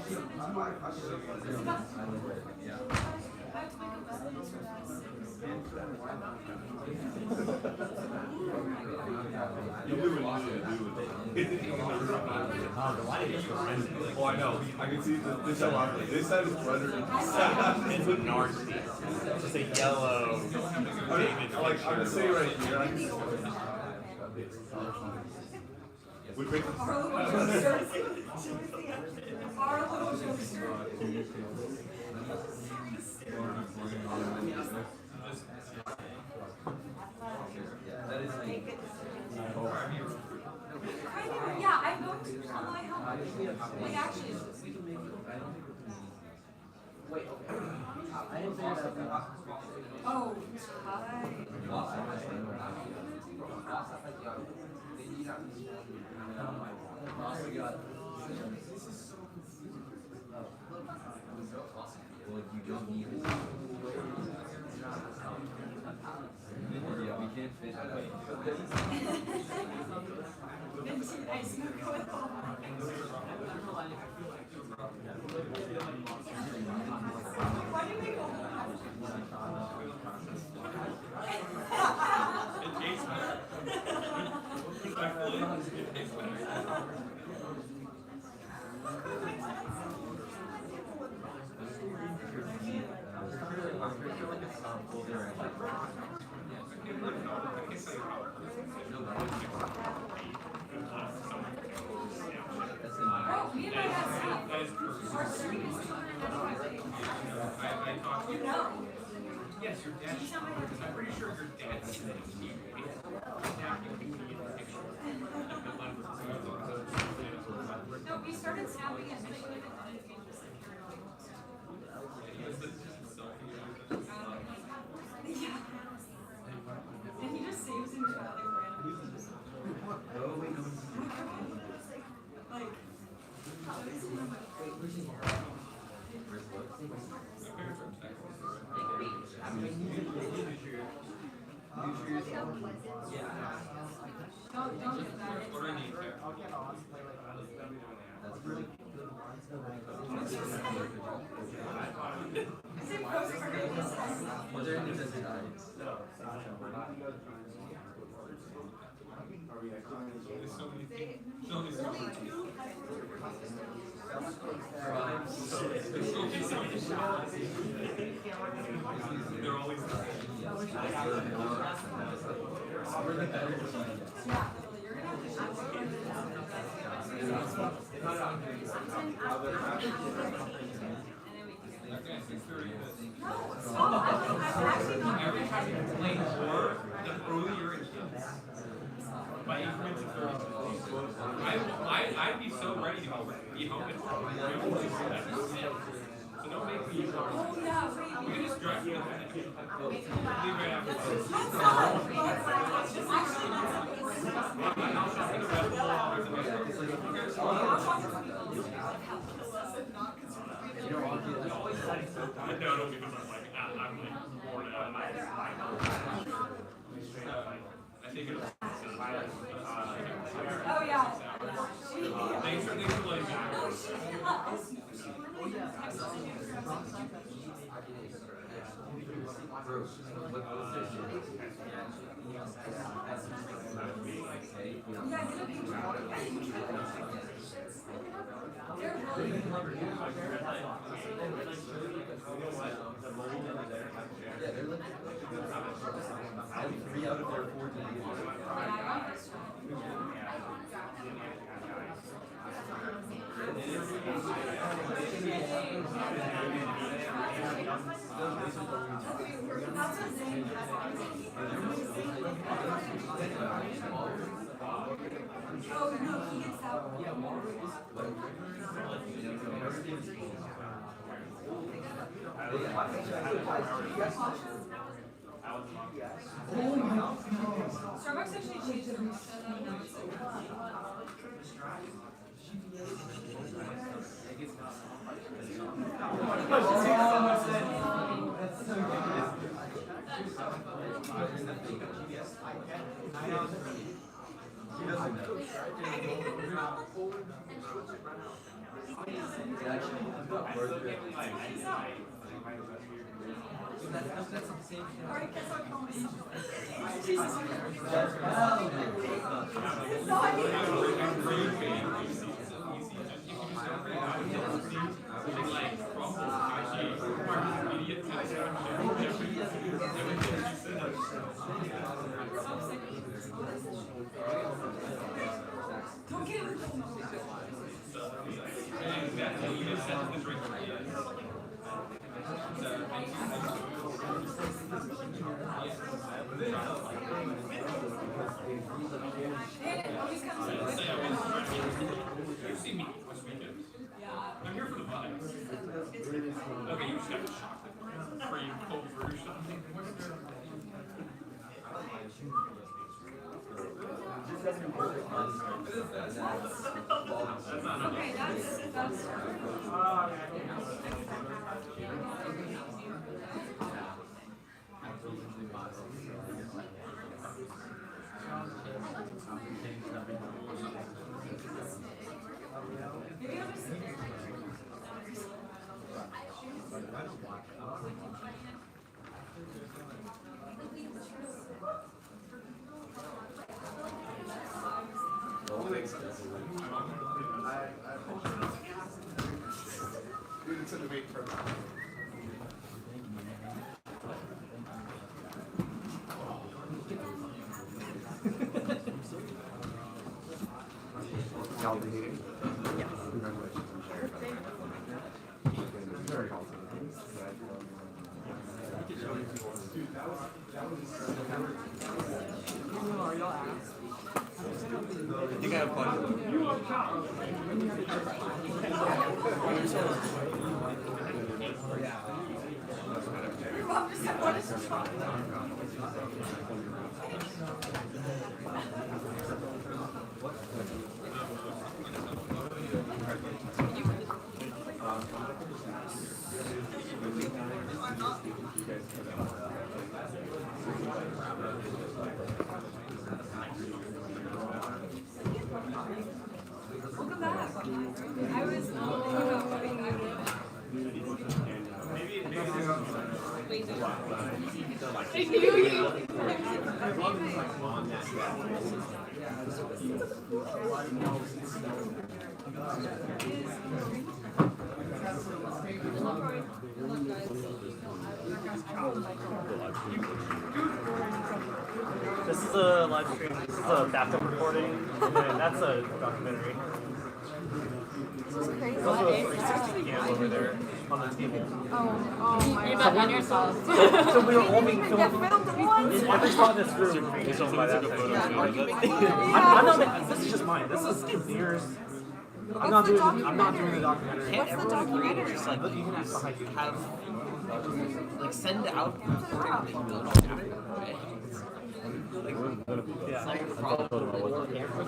Oh, I know. I can see this side. This side is redder than this side. It's a nasty. It's just a yellow David Like, I'm gonna say right here. I can see we picked Our little jokester. Yeah, I'm going to on my home. Like actually. Wait, okay. I didn't say that. Oh, Yes, your dad. I'm pretty sure your dad's no, we started snapping it, but we didn't want to change the yeah. And he just saves in like random. Like, don't do that. They're always every time you play more, the earlier it gets. By increments of 30 I'd be so ready to be home at 4. So don't make me. Oh, yeah, wait. You can just drive me to the leave right after. No, don't because I'm like, worn out. I think it's. Oh, yeah. Thanks for letting me know. Oh, no, he gets out. Starbucks actually changed their He doesn't know. Alright, guess I'll call me. Jesus. No, I don't get it. You see me this weekend. I'm here for the vibes. Okay, you just got shocked. Are you cold brew something? Okay, that's. Maybe I'll just. It's a debate for y'all be here. Yeah. Congratulations. Very awesome. You got a point. Your mom just said, what is this? Welcome back. I was thinking about coming back. This is a live stream. This is a backup recording, and then that's a documentary. Those are the 360 cams over there on the table. You're not on yourself. So we were all being filmed. Every shot in this room being filmed by that thing. I'm not. This is just mine. This is yours. I'm not doing the documentary. What's the documentary? Just like you can have Like send out recording that you don't have. yeah. Like the problem with the camera.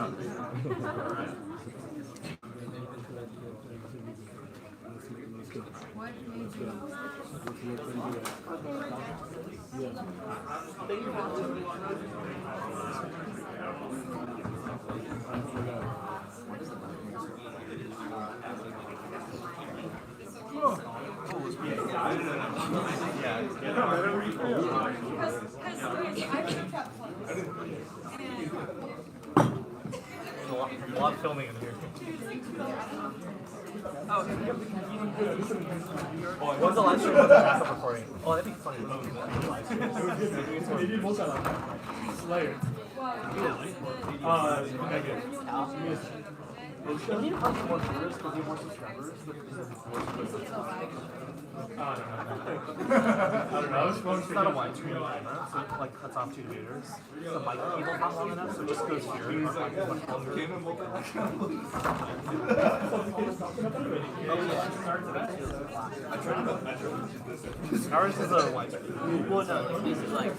A lot of filming in here. When's the live stream? When's the backup recording? Oh, that'd be funny. You need to have more viewers because you have more subscribers. I don't know. It's not a widescreen camera, so it like cuts off 2 meters. The mic cable's not long enough, so it just goes here. Much longer. Ours is a widescreen. Well, no, this is like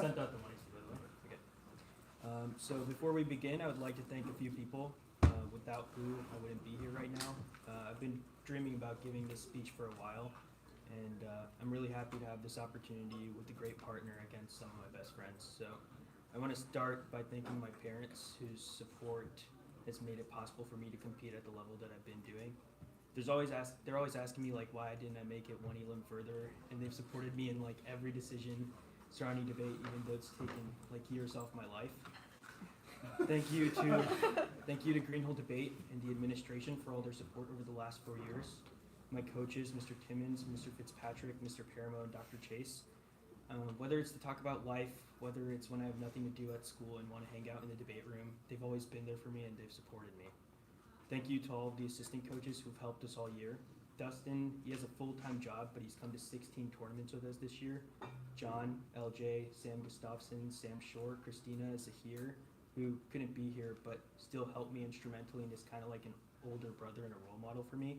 sent out the money, by the way. Okay. So before we begin, I would like to thank a few people, without who I wouldn't be here right now. I've been dreaming about giving this speech for a while, and I'm really happy to have this opportunity with a great partner against some of my best friends. So I want to start by thanking my parents, whose support has made it possible for me to compete at the level that I've been doing. They're always asking me like why didn't I make it one elim further, and they've supported me in like every decision surrounding debate, even though it's taken like years off my life. Thank you to Greenhill Debate and the administration for all their support over the last 4 years. My coaches, Mr. Timmons, Mr. Fitzpatrick, Mr. Paramo, and Dr. Chase. Whether it's to talk about life, whether it's when I have nothing to do at school and want to hang out in the debate room, they've always been there for me and they've supported me. Thank you to all of the assistant coaches who've helped us all year. Dustin, he has a full-time job, but he's come to 16 tournaments with us this year. John, LJ, Sam Gustafson, Sam Shore, Christina, Zahir, who couldn't be here but still helped me instrumentally and is kind of like an older brother and a role model for me.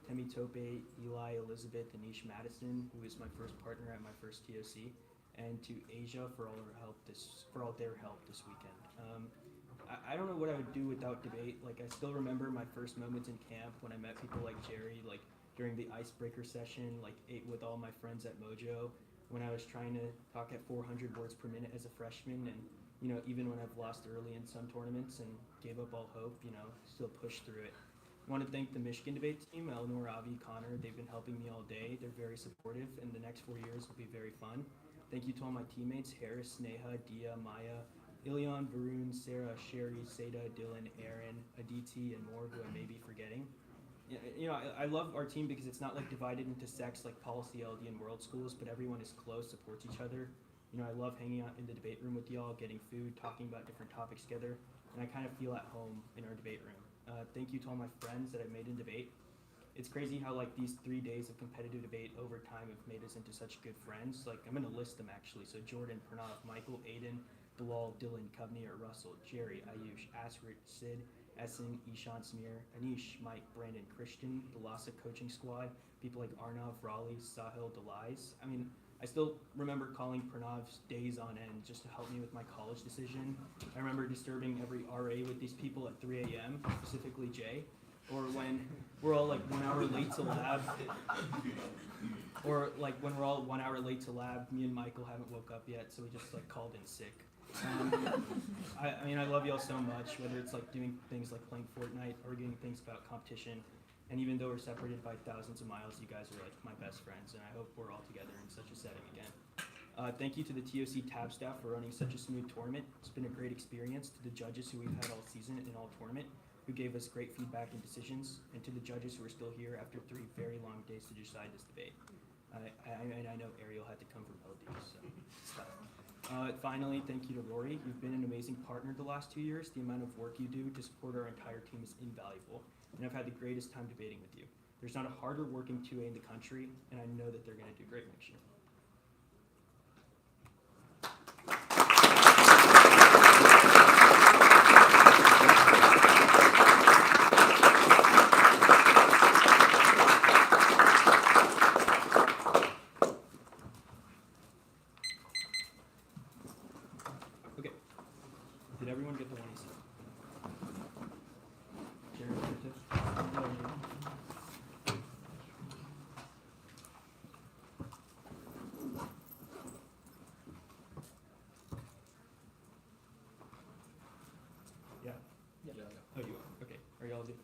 Temi Tope, Eli, Elizabeth, Anish Madison, who is my first partner at my first TOC, and to Asia for all their help this weekend. I don't know what I would do without debate. Like, I still remember my first moments in camp when I met people like Jerry, like during the icebreaker session, like ate with all my friends at Mojo, when I was trying to talk at 400 words per minute as a freshman, and you know, even when I've lost early in some tournaments and gave up all hope, you know, still pushed through it. I want to thank the Michigan debate team, Eleanor, Avi, Connor. They've been helping me all day. They're very supportive, and the next 4 years will be very fun. Thank you to all my teammates, Harris, Sneha, Dia, Maya, Ilion, Varun, Sarah, Sherry, Seda, Dylan, Aaron, Aditi, and more who I may be forgetting. You know, I love our team because it's not like divided into sects like policy, LD, and world schools, but everyone is close, supports each other. You know, I love hanging out in the debate room with y'all, getting food, talking about different topics together, and I kind of feel at home in our debate room. Thank you to all my friends that I've made in debate. It's crazy how like these 3 days of competitive debate over time have made us into such good friends. Like, I'm gonna list them actually. So Jordan, Pranav, Michael, Aiden, Bilal, Dylan, Kovnir, Russell, Jerry, Ayush, Asrit, Sid, Essen, Ishan, Samir, Anish, Mike, Brandon, Christian, the Lhasa coaching squad, people like Arnav, Raleigh, Sahil, Delise. I mean, I still remember calling Pranav's days on end just to help me with my college decision. I remember disturbing every RA with these people at 3 a.m., specifically Jay, or when we're all like 1 hour late to lab, or like when we're all 1 hour late to lab, me and Michael haven't woke up yet, so we just like called in sick. I mean, I love y'all so much, whether it's like doing things like playing Fortnite, arguing things about competition, and even though we're separated by thousands of miles, you guys are like my best friends, and I hope we're all together in such a setting again. Thank you to the TOC tab staff for running such a smooth tournament. It's been a great experience. To the judges who we've had all season and all tournament, who gave us great feedback and decisions, and to the judges who are still here after 3 very long days to decide this debate. I know Ariel had to come from LD, so stuff. Finally, thank you to Rory. You've been an amazing partner the last 2 years. The amount of work you do to support our entire team is invaluable, and I've had the greatest time debating with you. There's not a harder working 2A in the country, and I know that they're going to do great next year. Okay. Did everyone get the one he said? Jared, yeah. Oh, you are. Okay. Are y'all good?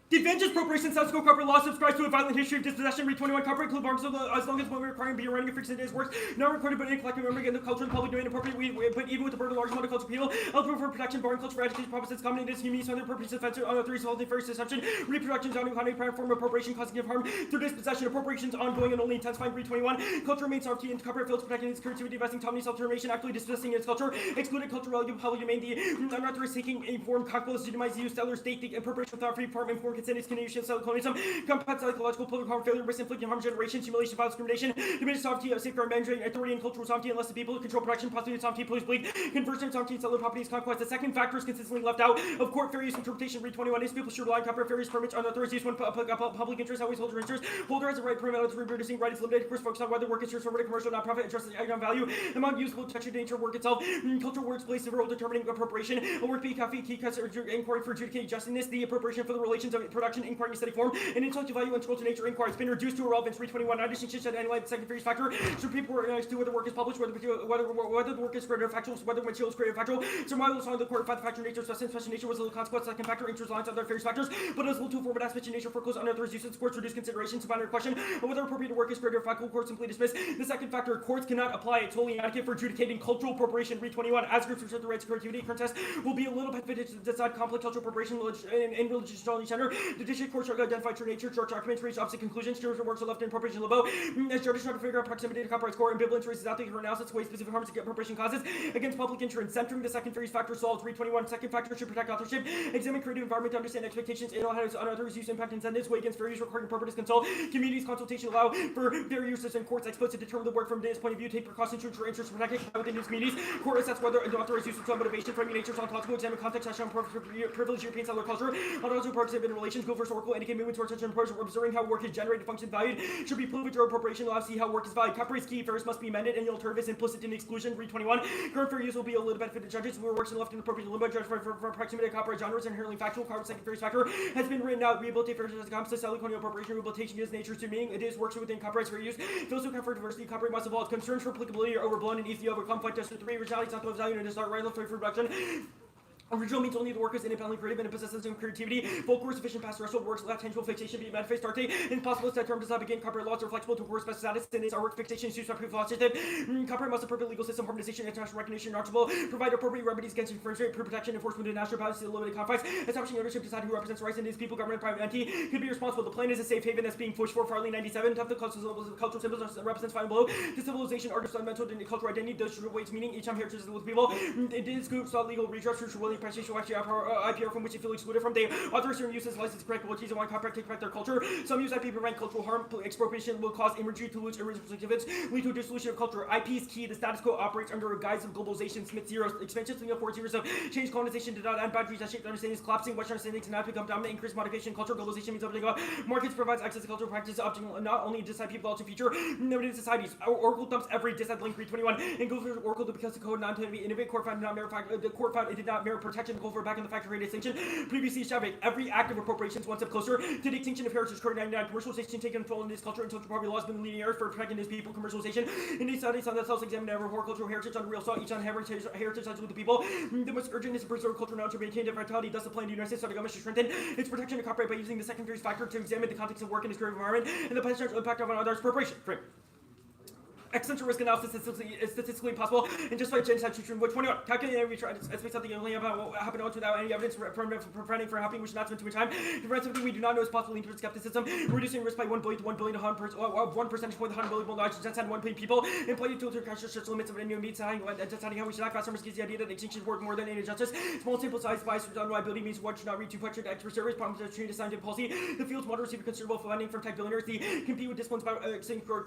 The advantages, appropriation, subsequent corporate law subscribes to a violent history of dispossession, read 21 corporate club arms as long as when we requiring be running a fixed days works, not recorded but in a collective memory in the culture and public domain appropriate, but even with the burden of large amount of cultural people, eligible for protection, barring culture for education purposes, common is human use, other purposes, offensive, unauthorized, faulty, first deception, reproductions, on economy, prime form, appropriation, causing of harm, through dispossession, appropriations, ongoing and only intensifying, read 21, culture remains sovereignty and corporate fields, protecting its creativity, investing, autonomy, self-determination, actively dispossessing its culture, excluded cultural, public domain, the unauthorized seeking a form, conquest, legitimized use, stellar state, the appropriation without free, form, informed consent, incentives, Canadian style colonialism, combat psychological, political harm, failure, risk, inflicting harm, generations, humiliation, violence, discrimination, diminished sovereignty, safeguard, managing authority, and cultural sovereignty, unless the people who control production, possibly sovereignty, police bleed, conversion, sovereignty, settler properties, conquest. The second factor is consistently left out of court fair use interpretation. Read 21. These people should rely on copyright fair use permits on authorities use when public interest always holds interest. Holder has a right to prevent reproducing right is limited. Of course, focus on whether work is used for commercial, non-profit, interest, economic value, among usable, texture, nature, work itself, cultural works, place, role determining appropriation, a work be coffee, key cuts, or inquiry for adjudicating justness, the appropriation for the relations of production, inquiry, study form, and intellectual value and cultural nature inquiry. It's been reduced to irrelevance. 321. Not distinction should analyze the second various factor. So people were to whether work is published, whether the work is creative factual, whether material is creative factual. So while it was on the court, find the factor nature, substance, special nature was the consequence. Second factor, interest lines other various factors, but as little to form an aspect in nature for close unauthorized uses. Courts reduce consideration to binary question of whether appropriate work is creative factual. Courts simply dismiss. The second factor, courts cannot apply it solely inadequate for adjudicating cultural appropriation. Read 21. As groups reserve the rights to creativity, current test will be a little bit to decide complex cultural appropriation in religious gender. The district courts shall identify true nature, church documents, reach opposite conclusions. Jurors works are left in appropriation limbo. As judges try to figure out proximity to copyright's core, ambivalence races out there for analysis, ways specific harms to appropriation causes against public interest. Centering the second phase factor solves. Read 21. Second factor should protect authorship, examine creative environment to understand expectations, analyze unauthorized use, impact incentives, weigh against fair use, requiring appropriate consult, communities consultation allow for fair uses, and courts exposed to determine the work from this point of view, take precautions to ensure interests protected within these communities. Court assess whether unauthorized use of motivation, framing nature, ontological, examine context, national privilege, European settler culture, ontological participant in relations, go first oracle, indicate movement towards such an approach, observing how work is generated, function, valued, should be proved or appropriation, allow to see how work is valued. Copyright is key, fairness must be amended, and the alternative is implicit in exclusion. Read 21. Current fair use will be a little benefit to judges where works are left in appropriate limbo, judged for proximity to copyright genres inherently factual. Copyright second fair factor has been written out. Rehabilitate fair use as a complex colonial appropriation. Rehabilitation gives nature to meaning. It is works within copyrights fair use. Those who account for diversity, copyright must evolve. Concerns for applicability are overblown and easy to overcome. Fight test 3. Originality is not the value and it is not right left for production. Original means only the work is independently creative and it possesses some creativity. Bulk or sufficient past threshold works without tangible fixation be manifest arte. Impossible to term does not begin. Copyright laws are flexible to work special status and its artwork fixation issues by proof legislative. Copyright must appropriate legal system, harmonization, international recognition, archable, provide appropriate remedies against infringement, protection, enforcement of national policy, limited confines, establishing ownership, decide who represents rights in these people, government, private entity, could be responsible. The plan is a safe haven that's being pushed for Farley 97. Top the cultural symbols represents fine below. The civilization, art of fundamental cultural identity, does true weights meaning each time heritage with people. It is groups, legal redress, true willing appreciation, actually IPR from which they feel excluded from. They author certain uses, license correct abilities, and want copyright take back their culture. Some use IP to prevent cultural harm. Expropriation will cause imagery to lose original significance, lead to a dissolution of culture. IP is key. The status quo operates under a guise of globalization. Smith zeros. Expansion 4 years of change. Colonization did not add boundaries that shaped understandings. Collapsing Western understandings and now become dominant. Increased modification. Culture globalization means opening up markets, provides access to cultural practices, opting not only decide people to future limited societies. Oracle dumps every decide link 321 and goes for Oracle because the code non-to be innovate. Court found did not merit the court found it did not merit protection. Go for back in the factory distinction. Previously established every act of appropriation is one step closer to the extinction of heritage. Code 99 commercialization taken control in this culture and social property laws been leading errors for protecting these people. Commercialization in these studies on that self-examined ever horticultural heritage on real salt each on heritage sides with the people. The most urgent is to preserve cultural knowledge to maintain vitality. Thus the plan of the United States government should strengthen its protection of copyright by using the second phase factor to examine the context of work in its creative environment and the potential impact of others' appropriation. Frame. Excellent risk analysis is statistically impossible and just by genocide treatment. Which 21 calculating every try to estimate something only about what happened once without any evidence preventing for happening, which is not spent too much time. The rest of something we do not know is possible leading to skepticism. Reducing risk by 1 billion to 1 billion to 1 percentage point, 100 billion knowledge, genocide 1 billion people. Employee tools to catch the limits of any new means, deciding how we should act. Customers gives the idea that extinction work more than any justice. Small sample size bias for unreliability means one should not read too much into extra service. Problems that treat assigned to policy. The field's model receive considerable funding from tech billionaires. The compete with disciplines about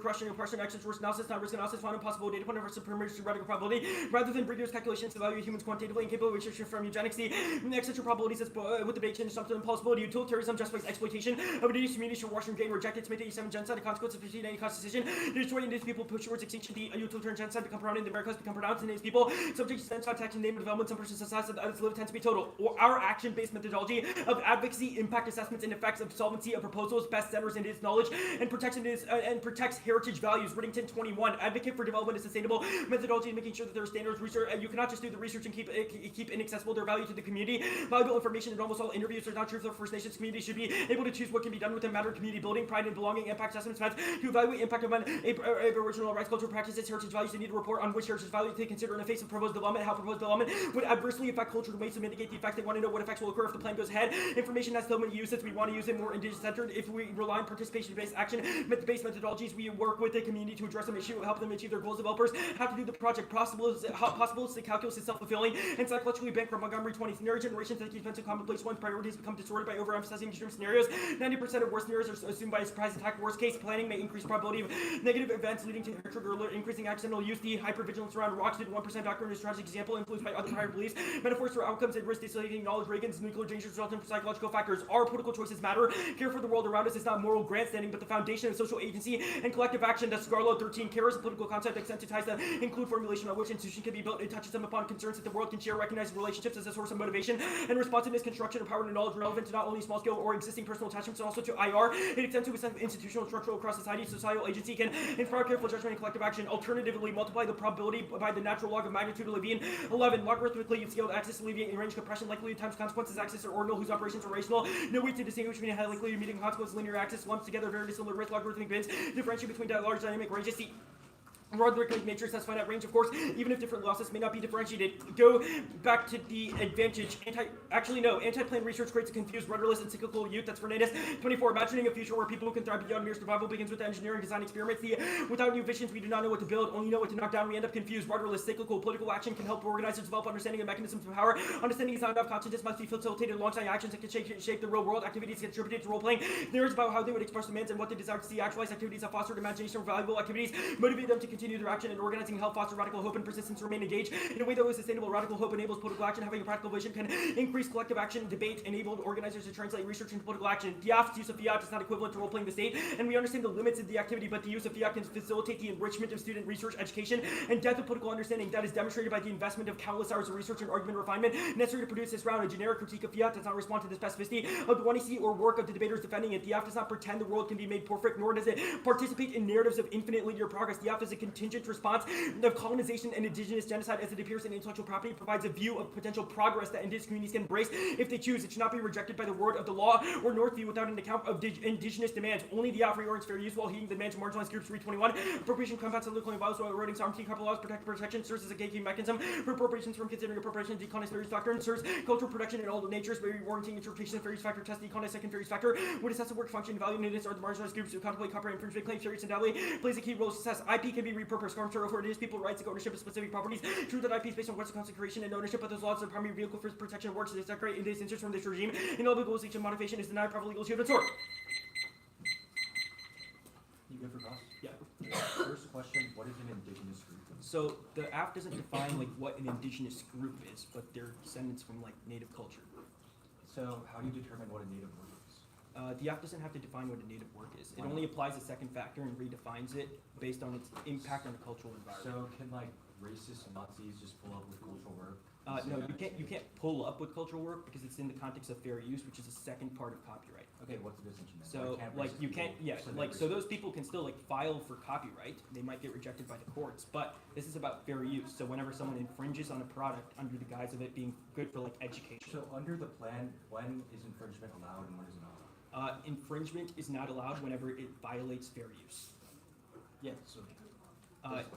crushing oppression actions, risk analysis, not risk analysis, found impossible data point versus radical probability, rather than rigorous calculations to evaluate humans quantitatively incapable of research from eugenics. The existential probabilities with debate change something impossibility. Utilitarianism justifies exploitation of indigenous communities for Washington Gain rejected Smith 87 genocide. The consequence of pursuing any constitution to destroy indigenous people push towards extinction. The utilitarian genocide become prominent. The Americas become pronounced. Indigenous people subject to sense contact and name development. Some persons assess that its live tends to be total. Our action-based methodology of advocacy, impact assessments, and effects of solvency of proposals best centers in its knowledge and protects heritage values. Riddington 21 advocate for development of sustainable methodology and making sure that there are standards. Research you cannot just do the research and keep inaccessible their value to the community. Valuable information in almost all interviews are not true for the First Nations community. Should be able to choose what can be done with a matter of community building, pride and belonging, impact assessments to evaluate impact of Aboriginal rights, cultural practices, heritage values. They need to report on which heritage values they consider in the face of proposed development, how proposed development would adversely affect cultural ways to mitigate the effects. They want to know what effects will occur if the plan goes ahead. Information has so many uses. We want to use it more indigenous centered. If we rely on participation based action based methodologies, we work with the community to address some issues help them achieve their goals. Developers have to do the project possibilistic calculus is self-fulfilling and psychologically bankrupt. Montgomery 20 scenario generations at the expense of commonplace ones. Priorities become distorted by overemphasizing extreme scenarios. 90% of worst scenarios are assumed by a surprise attack. Worst case planning may increase probability of negative events leading to trigger alert, increasing accidental use. The hypervigilance around rocks did 1% doctrine is a tragic example influenced by other prior beliefs. Metaphors for outcomes and risk distilling knowledge. Reagan's nuclear dangers resulting from psychological factors. Our political choices matter. Care for the world around us is not moral grandstanding, but the foundation of social agency and collective action. Thus, Scarlo 13 care is a political concept that sensitizes that include formulation by which institution can be built. It touches them upon concerns that the world can share, recognizing relationships as a source of motivation and responsiveness, construction, empowerment, and knowledge relevant to not only small scale or existing personal attachments, but also to IR. It extends to a sense of institutional structural across society. Societal agency can inspire careful judgment and collective action. Alternatively, multiply the probability by the natural log of magnitude of Levine. 11. Logarithmically scaled axis alleviate range compression likely times consequences axis or ordinal whose operations are rational. No way to distinguish between a highly likely meeting consequence linear axis lumps together very dissimilar with logarithmic bins. Differentiate between large dynamic ranges. See, logarithmic matrix has finite range, of course, even if different losses may not be differentiated. Go back to the advantage. Anti-plane research creates a confused, rudderless, and cyclical youth. That's Fernandez. 24. Imagining a future where people can thrive beyond mere survival begins with the engineering design experiments. Without new visions, we do not know what to build, only know what to knock down. We end up confused, rudderless, cyclical. Political action can help organizers develop understanding of mechanisms of power. Understanding is not enough. Consciousness must be facilitated alongside actions that can shape the real world. Activities get attributed to role-playing. Narratives about how they would express demands and what they desire to see actualized. Activities that foster imagination or valuable activities motivate them to continue their action and organizing help foster radical hope and persistence to remain engaged in a way that was sustainable. Radical hope enables political action. Having a practical vision can increase collective action. Debate enabled organizers to translate research into political action. Diaf's use of fiat is not equivalent to role-playing the state, and we understand the limits of the activity, but the use of fiat can facilitate the enrichment of student research, education, and depth of political understanding. That is demonstrated by the investment of countless hours of research and argument refinement necessary to produce this round. A generic critique of fiat does not respond to the specificity of the quantity or work of the debaters defending it. Diaf does not pretend the world can be made perfect, nor does it participate in narratives of infinite linear progress. Diaf is a contingent response of colonization and indigenous genocide as it appears in intellectual property, provides a view of potential progress that indigenous communities can embrace if they choose. It should not be rejected by the word of the law or Northview without an account of indigenous demands. Only the reorients fair use while heeding the demands of marginalized groups. 321. Appropriation combats political violence while eroding sovereignty. Couple laws protection serves as a gatekeeping mechanism for appropriations from considering appropriation. Decolonized fair use doctrine serves cultural protection in all the natures, by warranting interpretation of fair use factor. Test decolonized second fair use factor would assess the work function, value, and needness are the marginalized groups who contemplate copyright infringement claims. Fair use undoubtedly plays a key role in success. IP can be repurposed. Farm over indigenous people rights and ownership of specific properties. True that IP is based on what's consecration and ownership, but those laws are the primary vehicle for protection of works to separate indigenous interests from this regime. In all legalization and modification is denied proper legal shield and sword. You good for cross? Yeah. First question, what is an indigenous group? So the app doesn't define like what an indigenous group is, but they're descendants from like native culture. So how do you determine what a native word is? The app doesn't have to define what a native work is. It Why only not? applies a second factor and redefines it based on its impact on the cultural environment. So can like racist Nazis just pull up with cultural work? No, you can't pull up with cultural work because it's in the context of fair use, which is a second part of copyright. Okay, what's the distinction then? So you can't so those people can still like file for copyright. They might get rejected by the courts, but this is about fair use. So whenever someone infringes on a product under the guise of it being good for like education. So under the plan, when is infringement allowed and when is it not allowed? Infringement is not allowed whenever it violates fair use. Yeah, so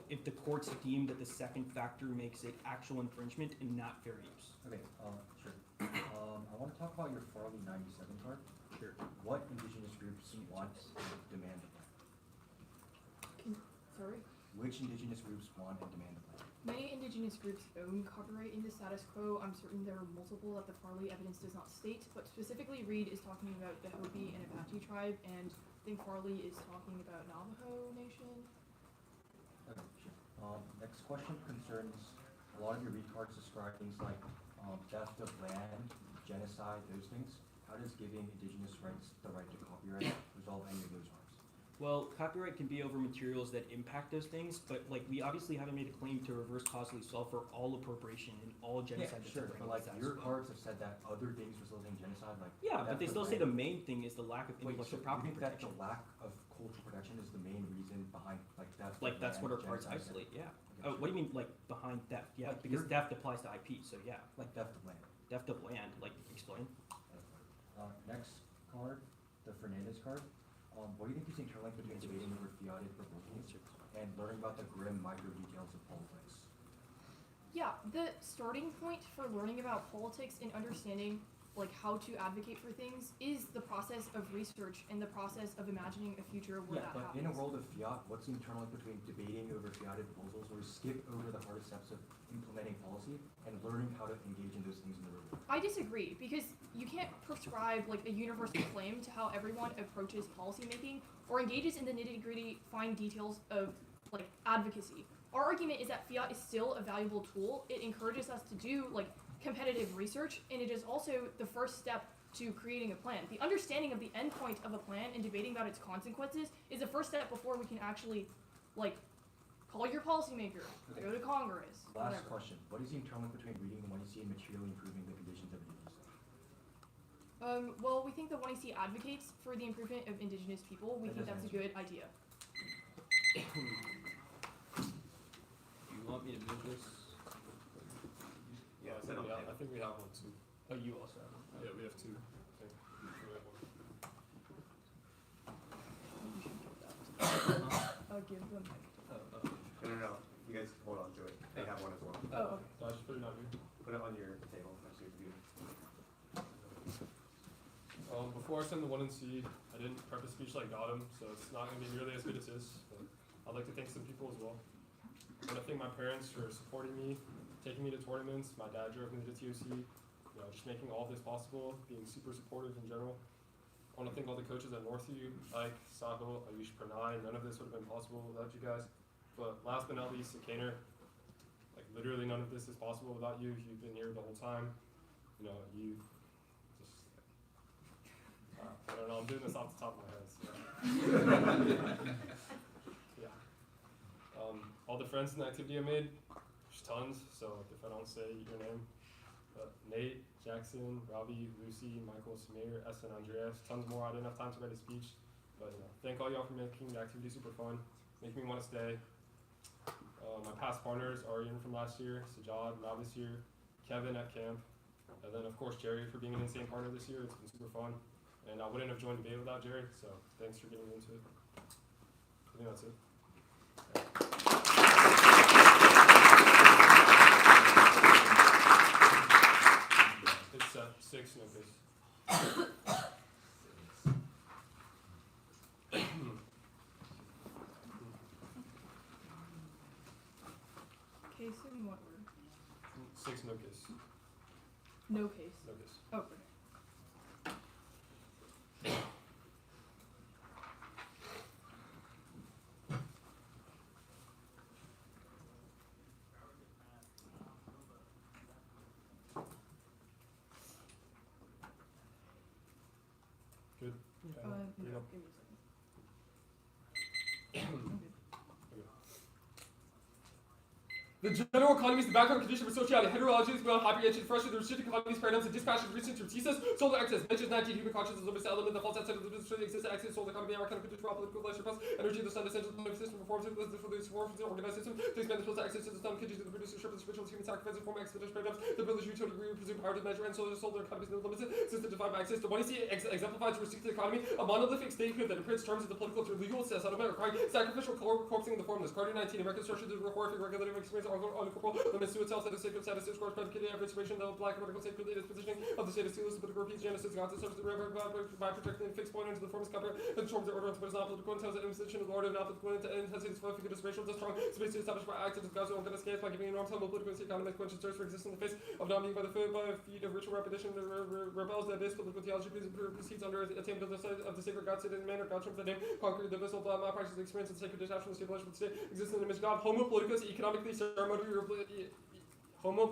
If the courts deem that the second factor makes it actual infringement and not fair use. okay, sure. I want to talk about your Farley 97 card. Sure. What indigenous groups want and demand the plan? Sorry? Which indigenous groups want and demand the plan? Many indigenous groups own copyright in the status quo. I'm certain there are multiple that the Farley evidence does not state, but specifically Reed is talking about the Hopi and Apache tribe, and I think Farley is talking about Navajo Nation. Okay, sure. Next question concerns a lot of your read cards describe things like theft of land, genocide, those things. How does giving indigenous rights the right to copyright resolve any of those harms? Well, copyright can be over materials that impact those things, but like we obviously haven't made a claim to reverse causally solve for all appropriation and all genocide. Yeah, sure, but like your cards have said that other things resulting in genocide, like yeah, but they theft still of say the land. main thing is the lack of Wait, intellectual so property you think that protection. the lack of cultural protection is the main reason behind like theft? Like of that's what our land, cards genocide? isolate. Yeah. Okay, What do you mean like behind theft? Yeah, Like because you're- theft applies to IP. So yeah, Like theft of land. theft of land. Like explain. Next card, the Fernandez card. What do you think is the interlink between debating over fiated proposals and learning about the grim micro details of politics? Yeah, the starting point for learning about politics and understanding like how to advocate for things is the process of research and the process of imagining a future where Yeah, that but happens. in a world of fiat, what's the internal link between debating over fiated proposals or skip over the hard steps of implementing policy and learning how to engage in those things in the real world? I disagree, because you can't prescribe like a universal claim to how everyone approaches policymaking or engages in the nitty-gritty fine details of like advocacy. Our argument is that fiat is still a valuable tool. It encourages us to do like competitive research, and it is also the first step to creating a plan. The understanding of the endpoint of a plan and debating about its consequences is the first step before we can actually like call your policymaker, go to Congress, Last whatever. question. What is the internal link between reading the 1EC and materially improving the conditions of indigenous life? Well, we think the 1EC advocates for the improvement of indigenous people. We think That that's a doesn't good idea. You want me to move this? Yeah, set up. I think we have one too. Oh, you also have one. Yeah, we have two. I think. We have one. I'll give them like, No. You guys hold on to it. They have one as well. oh, okay. So I just put it on here. Put it on your table next to your computer. Before I send the 1 and C, I didn't prep a speech like Gotham, so it's not going to be nearly as good as this. But I'd like to thank some people as well. I want to thank my parents for supporting me, taking me to tournaments. My dad drove me to TOC, just making all of this possible, being super supportive in general. I want to thank all the coaches at Northview, Ike, Sahil, Ayush, Pranay. None of this would have been possible without you guys. But last but not least, Sakaner. Like literally none of this is possible without you. You've been here the whole time. You just I don't know, I'm doing this off the top of my head. So. Yeah. All the friends in the activity I made, there's tons, so if I don't say your name, but Nate, Jackson, Robbie, Lucy, Michael, Samir, Essen, Andreas, tons more. I didn't have time to write a speech, but thank all y'all for making the activity super fun, making me want to stay. My past partners, Arian from last year, Sajad, now this year, Kevin at camp, and then of course Jerry for being an insane partner this year. It's been super fun. And I wouldn't have joined debate without Jared, so thanks for getting me into it. I think that's it. It's 6, no case. Case in what word? 6, no case. No case. No case. Oh, okay. Good. No, you know. give me a second. I'm good. The general economy is the background condition for sociality. Heterology is well hypertension, frustrated, the restricted economies, paradigms, and dispassionate research from thesis, solar access, mentions 19, human consciousness, limits, element, the false outside of the business, exists, access, solar economy, our kind of condition for all political life, surplus, energy, the sun, essential, the system, performs, for the organized system, to expand the access to the sun, conditions, the producer, surplus, rituals, human sacrifices, form, expedition, paradigms, the village, utility, presumed power to measure, and solar economies, no limits, system defined by access. The 1EC exemplifies the restricted economy, a monolithic statehood that imprints terms of the political through legal settlement, requiring sacrificial corpsing in the formless. Carter 19, American structure, the horrific regulative experience, uncorporeal, limits to itself, that is sacred status, discourse, predicated of inspiration, the black political sacred dispositioning of the state of steelers, political repeats, genesis, God, serves the by protecting the fixed point into the formless copper, and transforms the order, but is not political, and tells the imposition of the order, not political, and has its figure of spatial, the strong space established by acts of God's own goodness, by giving enormous humble political and economic questions, search for existence in the face of not being by the feet of ritual repetition, rebels the abyss, political theology proceeds under attainment of the sacred God, state in manner, God trumps the name, conquer the abyssal, malpractice, the experience of sacred detachment, the stabilization of the state, existence in the image of God, homo politicus, economically, Homo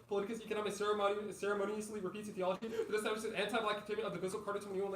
politicus economic ceremoniously repeats the theology that establishes an anti-black containment of the abyssal Carter 21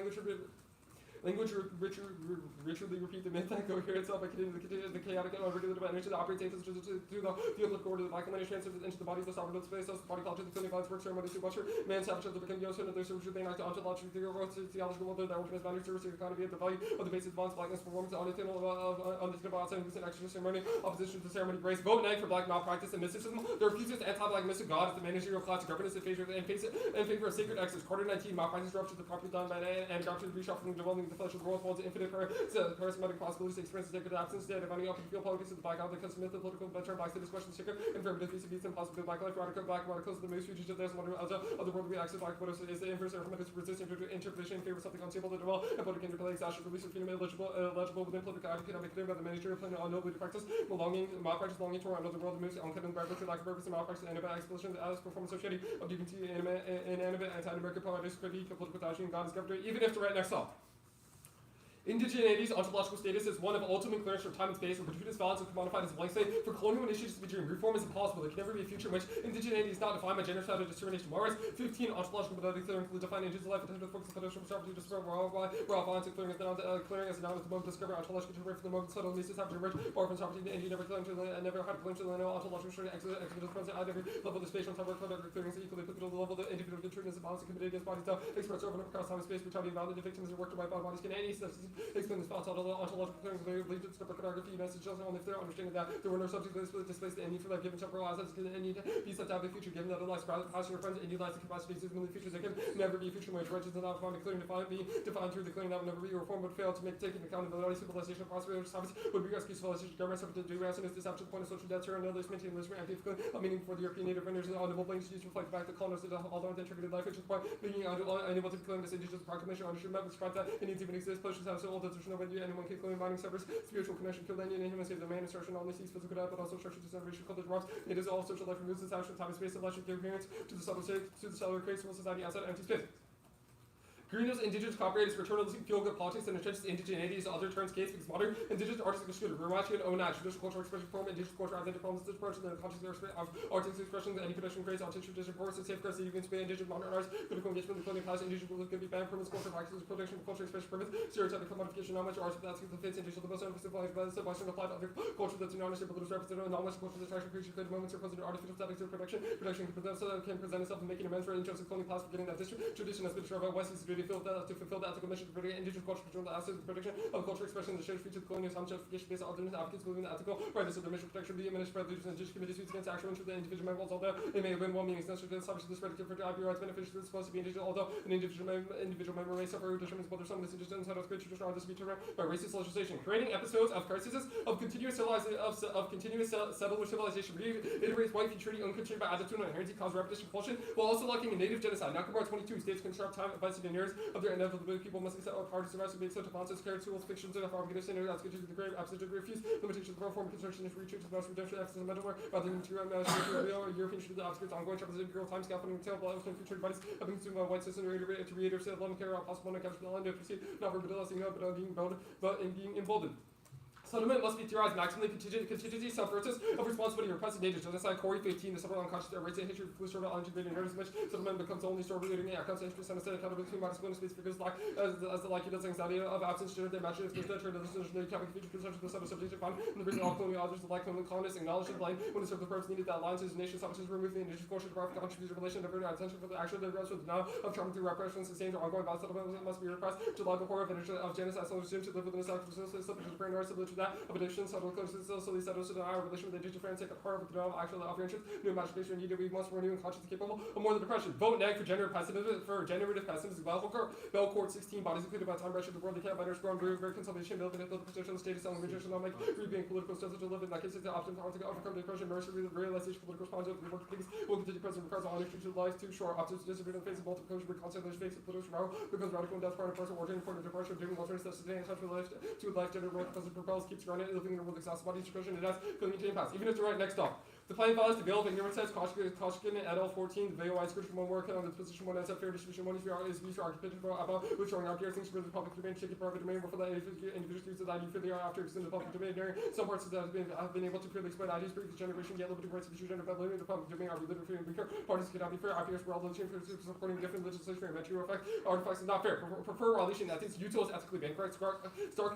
ritually repeat the myth that coherence itself by continuing the chaotic and unregulated energy that operates through the theological order. The black money transfers into the body of the sovereign space, the body culture, the feeling violence, work ceremony, to butcher, man savage, the become young, and there's a thing like the ontological theological order that organizes boundaries, service, economy, and the value of the basis of bonds, blackness, performance, unattainable outside of action ceremony, opposition to ceremony, grace, vote night for black malpractice and mysticism. The refuses to anti-black mystic God as the managerial class of governance in favor of sacred access. Carter 19, malpractice rupture the property done by and doctrine reshuffling, developing the the flesh of the world holds infinite parasitic possibilities, experiences sacred absence, state of any open field politics of the black out, the myth, the political better, black status question, sticker, infirmity, beats, impossible, black life, radical, black radicals, the most fugitive, there's one of the world we access, black photos is the inverse from its resisting to interpretation in favor of something unstable, that well, and political interplay, exhaustion, release of freedom, illegible within political economic theory about the ministry of planning on noble practice, belonging, malpractice, belonging to another world, the moves, uncut, and lack of purpose, and malpractice, and about explosions, as performance associated of deviancy, inanimate, anti-American politics, critique, political tragedy, and God is governor, even if the right next up. Indigeneity's ontological status is one of ultimate clearance from time and space, where between its balance and commodified as a blank slate. For colonial initiatives to be dreamed, reform is impossible. There can never be a future in which indigeneity is not defined by gender, style, or discrimination. Whereas 15 ontological modalities clearing include defining indigenous life, attention to focus on potential property to discover raw violence, and clearing as a noun at the moment discover ontological to from the moment subtle nieces have to emerge, or from property and you never claim to never had a claim to the ontological structure, exhibited present at every level of the space, on top of clearing is equally applicable to the level of the individual trueness and balance and committed against bodies to express over and across time and space, brutality, valid, the victims are worked by bodies can any explain the spots ontological clearings of allegiance to pornography messages only if they're understanding that there were no subjects displaced and need for life given temporal assets and need be set to have a future given that the lives passing your friends and need lives the capacity to exist in the futures that can never be a future in which riches and not found clearing defined through the clearing that will never be reformed would fail to make taking account of the civilization of prosperity habits would be rescue civilization government subject to duress and is deception point of social debt here and others maintain this anti-fiscal meaning for the European native vendors and audible blames used to reflect back the colonists that although integrated life which is quite being unable to claim this indigenous proclamation understood met with that it needs even exist pushes have so old that there's no way anyone can claim mining spiritual connection, kill any human save the man, instruction only sees physical death, but also structure to generation called the rocks. It is all social life removes its action, time and space, electric appearance to the cellular creates civil society outside empty space. Greenhill's indigenous copyright is paternalistic, feel-good politics, and entrenched indigeneity is other terms case because modern indigenous artists excluded. Remachian, Onat, traditional cultural expression form, indigenous culture, identity forms, this approach, and the context of artistic expression, any production creates artistic tradition, force, and safeguards that you can spay indigenous modern arts, critical engagement, the clothing past, indigenous rules can be banned, permits, culture practices, production, culture expression permits, stereotypic commodification, not much art that fits indigenous, the most emphasis applies by the Western applied to other culture that's not understandable, but is represented, non-Western culture that's actually creature created moments are present in artificial settings of production can present itself in making amends for interest in clothing past forgetting that this tradition has been destroyed by West's duty to fulfill the ethical mission to protect indigenous culture, control the assets of production of culture expression, the shared features of colonial time justification based on alternate advocates believing the ethical rights of the mission protection be administered by leaders and indigenous committees against actual interest of the individual members, although they may have been well meaning necessary to establish this right to different IP rights beneficial is supposed to be indigenous, although an individual member may suffer who determines whether some of this indigenous entitled to great tradition or this be determined by racist legislation. Creating episodes of crises of continuous settler civilization reiterates white futurity unconstrained by attitude and inherency cause repetition compulsion while also locking a native genocide. Nakamura 22 states construct time advice to years of their inevitability people must accept our parties to be accepted nonsense, character tools, fictions, and if I'm going to say that's good to the grave, absent to refuse, limitations of form, construction, is retreat to the best redemption, access and mental work, rather than material, real, European should be the obstacles, ongoing troubles, imperial time, scaffolding, tail, blood, future bodies, have been consumed by white citizen, to reiterate, say, love and care, possible, no catch, and to proceed, not for being but in being emboldened. Settlement must be theorized maximally contingency, self-versus of responsibility repressive nature. Genocide, Corey 15, the several unconscious rates and history of police sort of unintegrated nervous which settlement becomes only stored relating accounts, interest, and accountability between minus space figures like as the likelihood anxiety of absence, gender, the imagination, expression, the decision, cabin feature, perception, the subject subject found in the reason all colonial authors, the like colonists acknowledge and blame when it served the purpose needed that alliances, nation, substances, remove the indigenous culture, graphic contribution, relation, diverted attention for the actual rest with the now of trauma through repression, sustained or ongoing violence settlement must be repressed to lie the horror of genocide, solution to live within a self subject to brain arts, similar to that of addiction. Subtle closely settled to the our relation with the indigenous friends take a part of the denial of actual operations, new imagination needed, we must renew and conscious capable of more than depression. Vote neg for generative pessimism, Belcourt 16 bodies included by time pressure, the world they can't binary grown, very consolidation, building the position, status, selling, rejection, not make, being political sensitive to live in that case, it's often hard to overcome depression, mercy, realization, political response, the work things will continue present because all issues of life too short, options disappear in the face of multiple countries, reconciliation, face of political power, becomes radical and death, part of person, ordering point of depression, doing alternatives that sustain touch with life, to life, gender, role, because it propels, keeps running, living in a world exhausted body, discretion, and death, filling chain pass. Even if they're right next up. The plain files, the veil of ignorance says, Koshkin et al. 14, the VOI scripture one work on the position one as a fair distribution, one is used for occupation for about which showing out here things for the public domain, shaking private domain, for that individuals use that ID for the after extended public domain. Some parts that have been able to purely explain IDs for each generation, yet liberty rights of issue gender limited the public domain are related free and weaker. Parties cannot be fair, IPS for all those supporting different legislation and material effect. Artifacts is not fair. Prefer relation ethics, Utah is ethically bankrupt. Stark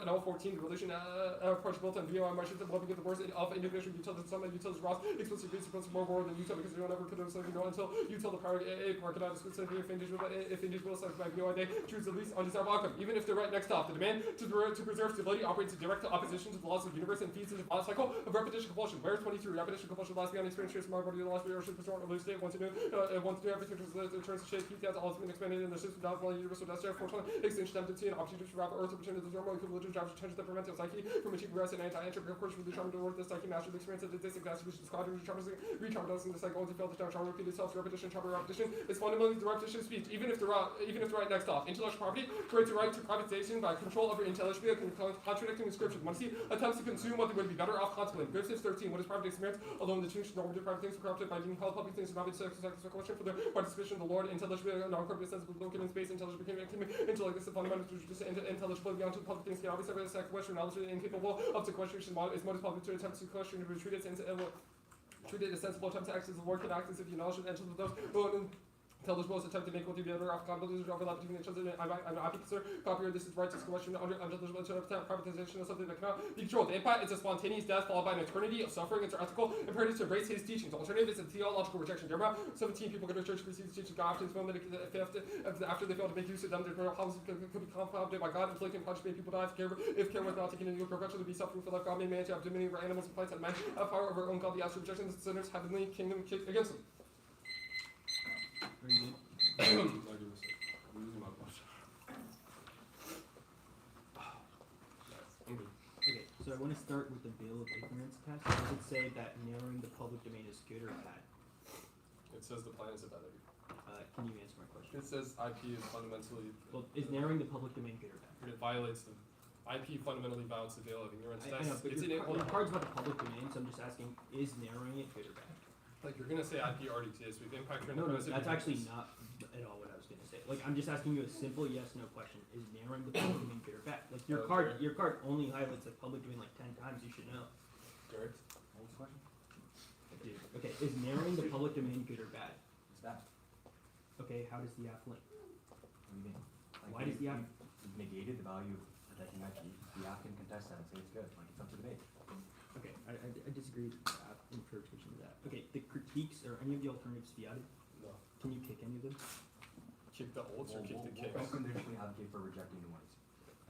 et al. 14, the relation approach built on VOI marches and loving at the worst of integration utilities, some utilities Ross explicitly agrees to principle more than you tell because you don't ever consider something until you tell the power A market out specifically if individual such by no idea choose the least undesirable outcome. Even if they're right next off, the demand to preserve stability operates in direct opposition to the laws of the universe and feeds into the cycle of repetition compulsion. Where 23 repetition compulsion lasts beyond experience trace from our body the last year should restore or lose state once to do everything turns to shape heat that's all been expanded in the system down the universal destiny 420 extinction tendency and opportunity to wrap earth return to the thermal equilibrium drives changes that prevent the psyche from achieving rest and anti-entropy of course with the charm to work the psyche master the experience of the exacerbation squadron retraumatizing the cycle once you fail the charm repeat itself repetition is fundamentally the repetition of speech even if the right next off intellectual property creates a right to privatization by control over intelligibility contradicting inscription. Once he attempts to consume what they would be better off contemplating. Verse 13. What is private experience? Although the change normative private things are corrupted by being held public things and not be question for the participation of the Lord, intelligibility, non-corporate sensible located in space, intelligible intellect is the fundamental intelligible beyond to public things can obviously have a second question knowledge incapable of sequestration is modest public to attempt to question and retreat it treat it as sensible attempt to act as the Lord can act as if you acknowledge and enter those who intelligible attempt to make what you better off convoluted overlap between each other. I'm happy to sir. Copyright this is right to question unintelligible attempt privatization of something that cannot be controlled. The impact is a spontaneous death followed by an eternity of suffering. It's ethical imperative to embrace his teachings. Alternative is a theological rejection. Jeremiah 17 people go to church to receive his teachings. God often is found that after they fail to make use of them, their moral policy could be compounded by God, inflicting punishment. People die if care was not taken into account. Perpetually be suffering for life. God made man to have dominion over animals and plants and men have power over ungodly acts of rejection. The sinners heavenly kingdom kicked against them. Very good. I'm losing my voice. Okay, so I want to start with the veil of ignorance test. Does it say that narrowing the public domain is good or bad? It says the plan is a better. Can you answer my question? It says IP is fundamentally. Well, is narrowing the public domain good or bad? It violates the IP fundamentally violates the veil of ignorance. I know, but your card's about the public domain, so I'm just asking, is narrowing it good or bad? Like you're gonna say IP already exists. We've impacted. No, that's actually not at all what I was gonna say. Like I'm just asking you a simple yes/no question: is narrowing the public domain good or bad? Like your card only highlights the public domain like 10 times. You should know. Jared, Next question. Dude, okay, is narrowing the public domain good or bad? It's bad. Okay, how does the app link? What do you mean? Like Why does the app? you've negated the value of protecting IP. The app can contest that and say it's good. Like it's up to debate. Okay, I disagree with the app interpretation of that. Okay, the critiques or any of the alternatives fiated? no. Can you kick any of them? Kick the olds or kick the kicks? We'll conditionally advocate for rejecting the ones.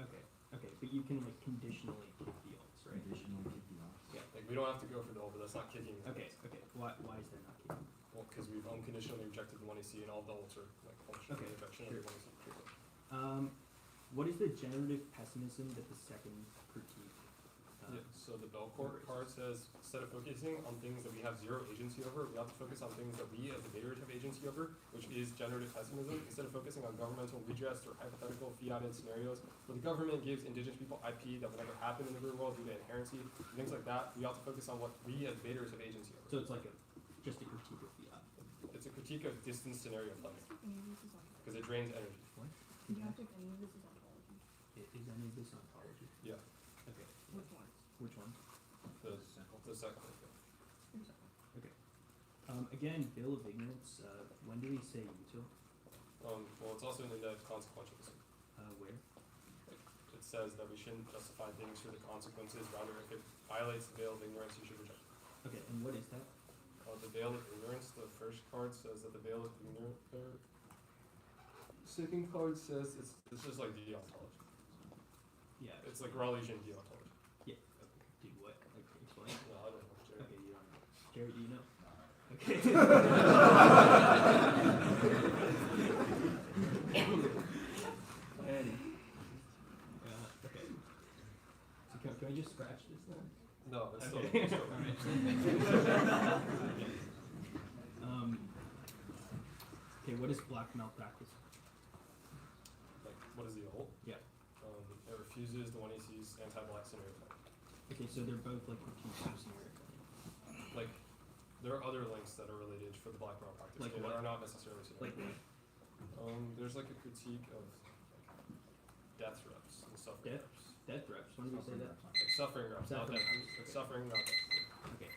Okay, but you can like conditionally kick the alts, right? Conditionally kick the ones. Like we don't have to go for the old, but that's not kicking. Okay. Why is that not kicking? Well, because we've unconditionally rejected the 1AC and all the olds are like functional Okay, rejection sure. of the 1AC. What is the generative pessimism that the second critique? Yeah, so the Belcourt card says, instead of focusing on things that we have zero agency over, we have to focus on things that we as debaters have agency over, which is generative pessimism. Instead of focusing on governmental redress or hypothetical fiated scenarios where the government gives indigenous people IP that will never happen in the real world due to inherency, things like that, we have to focus on what we as debaters have agency over. So it's like just a critique of fiat. It's a critique of distance scenario planning, because it drains energy. You have to if any of this is ontology. Is any of this ontology? Yeah, Okay. Which one? Which one? the second. Okay. Again, veil of ignorance. When do we say util? Well, it's also an index consequentialism. Where? It says that we shouldn't justify things for the consequences, rather if it violates the veil of ignorance, you should reject it. Okay, and what is that? The veil of ignorance, the first card says that the veil of ignorance, second card says it's just like deontology. Yeah. It's like Raleighsian deontology. Dude, what? Like, explain. No, I don't know. Jared. Okay, you don't know. Jared, do you know? Okay. And, okay. So can I just scratch this then? No, it's still. Okay. It's still Alright. Okay, what is black malpractice? Like, what is the old? Yeah. It refuses the 1AC's anti-black scenario plan. Okay, so they're both like critiques of scenario planning. Like, there are other links that are related for the black malpractice. Like that what? are not necessarily scenario. Like what? There's like a critique of like, death reps and suffering Death? reps. Death reps. When do we say that? Like suffering reps, not Suffering death reps. reps, okay. Suffering, not death. Okay.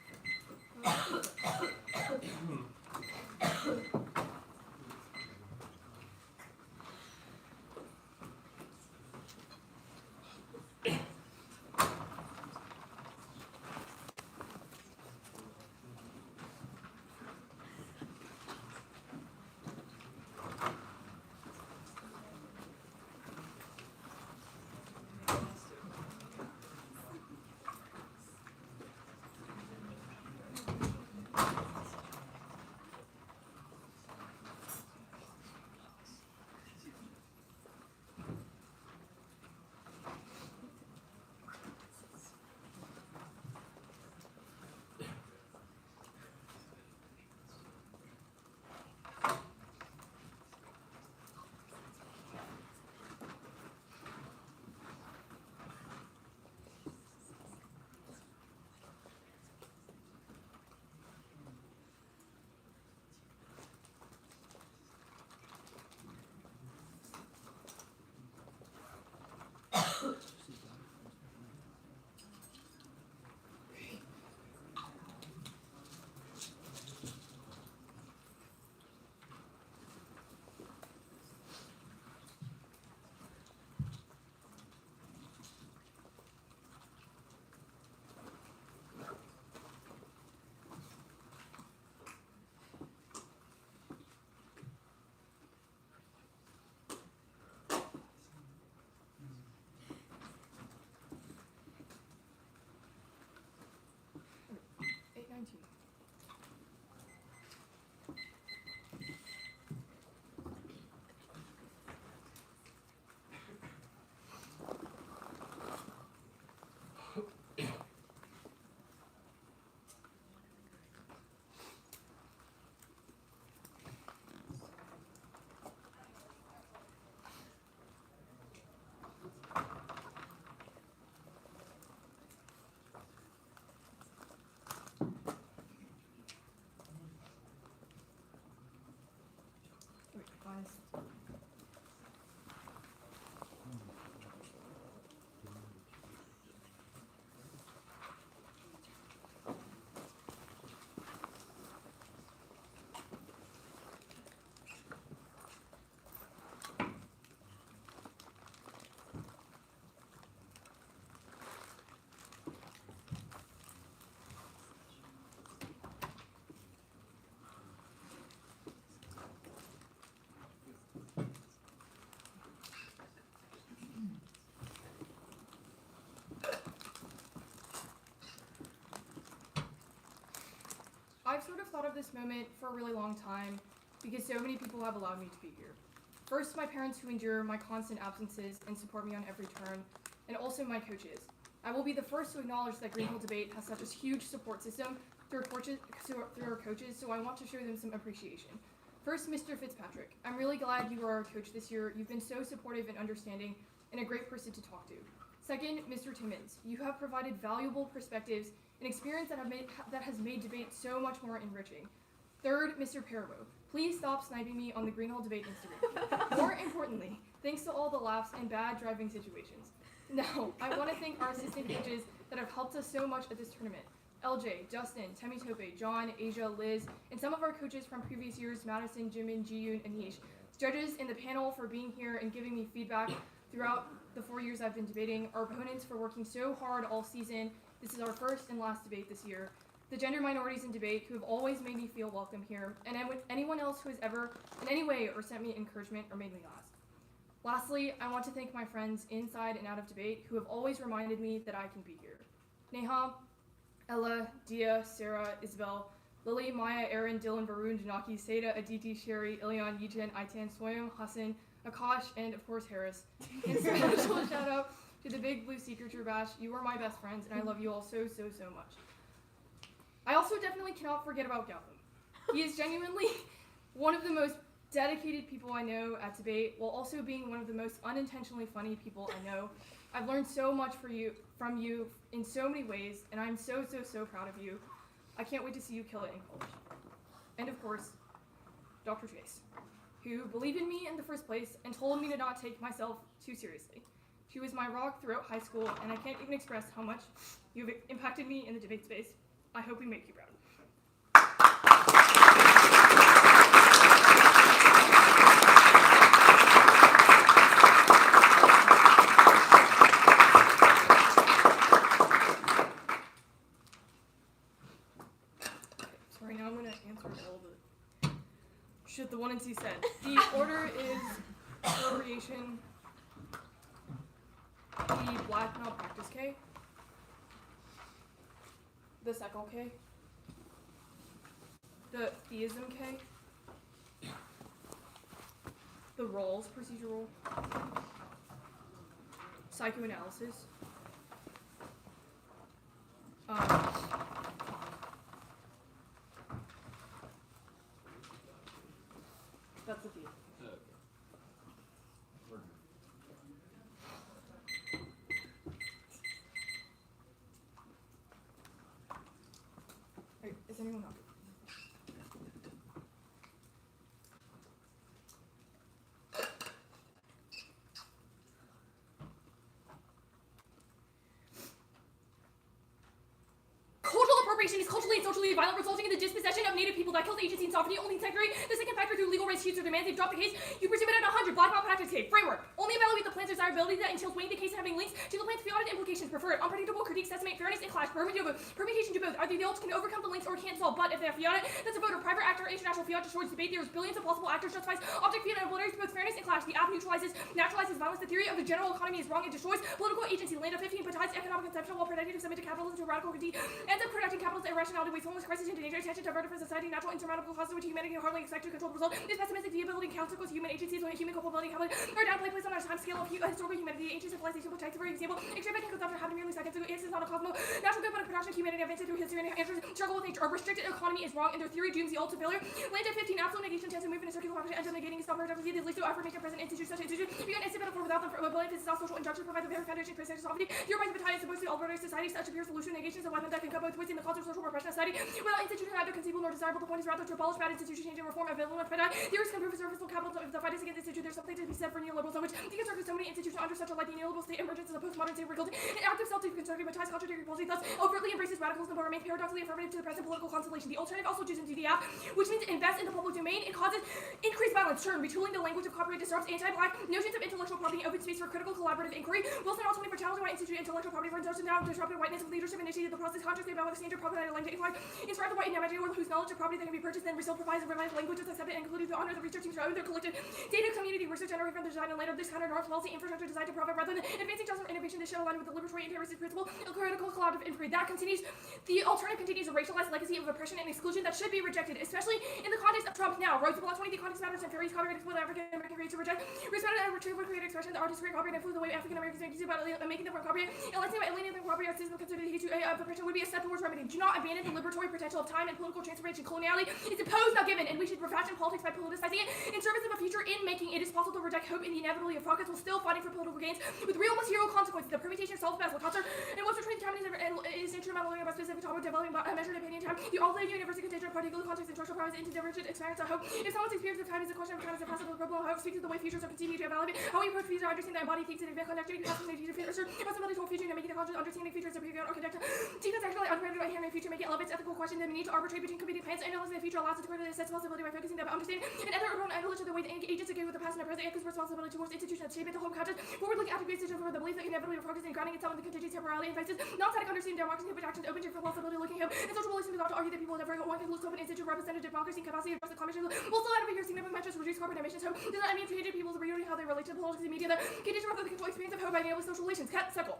I've sort of thought of this moment for a really long time because so many people have allowed me to be here. First, my parents who endure my constant absences and support me on every turn, and also my coaches. I will be the first to acknowledge that Greenhill Debate has such a huge support system through our coaches, so I want to show them some appreciation. First, Mr. Fitzpatrick. I'm really glad you are our coach this year. You've been so supportive and understanding, and a great person to talk to. Second, Mr. Timmons. You have provided valuable perspectives and experience that has made debate so much more enriching. Third, Mr. Parabo. Please stop sniping me on the Greenhill Debate Instagram. More importantly, thanks to all the laughs and bad driving situations. Now, I want to thank our assistant coaches that have helped us so much at this tournament. LJ, Justin, Temi Tope, John, Asia, Liz, and some of our coaches from previous years, Madison, Jimin, Jiyun, and Anish. Judges in the panel for being here and giving me feedback throughout the 4 years I've been debating. Our opponents for working so hard all season. This is our first and last debate this year. The gender minorities in debate who have always made me feel welcome here, and anyone else who has ever in any way or sent me encouragement or made me laugh. Lastly, I want to thank my friends inside and out of debate who have always reminded me that I can be here. Neha, Ella, Dia, Sarah, Isabel, Lily, Maya, Aaron, Dylan, Varun, Janaki, Seda, Aditi, Sherry, Ilion, Yijan, Aitan, Soyam, Hassan, Akash, and of course Harris. And special shout out to the Big Blue Sea Creature Bash. You are my best friends, and I love you all so, so, so much. I also definitely cannot forget about Gautam. He is genuinely one of the most dedicated people I know at debate, while also being one of the most unintentionally funny people I know. I've learned so much from you in so many ways, and I'm so, so, so proud of you. I can't wait to see you kill it in college. And of course, Dr. Chase, who believed in me in the first place and told me to not take myself too seriously. She was my rock throughout high school, and I can't even express how much you've impacted me in the debate space. I hope we make you proud. Sorry, now I'm going to answer all the shit the 1 and 2 said. The order is appropriation, the black malpractice K, the Sekal K, the theism K, the Rawls procedural, psychoanalysis, that's the theism. Wait, is anyone up? Cultural appropriation is culturally and socially violent, resulting in the dispossession of Native people that kills agency and sovereignty. Only integrity. The second factor through legal rights, suits, or demands. They've dropped the case. You presume it at 100. Black malpractice case. Framework. Only evaluate the plan's desirability that entails weighing the case and having links to the plan's theotic implications. Preferred. Unpredictable critiques, estimate fairness, and clash. Permutation to both. Either the can overcome the links or can't solve. But if they have fiat, that's a vote or private actor. International fiat destroys debate. There's billions of possible actors. Justifies object fiat and obliterates both fairness and clash. The app naturalizes violence. The theory of the general economy is wrong. It destroys political agency. Land of 15 betides economic conception while protecting submit to capitalism to radical critique. Ends up protecting capitalist irrationality. Wastefulness, crisis, and danger. Attention diverted from society. Natural insurmountable causes which humanity hardly expect to control the result. This pessimistic viability and consequence human agencies when human culpability are downplayed placed on our time scale of historical humanity. Ancient civilization protects, for example, extravagant consumption happened merely seconds ago. It is not a cosmo. Natural good, but a production of humanity advanced through history and answers struggle with nature. A restricted economy is wrong, and their theory dooms the old to failure. Land of 15 absolute negation tends to move in a circular function until negating is not productive. This leads to affirmation present institutions such as institutions. Beyond instant metaphor without them for ability, this is not social injunctions provide the very foundation for sovereignty. Your rights of battalion supposed to be all society. Such a pure solution negations of weapon that can cut both ways in the cause of social repression of society. Without institution neither conceivable nor desirable. The point is rather to abolish bad institutions, change and reform available and predicate. Theories can prove serviceable capital if the fight is against institution. There's something to be said for neoliberals, which deconstructed so many institutions under such a light. The neoliberal state emergence as a postmodern state rebuilding. An active self-deconstructing but ties contradictory policy, thus overtly embraces radicalism but remains paradoxically affirmative to the present political constellation. The alternative also chooses to the app, which means invest in the public domain. It causes increased violence, churn, retooling the language of copyright, disrupts anti-black notions of intellectual property, open space for critical collaborative inquiry. Wilson ultimately for challenging white institute intellectual property for insertion down, disrupted whiteness of leadership initiated the process consciously about what the standard inspired by individual whose knowledge of property that can be purchased and resold provides a variety of languages accepted, including the honor of the research teams throughout their collective data community research generated from the design and later this kind of North policy infrastructure designed to profit rather than advancing just innovation that should align with the liberatory and terroristic principle of critical collaborative inquiry. That continues, the alternative continues a racialized legacy of oppression and exclusion that should be rejected, especially in the context of Trump now. Roads Block 20, the context matters and various copyright exploit African American creators to reject. Respect and retrieval creative expression, the artist's great copyright influence the way African Americans make use about making them from copyright. And let's say about alienating the copyright system considered the issue of oppression would be a step towards remedy. Do not abandon the liberatory potential of time and political transformation. Coloniality is imposed, not given, and we should refashion politics by politicizing it in service of a future in making. It is possible to reject hope in the inevitability of progress while still fighting for political gains with real material consequences. The permutation of self-defense, culture, and what's between time is instrumental in about specific topic developing a measured opinion time. The all-day university contains particular context and social powers into divergent experience of hope. If someone's experience of time is a question of time, is a possible problem, hope speaks to the way futures are continuing to evaluate. How we approach future, understand that embody things and advance connectivity, possibility to future, possibility to future, and making the conscious understanding futures of behavior architecture. Defense actually unprepared by hand in future, make it elevates ethical questions that we need to arbitrate between competing plans. Analyzing the future allows us to further assess possibility by focusing on understanding and other own knowledge of the way the agents agree with the past and the present, echoes responsibility towards institutions that shape it, the whole conscious, forward-looking attributes for the belief that inevitably progress and grounding itself in the contingent temporality and vices, non-static understanding democracy, which actions open to possibility looking hope, and social relations ought to argue that people never one can lose hope in institute representative democracy and capacity of just accomplishment will still have a here significant measures reduce carbon emissions. Hope does not mean changing people's reality how they relate to politics and media. The condition of the control experience of hope by enabling social relations. Cut, circle.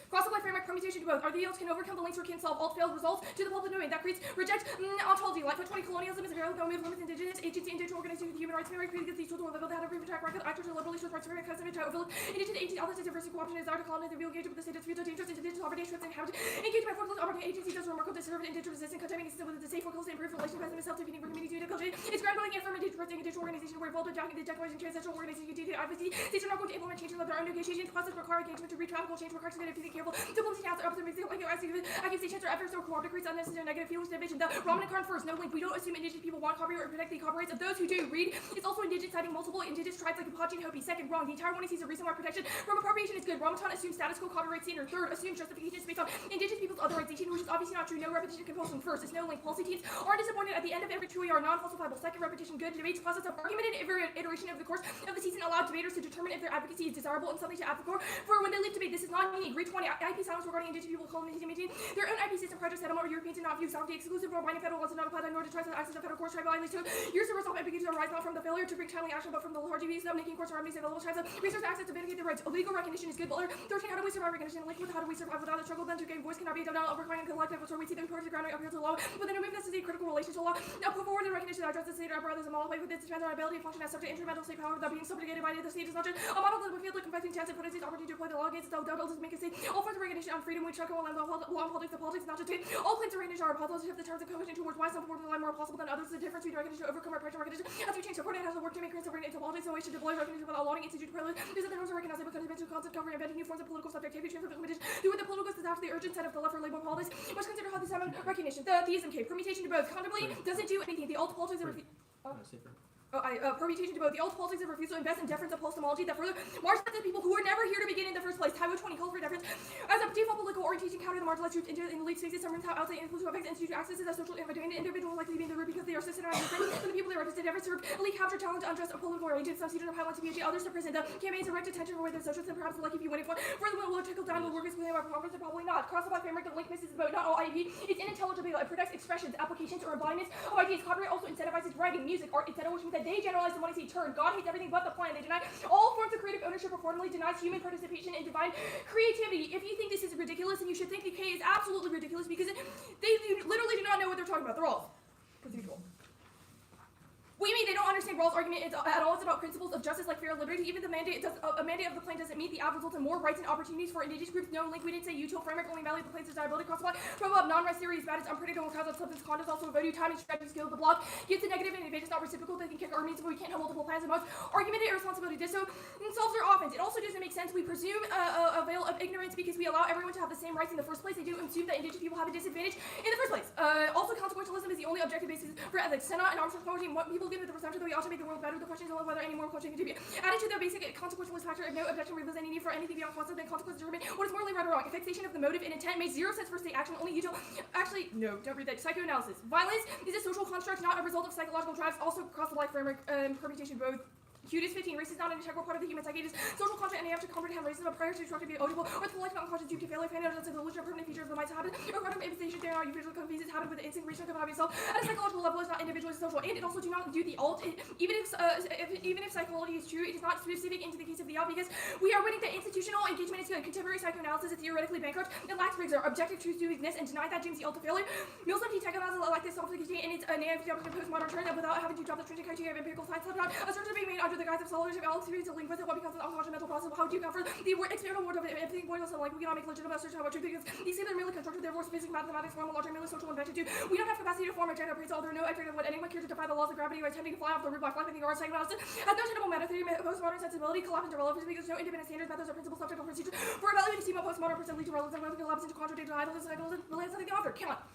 Cross-apply framework permutation to both. Are the yields can overcome the links or can solve alt failed results to the public domain. That creates reject ontology. Like 20 colonialism is a very low move limits indigenous agency and digital organizations with human rights framework created against these tools level that have a brief track record. Actors are liberally short rights framework custom to overlook indigenous agency others as diversity cooperation desire to colonize and real engagement with the state of future dangerous indigenous sovereignty strips and inhabitants. Engaged by forceful operating agencies does remarkable disservice indigenous resistance contaminating system with the safe foreclosed and improved relations present self-defeating for communities unit culture. It's groundbreaking and affirmative indigenous organizations were involved in the declaration transitional organizations continue to advocacy. States are not going to implement changes of their own negotiations. Process require engagement to retractable change requires to be careful to policy out accusations or efforts to cooperative creates unnecessary negative feelings division. The Roman card first, no link. We don't assume indigenous people want copyright or protect the copyrights of those who do. Read. It's also indigenous citing multiple indigenous tribes like Apache and Hopi. Second, wrong. The entire one sees a reason why protection from appropriation is good. Ramadan assumes status quo copyright standard. Third, assumes justification is based on indigenous people's authorization, which is obviously not true. No repetition compulsion. First, is no link. Policy teams are disappointed at the end of every TOC are non-falsifiable. Second, repetition good. Debates process of argument and iteration over the course of the season allow debaters to determine if their advocacy is desirable and something to advocate for when they leave debate. This is not unique. Read 20 IP silence regarding indigenous people colonizing their own IP system project settlement or Europeans do not view sovereignty exclusive or binding federal laws do not apply nor to try to access the federal courts tribal islands to years of resolve ambiguity arise not from the failure to bring timely action but from the large abuse of making courts and remedies available tribes of resource access to vindicate their rights. Legal recognition is good, but 13 how do we survive recognition? Linked with how do we survive without a struggle then to gain voice cannot be done out overcoming and collective so we see the importance of grounding appeal to the law but then remove necessary critical relations to law. Now put forward the recognition that addresses the state or brothers a model way with its depends on our ability to function as subject instrumental state power without being subjugated by the other state is not just a model that would feel like confessing chance and put its opportunity to apply the law against itself double to make a state all forms of recognition on freedom which chuckle and law politics the politics not just take all claims of recognition are positive the terms of cohesion towards why some forms of life more possible than others. The difference between recognition to overcome repression recognition as we change supporting has the work to make subordinate into politics and ways to deploy recognition without allowing institute privilege. These are the terms of recognizing because eventual concept covering embedding new forms of political subjectivity transfer implementation through the political is after the urgent set of the left for label politics must consider how the summon recognition. The theism K permutation to both contemplate doesn't do anything. The alt politics of permutation to both the alt politics of refusal to invest in deference of epistemology that further marginalizes people who were never here to begin in the first place. Typo 20 calls for deference as a default political orientation counter the marginalized groups into in the lead spaces. Some rooms how outside influence who affects institute access as social individual individuals likely to be in the room because they are systematic and the people they represent ever serve elite capture challenge unjust or political arrangements. Some students are highlighted to PhD, others to prison. The campaigns direct attention for where their socialists and perhaps lucky if you win it for the will trickle down will work as within our performance and probably not. Cross-apply framework the link misses about not all IP. It's inintelligible. It protects expressions, applications, or embodiments of ideas. Copyright also incentivizes writing, music, art, etc., which means that they generalize the money turn. God hates everything but the plan. They deny all forms of creative ownership or formally denies human participation in divine creativity. If you think this is ridiculous, and you should think the K is absolutely ridiculous because they literally do not know what they're talking about. They're all procedural. We mean they don't understand Rawls' argument at all. It's about principles of justice like fair liberty. Even the mandate a mandate of the plan doesn't meet the app results in more rights and opportunities for indigenous groups. No link. We didn't say util framework only value the plan's desirability cross-apply. Trouble of non-rest theory is bad. It's unpredictable cause of substance conduct. Also a value timing strategy skill. The block gets a negative and advantage not reciprocal. They can kick our means, but we can't have multiple plans and modes. Argumented irresponsibility. This so solves their offense. It also doesn't make sense. We presume a veil of ignorance because we allow everyone to have the same rights in the first place. They do assume that indigenous people have a disadvantage in the first place. Also, consequentialism is the only objective basis for ethics. Senna and Armstrong poetry. What people give it the presumption that we ought to make the world better. The question is only whether any more coaching can be added to the basic consequentialist factor. If no objection reveals any need for anything beyond concept, then consequences determine what is morally right or wrong. A fixation of the motive and intent makes zero sense for state action. Only util. Actually, no, don't read that. Psychoanalysis. Violence is a social construct, not a result of psychological drives. Also, cross the life framework permutation both. Cute is 15. Race is not an integral part of the human psyche. It is social content, and you have to comprehend racism but prior to instructing be audible or the life not unconscious due to failure, fan out as the illusion of permanent features of the mind's habit, or quantum imposition there are you visual convenience habit with the instinct reason of yourself at a psychological level is not individual, it's social. And it also do not do the alt. Even if psychology is true, it is not specific into the case of the alt because we are winning the institutional engagement into contemporary psychoanalysis is theoretically bankrupt. It lacks rigor. Objective truth to exist and deny that James the alt failure. Mills and T-Technologies like this self-existing in its native postmodern turn without having to drop the stringent criteria of empirical science. Assertions being made under the guise of solidarity of all experience of linguistics. What becomes an unconscious mental process? How do you account for the experimental word of everything going on? Like we cannot make legitimate assertions about truth because these things are merely constructed. Therefore, physics, mathematics, form, logic, merely social invention too. We don't have capacity to form a gender appraisal. There are no effort of what anyone cares to defy the laws of gravity or attempting to fly off the roof by flapping the orange psychoanalysis. Has no tenable meta theory. Postmodern sensibility collapse into relevance because no independent standards, methods, or principles subject or procedures for evaluating steam postmodern person lead to relevance and collapse into contradictory idols and psychoanalysis. Relate something the author cannot.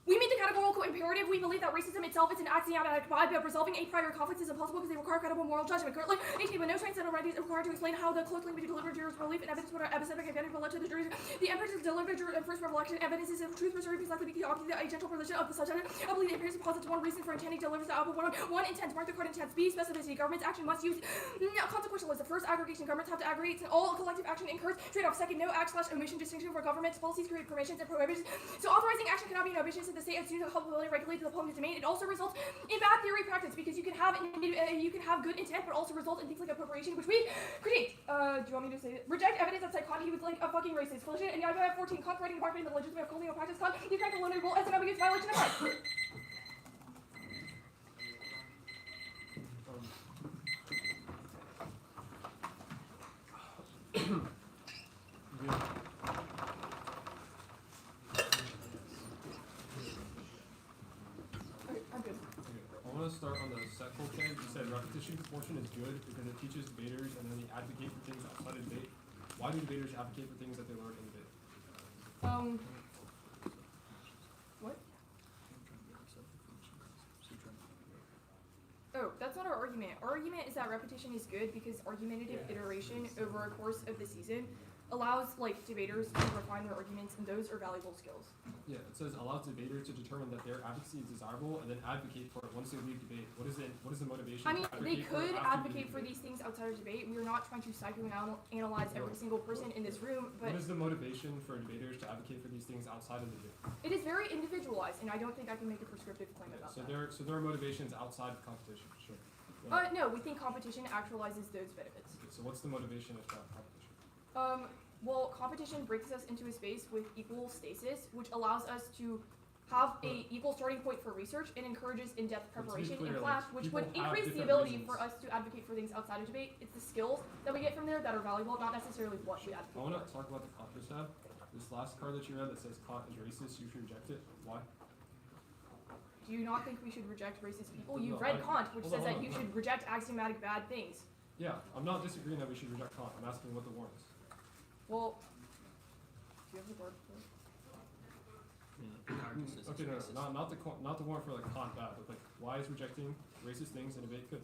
We meet the categorical imperative. We believe that racism itself is an axiomatic vibe, but resolving a prior conflicts is impossible because they require credible moral judgment. Currently, 18 with no transcendental remedies are required to explain how the close link between delivered jurors' relief and evidence what are epistemic advantage will lead to the jury's. The evidence is delivered and first revelation evidence is of truth preserved is likely to be opposite a gentle religion of the subject. I believe the appearance posits one reason for intending delivers the output one intent. Mark the card intent. B specificity. Government's action must use consequentialism. First, aggregation. Governments have to aggregate all collective action incurs trade-off. Second, no act/omission distinction for government's policies create permissions and prohibitions. So authorizing action cannot be an omission to the state as soon as regulate the public domain. It also results in bad theory practice because you can have good intent but also result in things like appropriation, which we critique. Do you want me to say it? Reject evidence that said Kant he was like a fucking racist. Collision and I have 14. Kant writing department in the legitimate colonial practice. Kant you can't alone rule as an obvious violation of rights. I want to start on the second thing. You said repetition portion is good because it teaches debaters and then they advocate for things outside of debate. Why do debaters advocate for things that they learn in debate? What? Oh, that's not our argument. Our argument is that repetition is good because argumentative iteration over a course of the season allows debaters to refine their arguments, and those are valuable skills. Yeah, it says allows debaters to determine that their advocacy is desirable and then advocate for it once they leave debate. What is the motivation? I mean, they could advocate for these things outside of debate. We are not trying to psychoanalyze every single person in this room, but what is the motivation for debaters to advocate for these things outside of the debate? it is very individualized, and I don't think I can make a prescriptive claim about that. So there are motivations outside of competition. Sure. No, we think competition actualizes those benefits. Okay, so what's the motivation of that competition? Well, competition brings us into a space with equal stasis, which allows us to have a equal starting point for research and encourages in-depth preparation in class, which would increase the ability for us to advocate for things outside of debate. It's the skills that we get from there that are valuable, not necessarily what we advocate. I want to talk about the Kant tab. This last card that you read that says Kant is racist, you should reject it. Why? Do you not think we should reject racist people? No, You've read Kant, which says that you should reject axiomatic bad things. Yeah, I'm not disagreeing that we should reject Kant. I'm asking what the warrant is. Well, do you have the word for it? Okay, no, not the warrant for Kant bad, but why is rejecting racist things in debate good?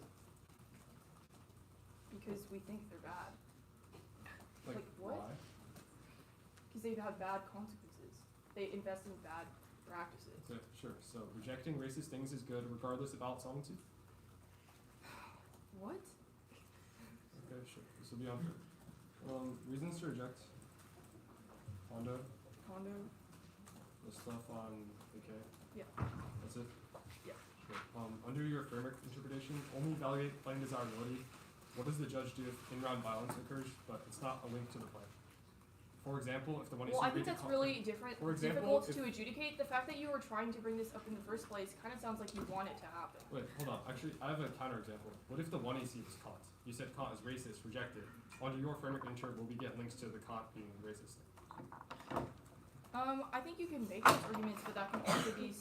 Because we think they're bad. Like what? why? Because they've had bad consequences. They invest in bad practices. Okay, sure. So rejecting racist things is good regardless of outsolemnity? What? Okay, sure. This will be on third. Reasons to reject. Condo. The stuff on AK. Yeah. That's it? Yeah. Sure. Under your framework interpretation, only evaluate plain desirability. What does the judge do if in-round violence occurs, but it's not a link to the plan? For example, if the one I think that's really different. For example, difficult to adjudicate. The fact that you were trying to bring this up in the first place kind of sounds like you want it to happen. Wait, hold on. Actually, I have a counterexample. What if the 1AC was Kant? You said Kant is racist, rejected. Under your framework inter, will we get links to the Kant being racist thing? I think you can make those arguments, but that can also be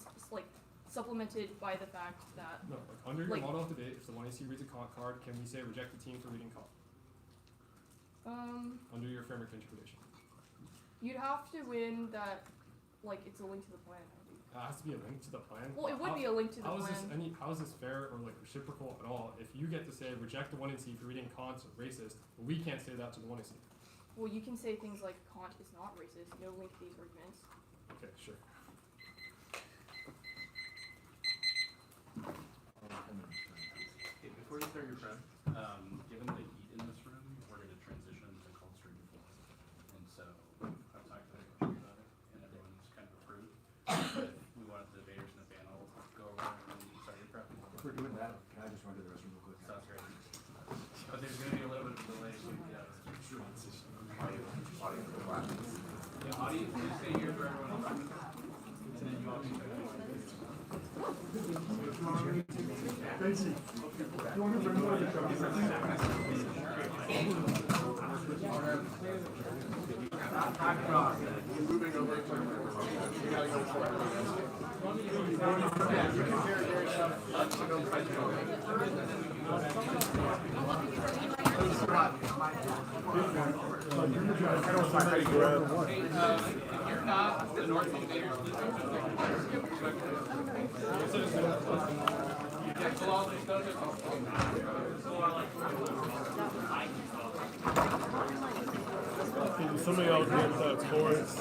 supplemented by the fact that No, under your model of debate, if the 1AC reads a Kant card, can we say reject the team for reading Kant? Under your framework interpretation. You'd have to win that, it's a link to the plan. It has to be a link to the plan. Well, it would be a link to the plan. How is this fair or reciprocal at all? If you get to say reject the 1AC for reading Kant's racist, but we can't say that to the 1AC. Well, you can say things like Kant is not racist. No link to these arguments. Okay, sure. Before you start your friend, given the heat in this room, we're going to transition to cold stream flow. And so I've talked to the coach about it, and everyone's kind of approved. But we wanted the debaters in the panel to go over and start your prep. If we're doing that, can I just run to the restroom real quick? Sounds great. But there's going to be a little bit of a delay. So yeah, audience, please stay here for everyone else. And then you all can you're not the Northview debaters, please don't come Can some of y'all get towards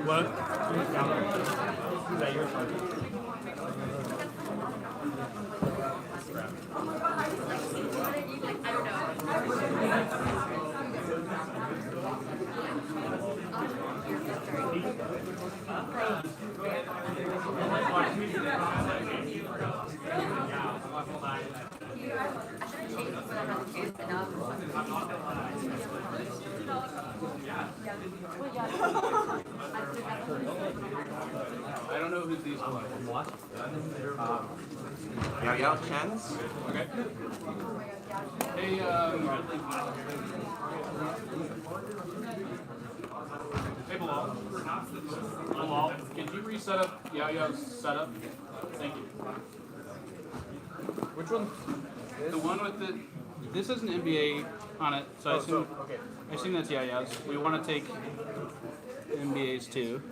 what? I don't know who's these ones. Yao Chen's. Okay. Hey, hey, Bilal. Bilal, can you reset up Yao's setup? Thank you. Which one? The one with the. This has an NBA on it, so I assume. Okay. I assume that's Yao's. We want to take NBA's too.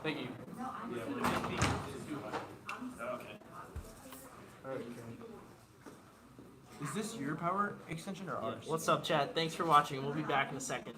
Thank you. Is this your power extension or ours? What's up, chat? Thanks for watching. We'll be back in a second.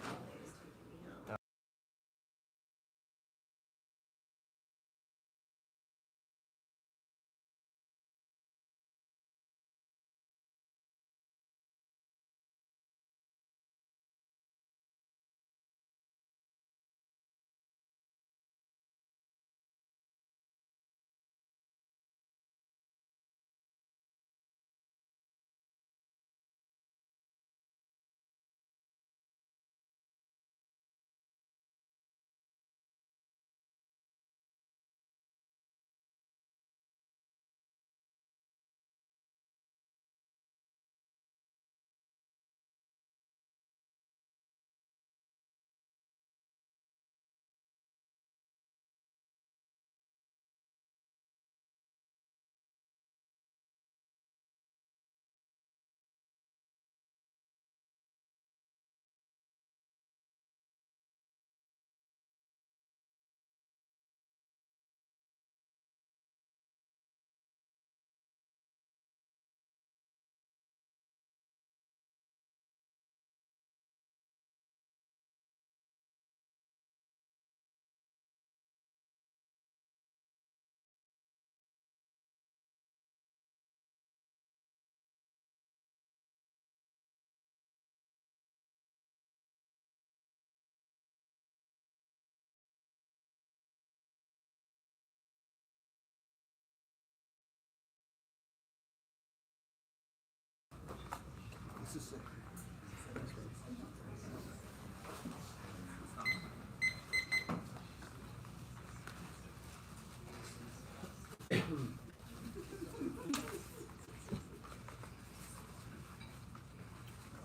This is sick.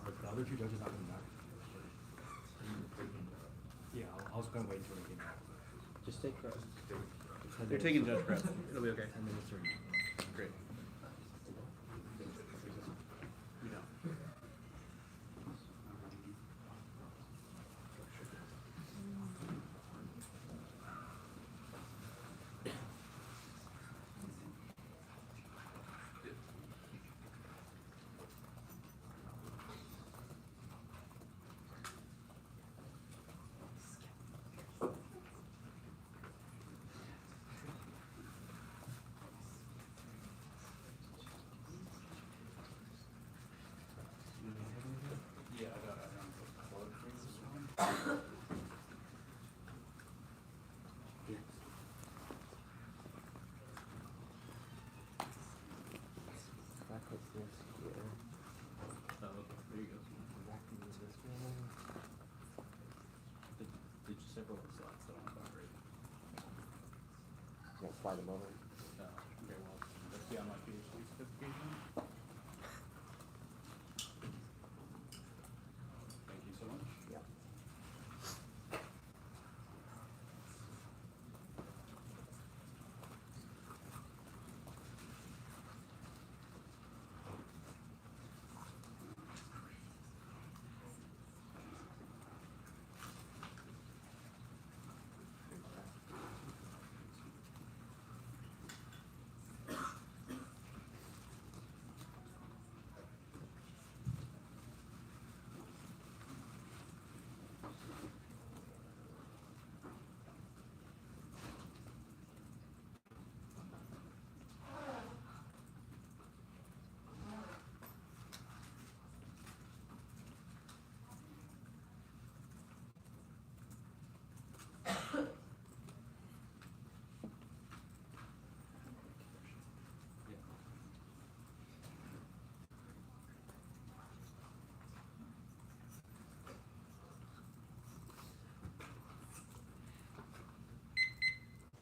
Are the other two judges not coming back? Yeah, I was gonna wait until they came back. Just take prep. They're taking judge prep. It'll be okay. 10 minutes or Great. fly them over. Okay, well, let's be on my PhD certification. Thank you so much. Yeah.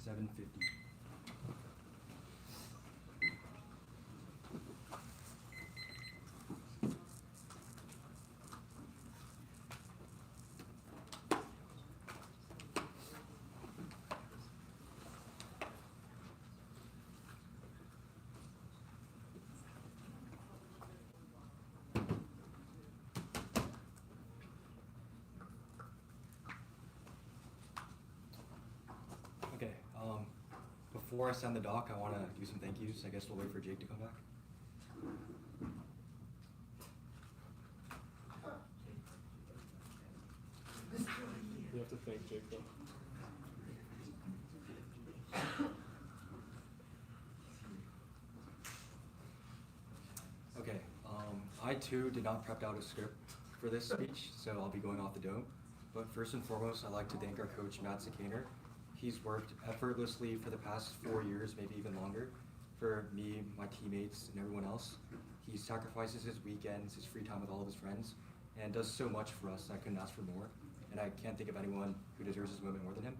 $7.50. Okay, before I send the doc, I want to do some thank yous. I guess we'll wait for Jake to come back. You have to thank Jake though. Okay, I too did not prep out a script for this speech, so I'll be going off the dome. But first and foremost, I'd like to thank our coach, Matt Sikaner. He's worked effortlessly for the past 4 years, maybe even longer, for me, my teammates, and everyone else. He sacrifices his weekends, his free time with all of his friends, and does so much for us. I couldn't ask for more, and I can't think of anyone who deserves this moment more than him.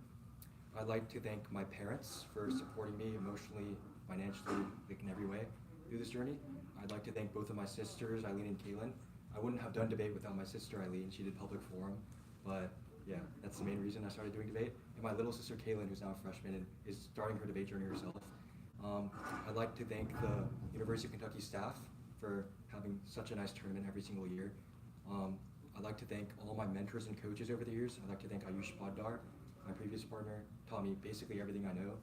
I'd like to thank my parents for supporting me emotionally, financially, like in every way through this journey. I'd like to thank both of my sisters, Eileen and Kaylin. I wouldn't have done debate without my sister Eileen. She did public forum, but yeah, that's the main reason I started doing debate. And my little sister Kaylin, who's now a freshman and is starting her debate journey herself. I'd like to thank the University of Kentucky staff for having such a nice tournament every single year. I'd like to thank all my mentors and coaches over the years. I'd like to thank Ayush Poddar, my previous partner, taught me basically everything I know.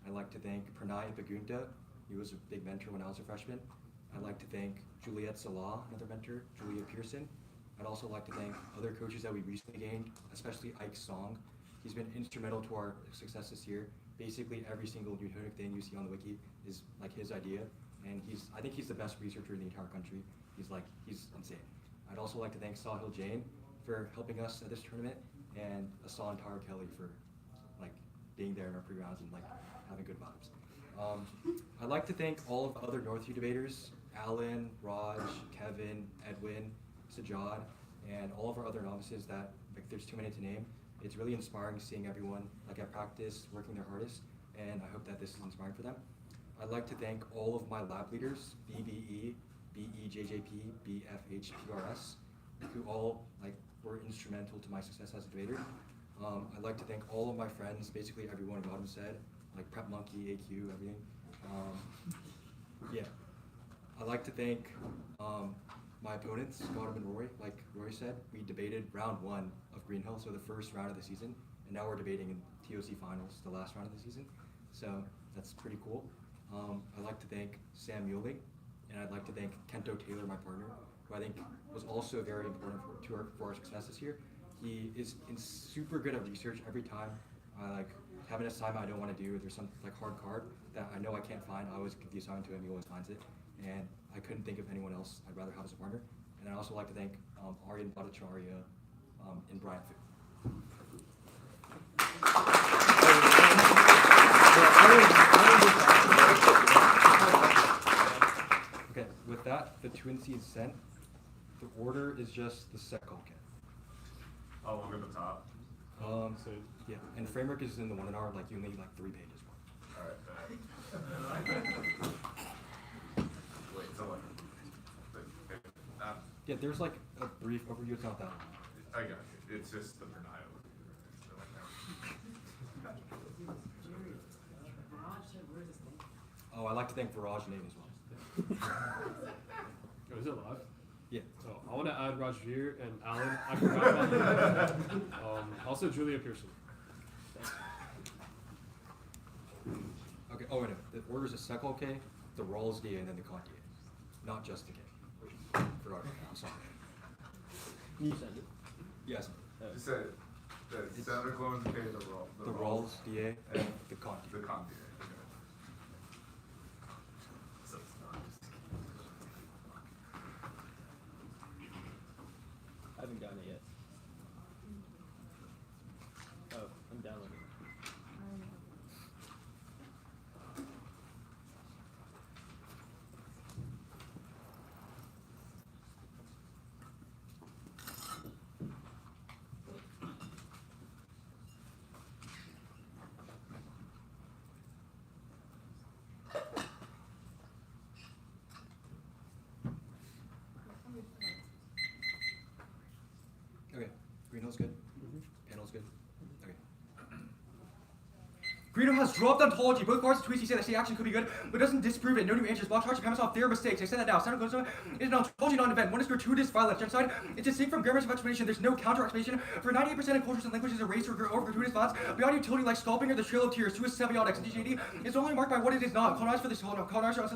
I'd like to thank Pranay Bagunta. He was a big mentor when I was a freshman. I'd like to thank Juliet Salah, another mentor, Julia Pearson. I'd also like to thank other coaches that we recently gained, especially Ike Song. He's been instrumental to our success this year. Basically every single Newtonic thing you see on the wiki is like his idea, and I think he's the best researcher in the entire country. He's insane. I'd also like to thank Sahil Jain for helping us at this tournament, and Asan Tar Kelly for like being there in our pre-rounds and like having good vibes. I'd like to thank all of the other Northview debaters, Alan, Raj, Kevin, Edwin, Sajad, and all of our other novices that, like, there's too many to name. It's really inspiring seeing everyone, like, at practice, working their hardest, and I hope that this is inspiring for them. I'd like to thank all of my lab leaders, BBE, BEJJP, BFHPRS, who all, like, were instrumental to my success as a debater. I'd like to thank all of my friends, basically everyone about him said, like Prep Monkey, AQ, everything. Yeah. I'd like to thank my opponents, Gautam and Roy. Like Roy said, we debated round 1 of Greenhill, so the first round of the season, and now we're debating in TOC finals, the last round of the season. So that's pretty cool. I'd like to thank Sam Mueling, and I'd like to thank Kento Taylor, my partner, who I think was also very important for our success this year. He is super good at research. Every time I have an assignment I don't want to do, there's some hard card that I know I can't find, I always give the assignment to him, he always finds it. And I couldn't think of anyone else I'd rather have as a partner. And I'd also like to thank Aryan Bhattacharya and Brian Fu. Okay, with that, the twin seeds sent. The order is just the second. Oh, look at the top. Yeah, and framework is in the 1 hour, you need 3 pages more. Wait, so what? Yeah, there's like a brief overview. It's not that long. I got you. It's just the denial. Oh, I'd like to thank Viraj and Nate as well. Oh, is it live? Yeah. Oh, I want to add Rajveer and Alan. I forgot about him. Also Julia Pearson. Okay. Oh, wait a minute. The order is the Sekol K, the Rawls DA, and then the Kant DA, not just the K. Forgot about that. I'm sorry. You send it. Yes. Just said that Senator Clones pay the Rawls DA and the Kant the DA. Conti. So it's not just. I haven't gotten it yet. Oh, I'm downloading it. Okay. Greenhill's good. Panel's good. Okay. Greenhill has dropped ontology. Both parts of tweets he said that state action could be good, but doesn't disprove it. No new answers. Block charge off their mistakes. I said that now. Senator Clones is an ontology non-event. One is gratuitous violence. Genocide. It's distinct from grammars of explanation. There's no counter explanation. For 98% of cultures and languages, a race or gratuitous violence beyond utility like scalping or the trail of tears. Two is semiotics. Indigeneity is only marked by what it is not. Colonized for the colonizer of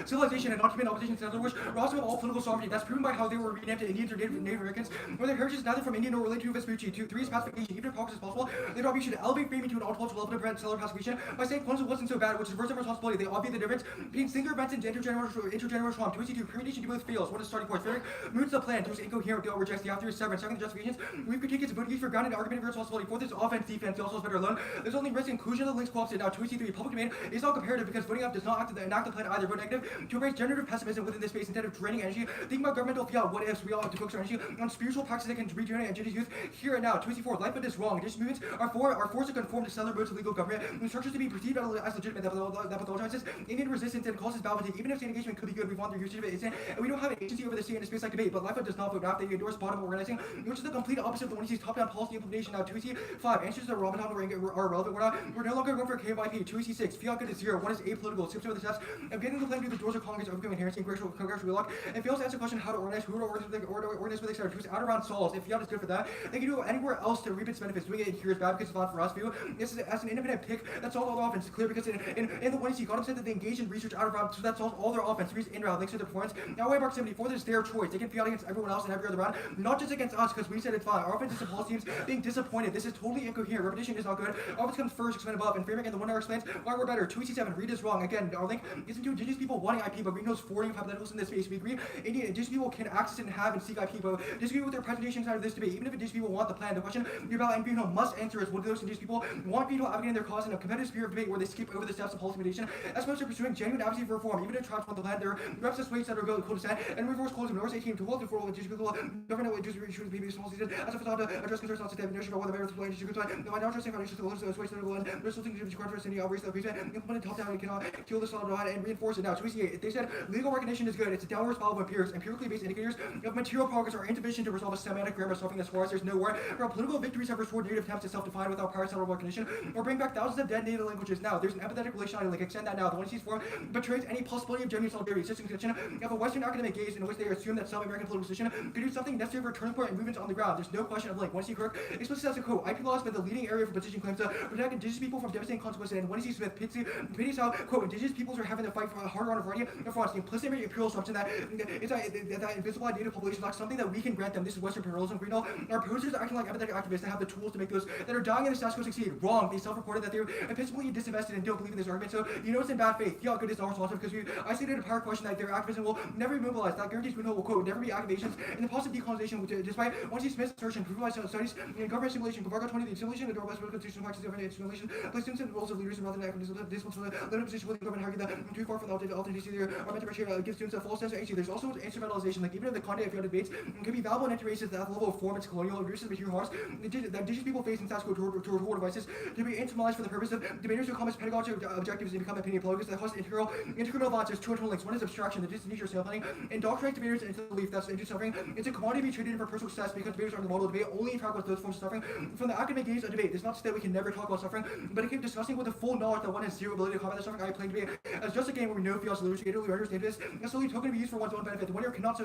civilization and not human opposition to which roster of all political sovereignty. That's proven by how they were renamed to Indians or Native Americans, where their heritage is neither from Indian nor related to Vespucci. 3 is pacification. Even if progress is possible, they thought we should elevate framing to an ontological level to prevent seller pacification by saying Clones wasn't so bad, which is versus responsibility. They obviate the difference between singular events and intergenerational trauma. 2 permutation to both fails. What is starting point? Frederick moods the plan. 2 is incoherent. Dale rejects the after is severance. 2nd, the justifications. We've critiqued its ability for grounded argument of responsibility. 4th is offense, defense. He also is better alone. There's only risk inclusion of the links co-opposite. Now 2 3 public domain is not comparative because voting up does not enact the plan either. Vote negative to embrace generative pessimism within this space instead of draining energy. Thinking about governmental fiat, what ifs. We all have to focus our energy on spiritual practices that can regenerate Indigenous youth here and now. 2 4 life but is wrong. Indigenous movements are forced to conform to settler modes of legal government and structures to be perceived as legitimate that pathologizes Indian resistance and causes balance. Even if state engagement could be good, we want their usage of it isn't, and we don't have an agency over the state in a space like debate. But Life does not vote now. They endorse bottom organizing, which is the complete opposite of the one he sees top-down policy implementation. Now 2C5 answers to Robin are irrelevant. We're no longer going for KYP. 2C6 fiat good is 0. 1 is apolitical. Skips over the steps of getting the plan through the doors of Congress, overcoming heresy and congressional wheelock, and fails to answer the question how to organize, who to organize with, etc. 2 is out around Sauls. If fiat is good for that, they can do it anywhere else to reap its benefits. Doing it here is bad because it's not for us. View this is as an independent pick. That's all the offense. It's clear because in the one you see, God said that they engage in research out of round, so that solves all their offense. 3 is in round links to their performance. Now way mark 74. This is their choice. They can fiat against everyone else in every other round, not just against us because we said it's fine. Our offense is the policy teams being disappointed. This is totally incoherent. Repetition is not good. Offense comes first, explain above, and framing and the 1 hour explains why we're better. 2C7 read is wrong. Again, our link isn't to Indigenous people wanting IP, but Greenhill's forwarding of hypotheticals in this space. We agree Indigenous people can access it and have and seek IP, but disagree with their presentation side of this debate. Even if Indigenous people want the plan, the question your ballot and Greenhill must answer is what do those Indigenous people want people advocating their cause in a competitive spirit of debate where they skip over the steps of policy mediation as opposed to pursuing genuine advocacy for reform. Even if tribes want the land, their reps and swings that are going to dissent and reverse calls of North 18 to hold the for Indigenous people government just should be small season as a facade to address concerns not to have inertia about whether mayor to play Indigenous people. No, I don't trust financial switch to the land. There's something to be controversy in the outrage that implemented top down and cannot kill the solid line and reinforce it. Now 2C8 they said legal recognition is good. It's a downward spiral of empirically based indicators of material progress are insufficient to resolve a semantic grammar stuffing as far as there's nowhere where political victories have restored native attempts to self-define without prior settled recognition or bring back thousands of dead native languages. Now there's an empathetic relationality link. Extend that now. The one sees for betrays any possibility of genuine solidarity. It's just an extension of a Western academic gaze in which they assume that some American political position could do something necessary for a turning point and movements on the ground. There's no question of link. One C Kirk explicitly says a quote, IP laws been the leading area for petition claims to protect Indigenous people from devastating consequences. And when C Smith pities how, quote, Indigenous peoples are having to fight harder on a variety of fronts. The implicit imperial assumption that that invisible native population lacks something that we can grant them. This is Western imperialism. Greenhill are opposers acting like empathetic activists that have the tools to make those that are dying in the status quo succeed. Wrong. They self-reported that they're episcopally disinvested and don't believe in this argument. So you know it's in bad faith. Fiat good is not responsive because we isolated a power question that their activism will never be mobilized. That guarantees Greenhill will, quote, never be activations in the positive decolonization despite one C Smith's assertion proven by studies in government simulation. Guvargo 20, the assimilation of the Northwest constitutional practices of assimilation place students in the roles of leaders rather than activists from the limited position with the government argue that too far from the alternate there are meant to give students a false sense of agency. There's also instrumentalization, like even if the content of your debates can be valuable and interracial at the level of form, it's colonial abuses, material harms that Indigenous people face in status quo toward devices to be instrumentalized for the purpose purpose of debaters who accomplish pedagogical objectives and become opinion polluters that cause intercriminal violence. There's two internal links. One is abstraction, the distant nature of sale planning, and indoctrinate debaters into the belief that into suffering. It's a commodity to be traded for personal success because debaters are the model of debate, only interact with those forms of suffering. From the academic gaze of debate, it's not to say that we can never talk about suffering, but it can discussing with the full knowledge that one has zero ability to combat the suffering. I play debate as just a game where we know feels solution, we understand this, and solely token to be used for one's own benefit. The winner cannot say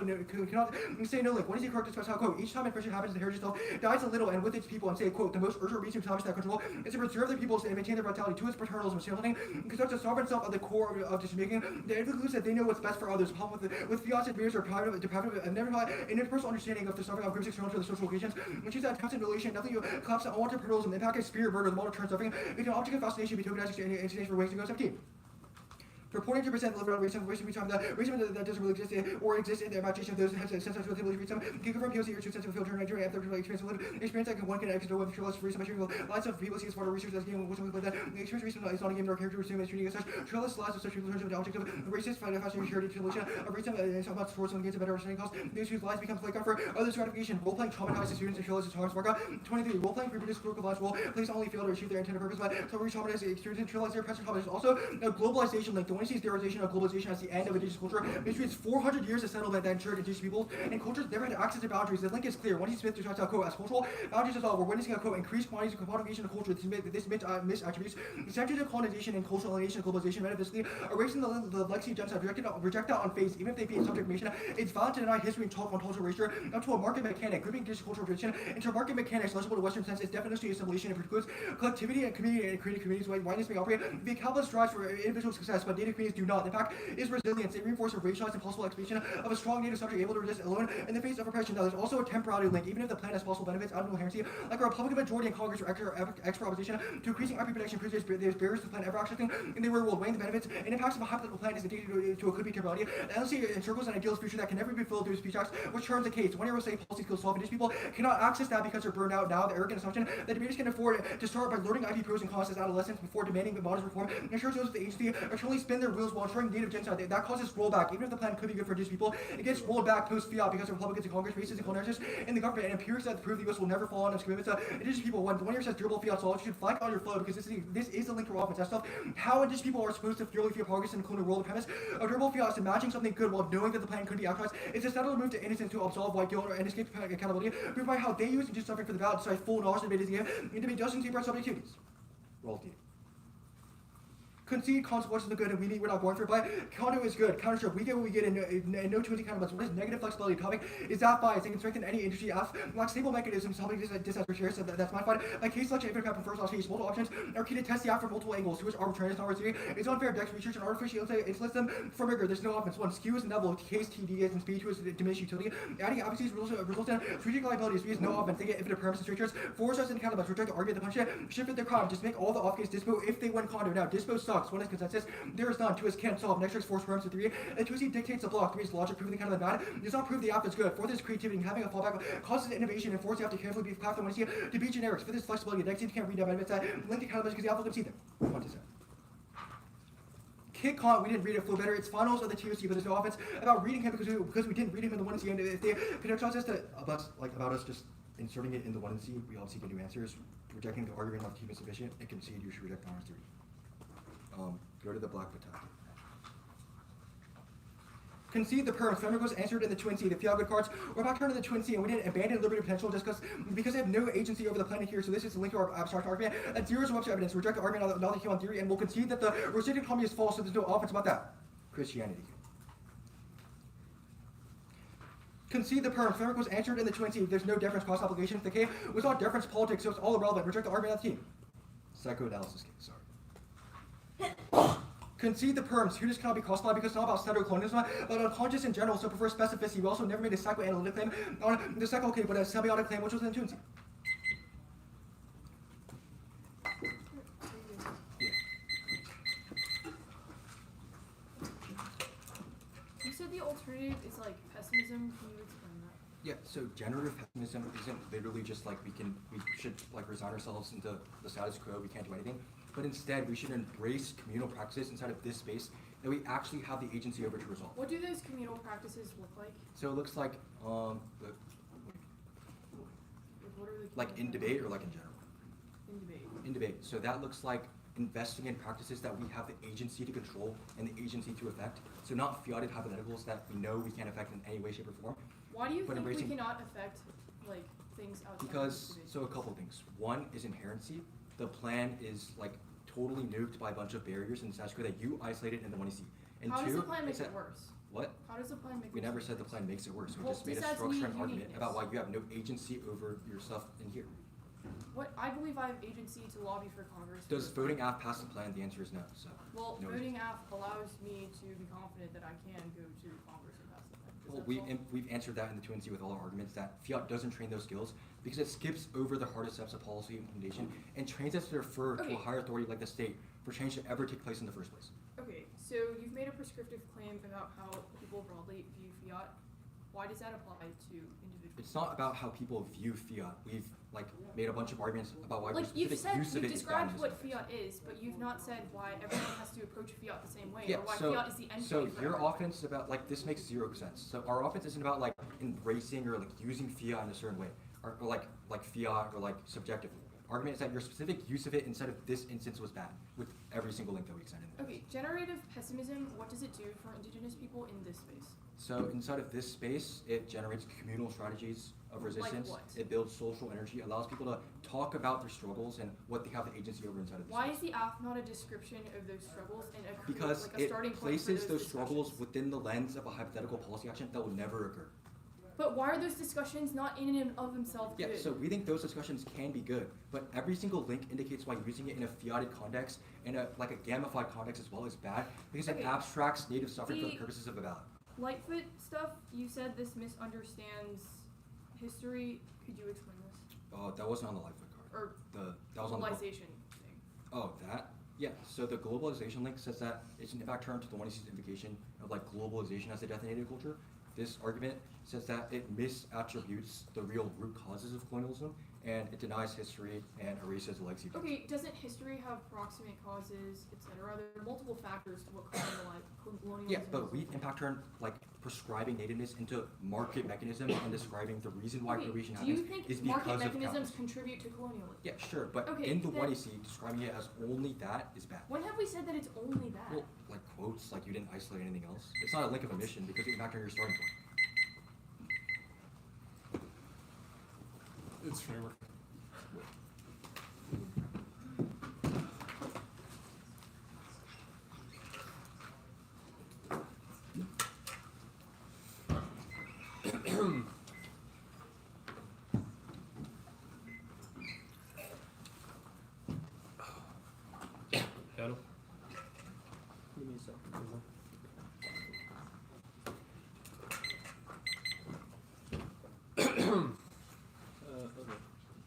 no link. When is the correct discuss how, quote, each time infringement happens, the heritage itself dies a little and with its people, and say, quote, the most urgent reason to establish that control is to preserve the peoples and maintain their vitality to its paternalism, sailing, constructs a sovereign self at the core of decision making. It includes that they know what's best for others. The problem with fiat debaters are deprived of never had an interpersonal understanding of the suffering of groups external to the social occasions, which is that constant relation, nothing you collapse on unwanted paternalism, impact of spirit murder, the model turns suffering into an object of fascination, be tokenized in exchange for ways to go 17. Purporting to present the liberal racism that doesn't really exist or exist in the imagination of those who have sense of ability to read some, can confirm POC or true sense of filter in Nigeria after experience of experience that one can exit with trellis free some material. Lots of people see as part of research as game which like that. The experience reason is not a game nor character assume as treating as such. Trellis lies of such people in terms of the object of racist fashion heritage relation of racism and some about sports and gains a better understanding cost. These whose lies become playground for others' gratification. Role playing traumatizes students and trellis is harms work. 23. Role playing reproduces political violence role plays only fail to achieve their intended purpose, but so we traumatize experience and trellis their present trauma is also a globalization link. The one sees theorization of globalization as the end of indigenous culture. History is 400 years of settlement that ensured indigenous peoples and cultures never had access to boundaries. The link is clear. One Smith describes how, quote, as cultural boundaries as all, we're witnessing a, quote, increased quantities of commodification of culture. This misattributes the centuries of colonization and cultural alienation and globalization metaphysically, erasing the legacy of genocide, reject out on face, even if they be subject nation. It's valid to deny history and talk on cultural erasure up to a market mechanic, grouping indigenous cultural tradition into market mechanics legible to Western sense is definition of assimilation and precludes collectivity and community and creative communities. Why this may operate? The capitalist strives for individual success, but native communities do not. The fact is resilience. It reinforces a racialized and possible expansion of a strong native subject able to resist alone in the face of oppression. Now, there's also a temporality link, even if the plan has possible benefits out of inherency, like a Republican majority in Congress or extra opposition to increasing IP protection proves there's barriers to the plan ever accessing in the real world, weighing the benefits and impacts of a hypothetical plan is addicted to a could-be temporality. The LC encircles an idealist future that can never be fulfilled through speech acts, which turns the case. One year will say policy skills solve. Indigenous people cannot access that because they're burned out now. The arrogant assumption that debaters can afford to start by learning IP pros and cons as adolescents before demanding modest reform ensures those with the agency actually spin their wheels while ensuring native genocide. That causes rollback. Even if the plan could be good for indigenous people, it gets rolled back post-fiat because of Republicans in Congress, racists and colonizers in the government, and empirics that prove the U.S. will never fall on its commitments to indigenous people. When one year says durable fiat solve, you should flank on your flow because this is the link to offense. That's stuff how indigenous people are supposed to thoroughly feel progress in the colonial world. The premise of durable fiat is imagining something good while knowing that the plan could be actualized. It's a settled move to innocence to absolve white guilt and escape accountability, proved by how they use indigenous suffering for the ballot, despite full knowledge of debate is given, and debate doesn't see subjectivities. Royalty. Concede consequences of the good and we need we're not going for it, but counter is good. Counter strip, we get what we get and no two counterbalance. What is negative flexibility? Topic is that bias. They can strengthen any industry F. Like stable mechanisms, helping disaster so that's my fight. Like case selection, if it happens first, last case, multiple options are key to test the app from multiple angles. Who is arbitrariness, not arbitrary. It's unfair. Dex research and artificial insulate them from rigor. There's no offense. One skews and double. Case TD is and speed to is diminished utility. Adding apathies results in strategic liabilities. Speed is no offense. They get infinite perms and strictures. Force us and counterbalance. Reject the argument, the punch it. Shift their crowd. Just make all the off case dispo if they win condo. Now dispo sucks. One is consensus. There is none. 2 is can't solve. Next is force worms to 3. And 2 is dictates the block. 3 is logic proving the kind of bad. Does not prove the app is good. 4th is creativity. And having a fallback causes innovation. And 4th you have to carefully be platform when you see it to be generics. 5th is flexibility. Next you can't read that benefits that link to kind of because the alpha can see them. What is that? Kid Kant, we didn't read it flow better. It's finals of the TOC, but there's no offense about reading him because we didn't read him in the 1 and C. And if they connect us to about us just inserting it in the 1 and C, we all see the new answers. Rejecting the argument of team is sufficient and concede you should reject honors 3. Go to the black battalion. Concede the perms. Fender goes answered in the twin C. The feel good cards. We're about to turn to the twin C, and we didn't abandon liberty potential just because they have no agency over the planet here. So this is a link to our abstract argument. That zero is website evidence. Reject the argument now that human theory, and we'll concede that the reciprocal economy is false. So there's no offense about that. Christianity. Concede the perms. Fender goes answered in the twin C. There's no deference cross obligation. The K was not deference politics, so it's all irrelevant. Reject the argument of the team. Psychoanalysis case. Sorry. Concede the perms. Who just cannot be classified because it's not about pseudo-colonialism, but unconscious in general, so prefer specificity. We also never made a psychoanalytic claim on the psycho case, but a semiotic claim, which was in Tunzi. You said the alternative is like pessimism. Can you explain that? Yeah, so generative pessimism isn't literally just like we should like resign ourselves into the status quo, we can't do anything. But instead, we should embrace communal practices inside of this space that we actually have the agency over to resolve. What do those communal practices look like? So it looks like, like in debate or like in general? In debate. In debate. So that looks like investing in practices that we have the agency to control and the agency to affect. So not fiated hypotheticals that we know we can't affect in any way, shape, or form. Why do you but think we embracing- cannot affect like things outside? Because, of the so a couple things. One is inherency. The plan is like totally nuked by a bunch of barriers in the status quo that you isolated and the 1EC. And How two, does the plan make is it that- worse? What? How does the plan make We it never worse? said the plan makes it worse. We Well, just made a besides structure and me argument uniqueness. about why you have no agency over your stuff in here. What I believe I have agency to lobby for Congress. Does for- voting AF pass the plan? The answer is no. So. Well, no voting AF allows me to be confident that I can go to Congress and pass the plan. Does Well, that solve- we've answered that in the 2NC with all our arguments that fiat doesn't train those skills because it skips over the hardest steps of policy implementation and trains us to defer to Okay. a higher authority like the state for change to ever take place in the first place. Okay, so you've made a prescriptive claim about how people broadly view fiat. Why does that apply to individuals? It's not about how people view fiat. We've like made a bunch of arguments about why the Like you've specific said, use of you've it is bad. described what fiat is, but you've not said why everyone has to approach fiat the same way, Yeah, or why so, fiat is the end so point for your everyone. offense is about like this makes zero sense. So our offense isn't about like embracing or like using fiat in a certain way, or like fiat or like subjectively. Argument is that your specific use of it inside of this instance was bad with every single link that we extended. Okay, generative pessimism, what does it do for indigenous people in this space? So inside of this space, it generates communal strategies of resistance. what? It builds social energy, allows people to talk about their struggles and what they have the agency over inside of this Why space. is the AF not a description of those struggles and a Because like a it starting point places for those struggles discussions? within the lens of a hypothetical policy action that will never occur. But why are those discussions not in and of themselves Yeah, good? so we think those discussions can be good, but every single link indicates why using it in a fiated context and a like a gamified context as well is bad because Okay. it abstracts native suffering for the The- purposes of a ballot. Lightfoot stuff, you said this misunderstands history. Could you explain this? That wasn't on the Lightfoot card. Or That was on the globalization thing. Oh, that? Yeah, so the globalization link says that it's in fact turned to the 1EC's invocation of like globalization as a detonated culture. This argument says that it misattributes the real root causes of colonialism and it denies history and erases the legacy. of Okay, doesn't history have proximate causes, etc.? There are multiple factors to what colonialism Yeah, but is. we impact turn like prescribing nativeness into market mechanisms and describing the reason why Okay, creation do you happens think is market because of mechanisms capitalism. contribute to colonialism? Yeah, sure, but Okay, in the then- 1EC, describing it as only that is bad. When have we said that it's only that? Well, like quotes, like you didn't isolate anything else. It's not a link of omission because you impact on your starting point. It's framework. Daniel? Give me a second.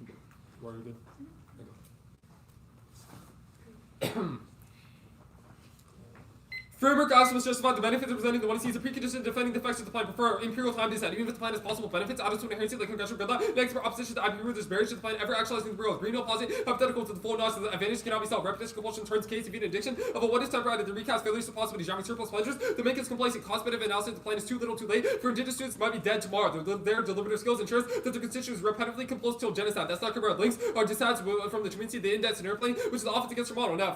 Okay. Are you good? Framework also must justify the benefits of presenting the 1EC as a precondition to defending the effects of the plan. Prefer imperial time that even if the plan has possible benefits, out of to inherency like congressional gridlock, next for opposition to IP rule, there's barriers to the plan ever actualizing the world. Greenhill posit hypothetical to the full knowledge that the advantage cannot be solved. Repetition compulsion turns case to be an addiction of a what is temporary the recast failures to possibilities, jamming surplus pleasures to make us complacent. Cost benefit analysis, the plan is too little too late. For indigenous students might be dead tomorrow. Their deliberative skills ensures that their constituents repetitively compose till genocide. That's not correct. Links are dissatisfied from the community, the index and airplane, which is often against our model. Now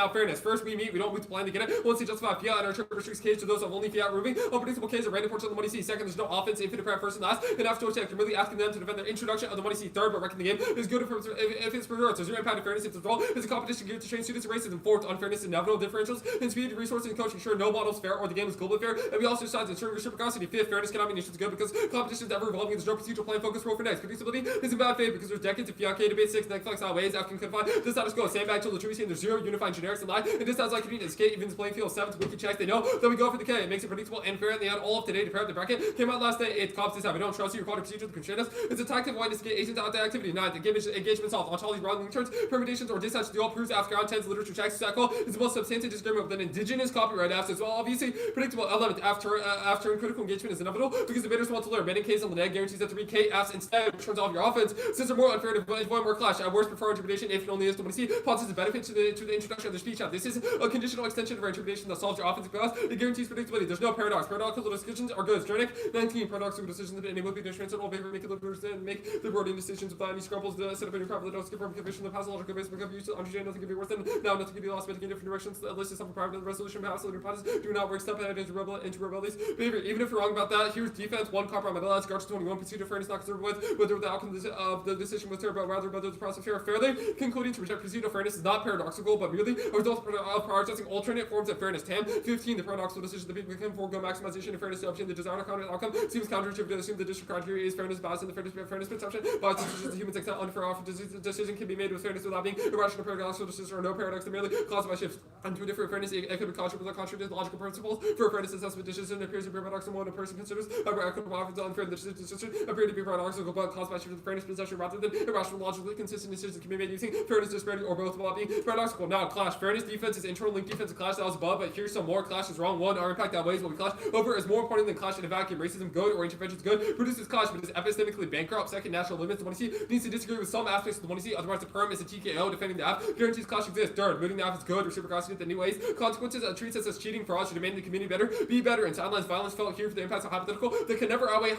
fairness. First we meet, we don't move the plan to get it. Once they justify fiat and our trip restricts case to those of only fiat roving. Unpredictable case of random portion of the 1EC. Second, there's no offense, infinite prep first and last. And after which I'm really asking them to defend their introduction of the 1EC. Third, but reckon the game is good if it's preserved. So zero impact of fairness if it's all is a competition geared to train students in racism. Fourth, unfairness and inevitable differentials in speed, resources, and coaching. Sure, no model's fair or the game is globally fair. And we also decide to ensure reciprocity. Fifth, fairness cannot be nations good because competition is ever evolving and there's no procedural plan focus role for next. Predictability is in bad faith because there's decades of fiat debate. Six, Netflix outweighs African confine. The status quo, sandbag till the truth and there's zero unifying generics and lie. And this sounds like convenience. Skate evens playing field. Seventh, wiki checks. They know that we go for the K. It makes it predictable and fair. And they had all of today to prep the bracket. Came out last day. Eighth, cops this time. We don't trust you. Your quality procedure to constrain us. It's a tactic of whiteness to get agents out the activity. Ninth, engagement solved. Ontology, broadening terms, permutations, or dispatch to all proofs after ground tens, literature checks. Cycle is the most substantive disagreement with an indigenous copyright act as well. Obviously, predictable. 11th, after critical engagement is inevitable because the bidders want to learn. Banning case on the net guarantees that 3K Fs instead, which turns off your offense. Since they're more unfair to avoid more clash. At worst, prefer interpretation if it only is to see. Posits the benefit to the introduction of the speech app. This is a conditional extension of our interpretation that solves your offensive class. It guarantees predictability. There's no paradox. Paradoxical decisions are good. Stranic, 19 paradoxical decisions that enable people to transcend all favor, make the boarding decisions without any scruples. The set up in your crop that don't skip from conviction. The pathological base become used to understand nothing can be worse than now nothing can be lost, making in different directions. The list is something private. The resolution of your plans do not work. Step ahead into rebellious behavior. Even if you're wrong about that, here's defense. One copper on my last guards 21. Pursuit of fairness not concerned with whether the outcome of the decision was fair, but rather whether the process fair. Fairly concluding to reject pursuit of fairness is not paradoxical, but merely a result of prioritizing alternate forms of fairness. 10. 15. The paradoxical decision that people can forego maximization of fairness to obtain the desired outcome seems counterintuitive to assume the district criteria is fairness based on the fairness perception. By decisions, the humans accept unfair offer decision can be made with fairness without being irrational. Paradoxical decisions are no paradox. They merely classify shifts into a different fairness. It could be contradictory logical principles. For a fairness assessment, decision appears to be paradoxical when a person considers equitable offers unfair. The decision appear to be paradoxical, but classified shifts of fairness possession rather than irrational, logically consistent decisions can be made using fairness, disparity, or both while being paradoxical. Now, clash. Fairness defense is internal link defense clash that was above, but here's some more. Clash is wrong. One, our impact outweighs what we clash over is more important than clash in a vacuum. Racism good or interventions good produces clash, but is epistemically bankrupt. Second, national limits. The 1C needs to disagree with some aspects of the 1C, otherwise the perm is a TKO. Defending the app guarantees clash exists. Third, moving the app is good, reciprocity in new ways. Consequences treats us as cheating for us to demand the community better, be better, and sidelines violence felt here for the impacts of hypothetical that could never outweigh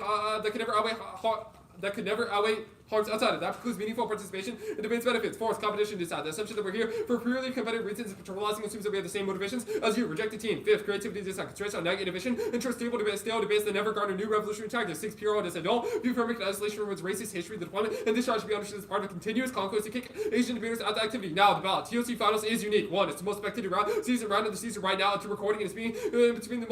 harms outside of that precludes meaningful participation in debates benefits. Fourth, competition decide. The assumption that we're here for purely competitive reasons patronizing assumes that we have the same motivations as you. Reject the team. Fifth, creativity decide. Constraints on negative innovation. Ensure stable debates that never garner new revolutionary tactics. Six, PR decide. Don't view permanent isolation from its racist history, the deployment, and this charge should be understood as part of a continuous conquest to kick Asian debaters out of the activity. Now, the ballot. TOC finals is unique. One, it's the most spectated round of the season right now. It's recording and it's being between the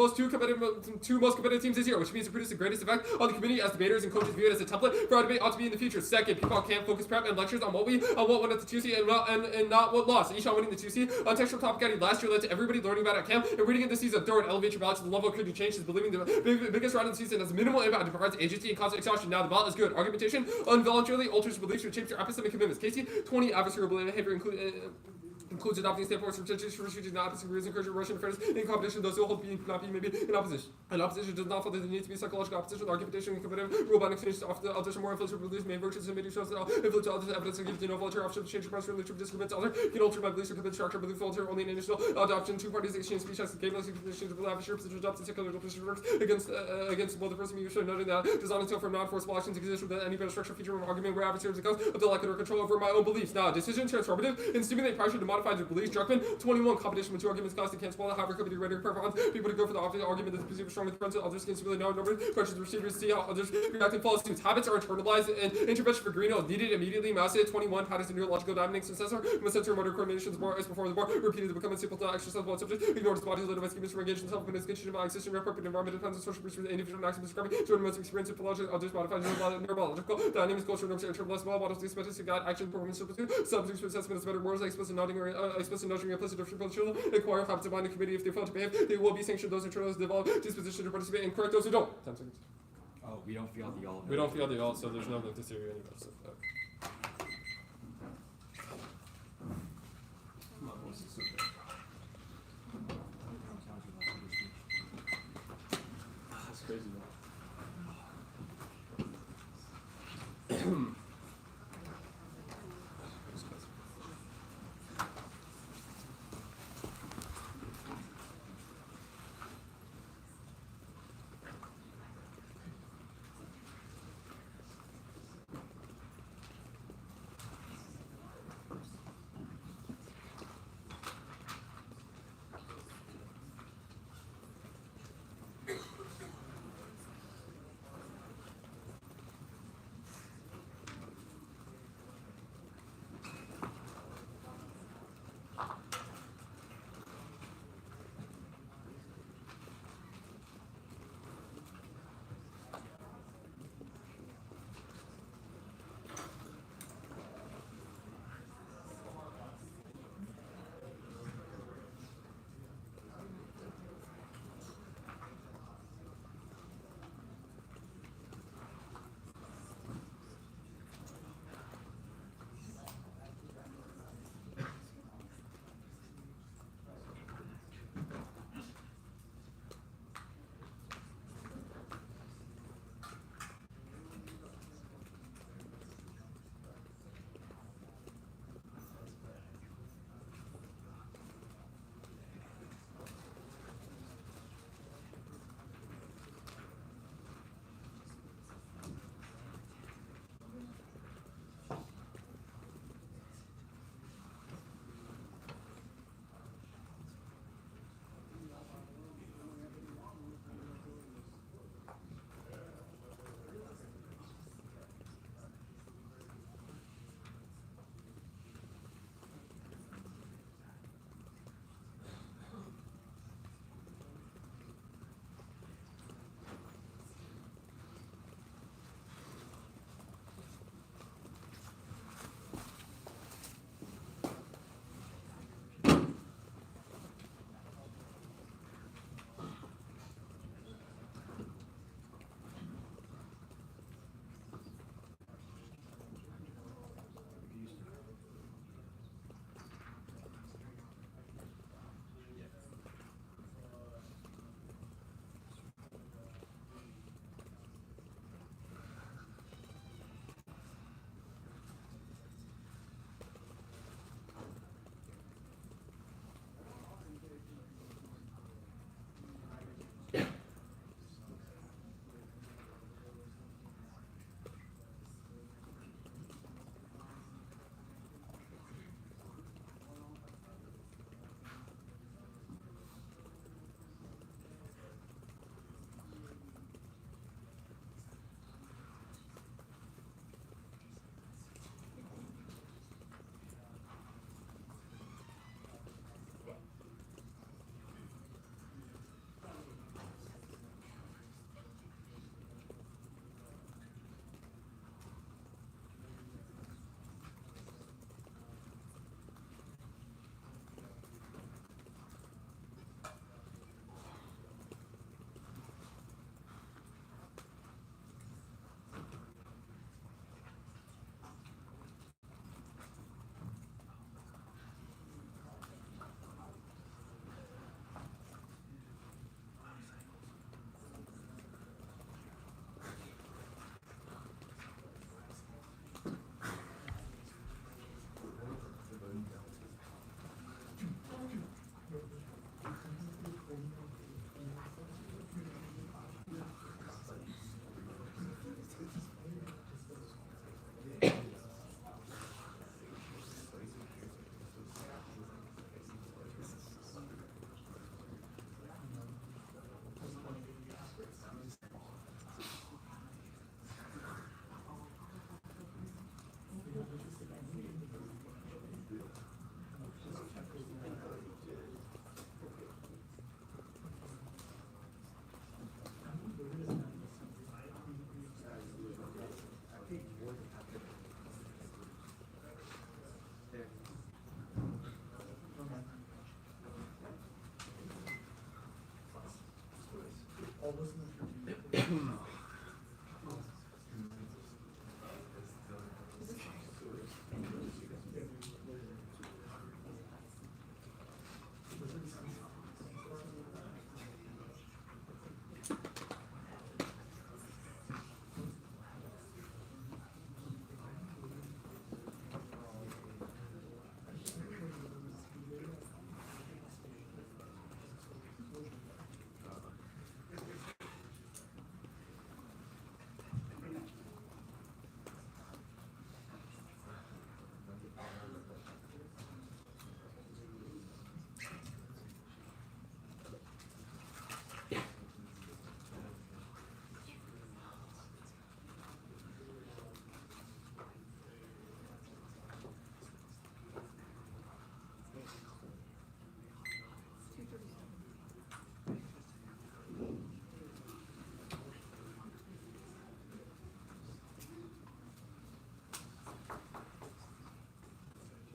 two most competitive teams this year, which means it produces the greatest effect on the community as debaters and coaches view it as a template for our debate ought to be in the future. Second, people can't focus prep and lectures on what won at the TOC and not what lost. Each on winning the TOC on textual topic guiding last year led to everybody learning about it at camp and reading it this season. Third, elevate your ballot to the level of critical change is believing the biggest round of the season has minimal impact and provides agency and constant exhaustion. Now the ballot is good. Argumentation involuntarily alters beliefs or shapes your epistemic commitments. Casey, 20 adversarial behavior includes adopting standpoints from judges for restricting not opposing views, encouraging Russian fairness in competition. Those who hold being not being maybe in opposition. And opposition does not follow the need to be psychological opposition. Argumentation and competitive rule by exchange of the others are more influential beliefs, main virtues and making shows that influence others evidence and give you no voluntary option to change your press religion disagreements. Other can alter my beliefs or convince structure, belief voluntary only an initial adoption. Two parties exchange speech as game less conditions of lavish position jobs and secular position works against both the person you should noting that does not entail from non-forceful actions exist without any better structure feature of argument where adversaries because of the lack of control over my own beliefs. Now, decision transformative and stimulate pressure to modify their beliefs. Druckmann, 21 competition with two arguments constant can't swallow however could be ready to perform people to go for the opposite argument that the perceived strong with friends others can really know numbers pressures the receivers see how others react and follow suits. Habits are internalized and intervention for Greenhill is needed immediately. Massive 21 patterns of neurological dynamic successor from sensory motor coordination as before the bar repeatedly become a simple exercise blood subject ignores body little schemes for engagement self and condition of existing appropriate environment depends on social research individual actions describing certain most experience physiological others modified neurological dynamics cultural norms internal well models expected to guide action performance subjects assessment is better words explicit nodding or explicit nudging implicit different children acquire habits of mind the committee if they fail to behave they will be sanctioned those internals develop disposition to participate and correct those who don't. 10 seconds. Oh, we don't feel the all. We don't feel the all, so there's no link to theory anyway. So, That's crazy.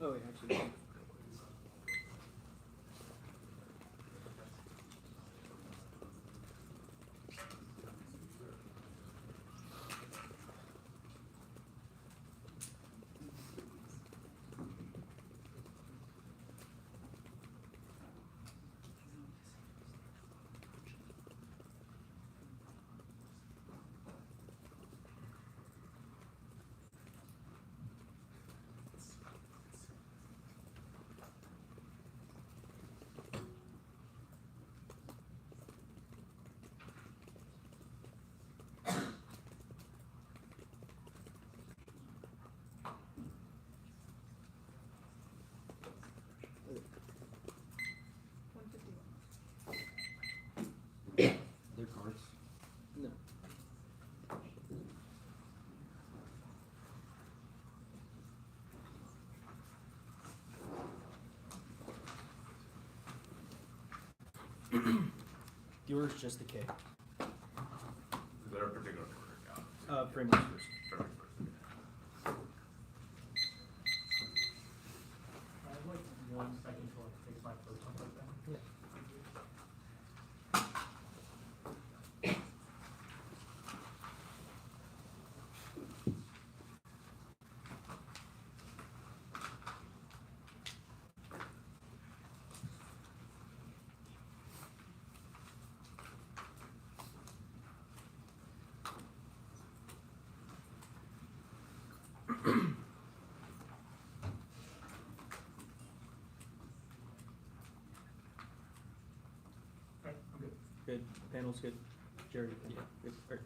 Oh, wait, actually. Their cards. No. Yours just the K. Is there a particular order? Frame first. Perfect. I'd like 1 second to take my photo like that. Yeah. Okay, I'm good. Good. Panel's good. Jared, you can. Good. All right.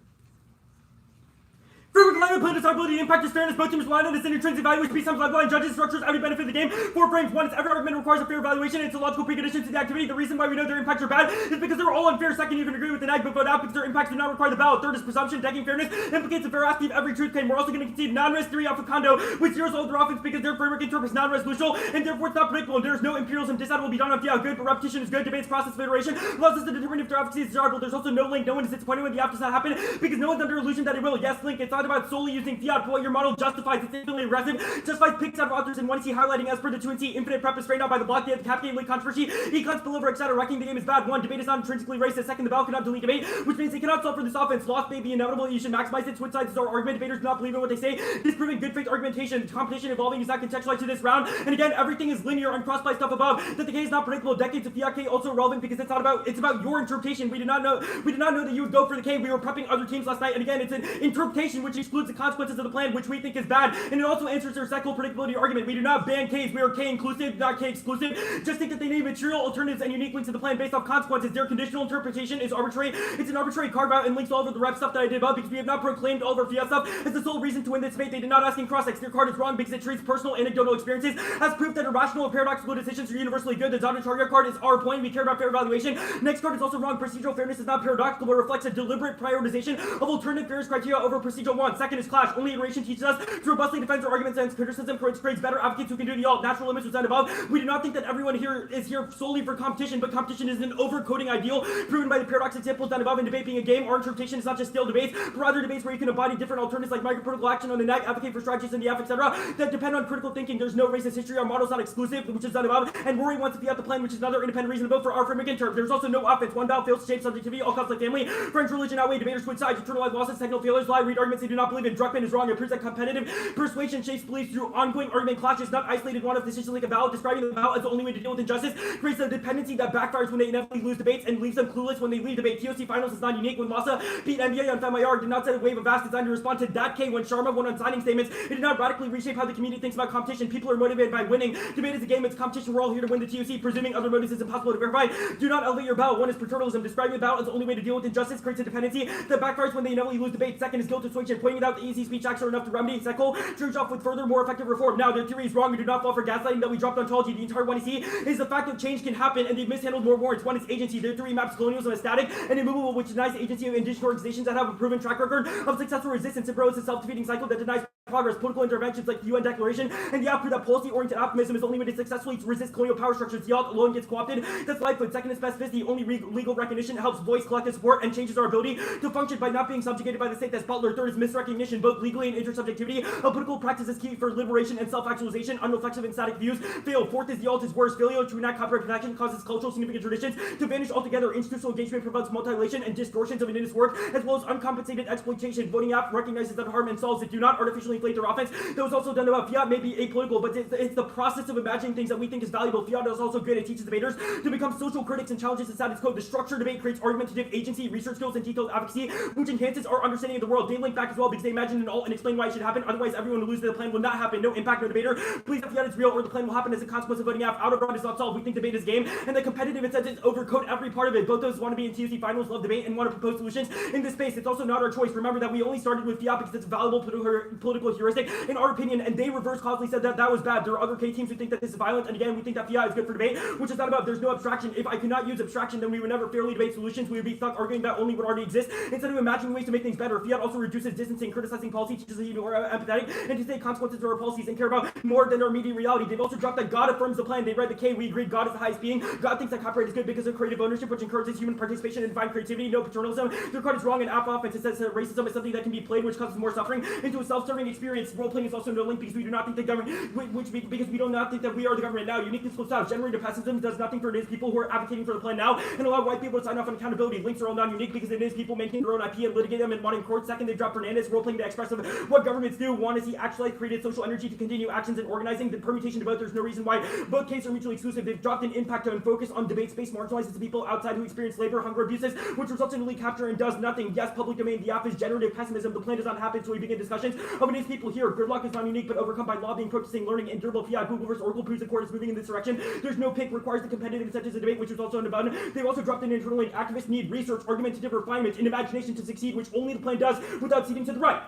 Frequent alignment plan desirability impact is fairness. Both teams rely on this intrinsic value, which becomes line judges, structures, every benefit of the game. 4 frames. 1 is every argument requires a fair evaluation. It's a logical precondition to the activity. The reason why we know their impacts are bad is because they're all unfair. Second, you can agree with the nag, but vote out because their impacts do not require the ballot. Third is presumption. Decking fairness implicates the veracity of every truth claim. We're also going to concede non-res 3 alpha condo, which zeros all their offense because their framework interprets non-resolutional and therefore it's not predictable. And there's no imperialism. Decide will be done on fiat good, but repetition is good. Debates process of iteration allows us to determine if their efficacy is desirable. There's also no link. No one is disappointed when the app does not happen because no one's under illusion that it will. Yes, link. It's not about solely using fiat. For what your model justifies, it's infinitely aggressive, justifies picks out of authors and 1C highlighting as per the 2NC infinite prep is strained out by the block data, the cap game, late controversy, econs spillover, etc. Wrecking the game is bad. 1, debate is not intrinsically racist. Second, the bell cannot delete debate, which means they cannot solve for this offense. Loss may be inevitable. You should maximize it. Switch sides is our argument. Debaters do not believe in what they say. Disproving good faith argumentation. Competition evolving is not contextualized to this round. And again, everything is linear, uncrossed by stuff above. That the K is not predictable. Decades of fiat K also relevant because it's about your interpretation. We did not know that you would go for the K. We were prepping other teams last night, and again, it's an interpretation which excludes the consequences of the plan, which we think is bad. And it also answers their cycle predictability argument. We do not ban Ks. We are K inclusive, not K exclusive. Just think that they need material alternatives and unique links to the plan based off consequences. Their conditional interpretation is arbitrary. It's an arbitrary carve out and links to all of the rep stuff that I did above because we have not proclaimed all of our fiat stuff as the sole reason to win this debate. They did not ask in cross-ex. Their card is wrong because it treats personal anecdotal experiences as proof that irrational or paradoxical decisions are universally good. The Dodger Target card is our point. We care about fair evaluation. Next card is also wrong. Procedural fairness is not paradoxical but reflects a deliberate prioritization of alternative fairness criteria over procedural one. Second is clash. Only iteration teaches us to robustly defend our arguments against criticism, creates better advocates who can do the all. Natural limits was said above. We do not think that everyone here is here solely for competition, but competition is an overcoding ideal proven by the paradox examples done above. In debate being a game, our interpretation is not just stale debates, but rather debates where you can embody different alternatives like micropolitical action on the net, advocate for strategies in the F, etc. that depend on critical thinking. There's no racist history. Our model's not exclusive, which is done above. And Rory wants to be out the plan, which is another independent reason to vote for our friend McIntyre. There's also no offense. One battle fails to shape subjectivity. All conflict family. Friends, religion outweigh debaters switch sides. Internalized losses, technical failures lie. Read arguments they do not believe in. Druckmann is wrong. It proves that competitive persuasion shapes beliefs through ongoing argument clashes, not isolated one of decisions like a ballot. Describing the ballot as the only way to deal with injustice creates a dependency that backfires when they inevitably lose debates and leaves them clueless when they leave debate. TOC finals is not unique. When Massa beat NBA on FMIR, did not set a wave of vast designed to respond to that K. When Sharma won on signing statements, it did not radically reshape how the community thinks about competition. People are motivated by winning. Debate is a game. It's competition. We're all here to win the TOC. Presuming other motives is impossible to verify. Do not elevate your ballot. One is paternalism. Describing the ballot as the only way to deal with injustice creates a dependency that backfires when they inevitably lose debate. Second is guilt persuasion. Pointing it out the easy speech acts are enough to remedy. Second, trudge off with further, more effective reform. Now, their theory is wrong. We do not fall for gaslighting that we dropped ontology. The entire one you see is the fact that change can happen, and they've mishandled more warrants. One is agency. Their theory maps colonialism as static and immovable, which denies the agency of indigenous organizations that have a proven track record of successful resistance. It promotes a self-defeating cycle that denies progress. Political interventions like the UN Declaration and the output that policy-oriented optimism is the only way to successfully resist colonial power structures. The alt alone gets co-opted. That's lifeblood. Second is specificity. Only legal recognition helps voice collective support and changes our ability to function by not being subjugated by the state. That's Butler. Third is misrecognition, both legally and intersubjectivity. A political practice is key for liberation and self-actualization. Unreflexive and static views fail. Fourth is the alt is worse. Failure to enact copyright protection causes cultural significant traditions to vanish altogether. Institutional engagement prevents multilation and distortions of an industry work, as well as uncompensated exploitation. Voting out recognizes that harm and solves it. Do not artificially inflate their offense. That was also done about fiat may be apolitical, but it's the process of imagining things that we think is valuable. Fiat is also good. It teaches debaters to become social critics and challenges the status quo. The structured debate creates argumentative agency, research skills, and detailed advocacy, which enhances our understanding of the world. They link back as well because they imagine an alt and explain why it should happen. Otherwise, everyone will lose. The plan will not happen. No impact, no debater. Please, if fiat is real or the plan will happen as a consequence of voting out. Out of round is not solved. We think debate is game, and the competitive incentives overcoat every part of it. Both those want to be in TOC finals, love debate, and want to propose solutions in this space. It's also not our choice. Remember that we only started with fiat because it's a valuable political heuristic, in our opinion, and they reverse causally said that that was bad. There are other K teams who think that this is violent, and again, we think that fiat is good for debate, which is not about. There's no abstraction. If I could not use abstraction, then we would never fairly debate solutions. We would be stuck arguing about only what already exists instead of imagining ways to make things better. Fiat also reduces distancing, criticizing policy, teaches us to be more empathetic, and to take consequences of our policies and care about more than our immediate reality. They've also dropped that God affirms the plan. They read the K. We agreed God is the highest being. God thinks that copyright is good because of creative ownership, which encourages human participation and divine creativity. No paternalism. Their card is wrong and app offense. It says that racism is something that can be played, which causes more suffering, into a self-serving experience. Role playing is also no link because we do not think the government, because we do not think that we are the government now. Uniqueness goes out. Generative pessimism does nothing for it is people who are advocating for the plan now and allow white people to sign off on accountability. Links are all non-unique because it is people making their own IP and litigate them in modern court. Second, they drop Fernandez. Role playing to express of what governments do. Want to see actually created social energy to continue actions and organizing. The permutation to vote. There's no reason why both cases are mutually exclusive. They've dropped an impact to focus on debate space, marginalizes the people outside who experience labor, hunger, abuses, which results in elite capture and does nothing. Yes, public domain. The app is generative pessimism. The plan does not happen, so we begin discussions of these people here. Gridlock is non-unique, but overcome by lobbying, protesting, learning, and durable fiat. Google versus Oracle proves the court is moving in this direction. There's no pick, requires the competitive incentives of debate, which is also unabundant. They've also dropped an internal link. Activists need research, argumentative refinement, and imagination to succeed, which only the plan does without ceding to the right.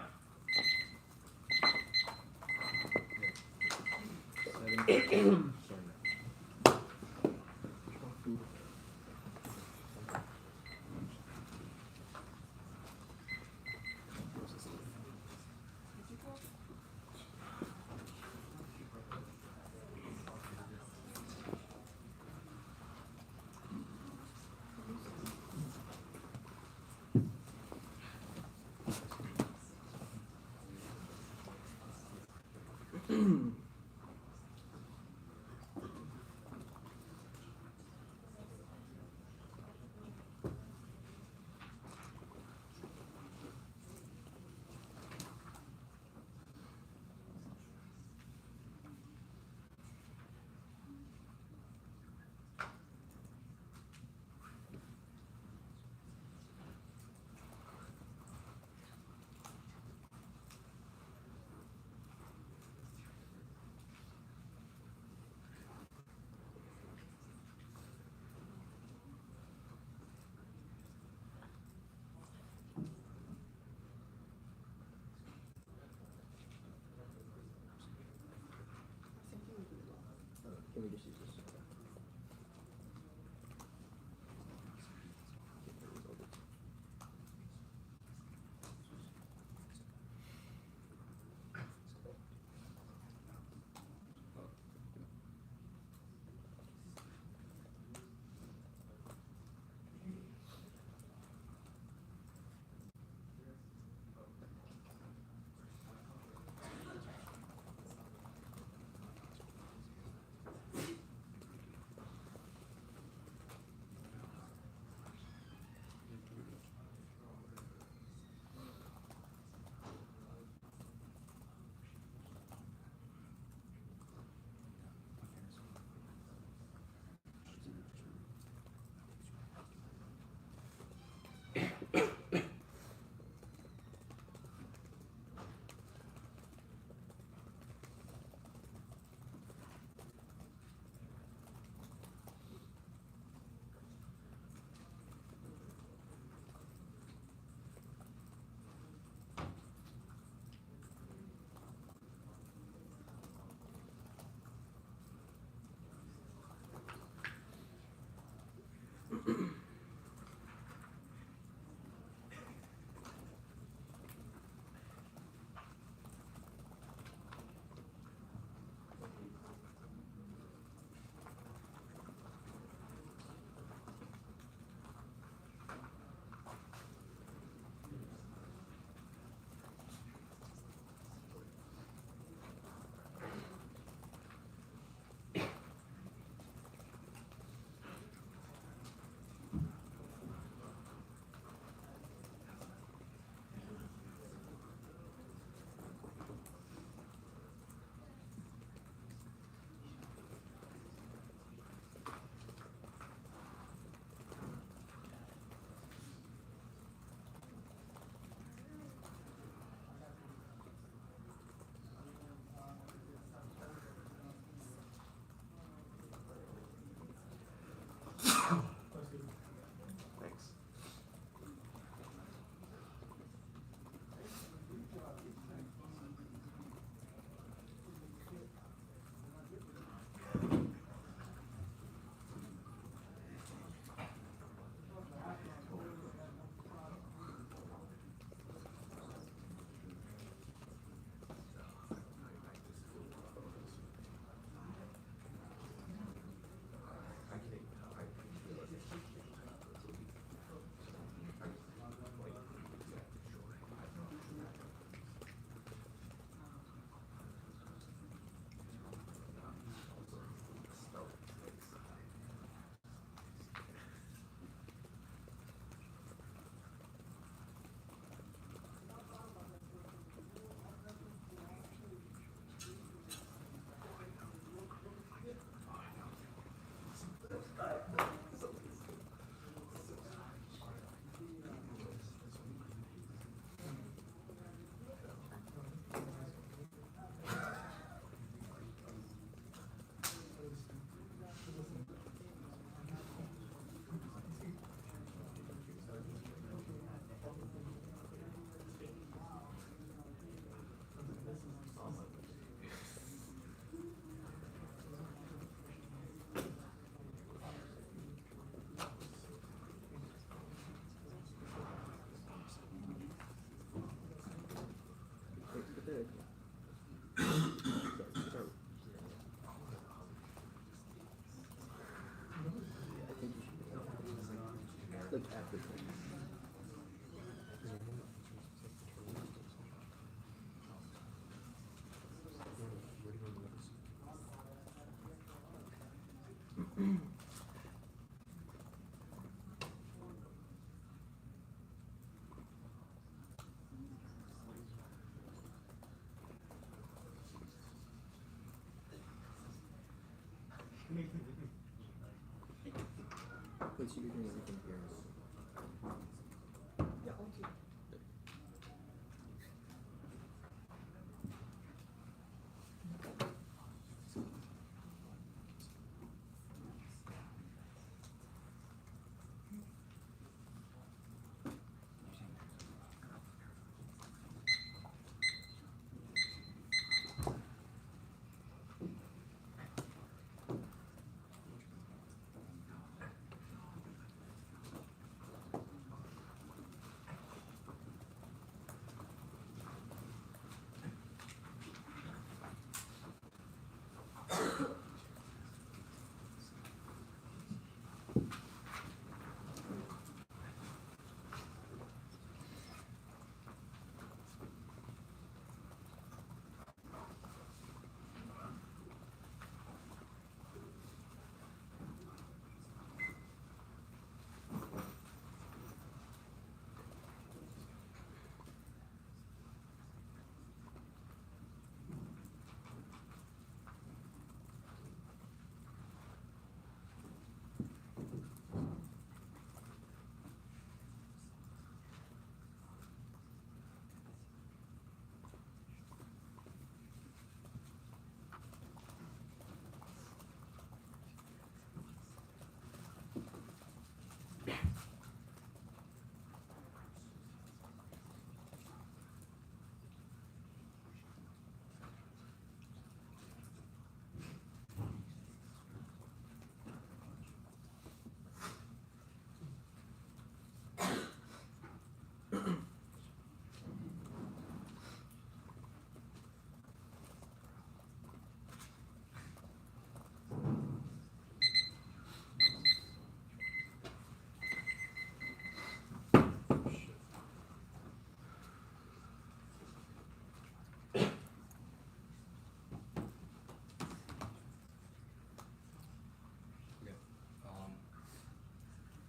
Can we just use this?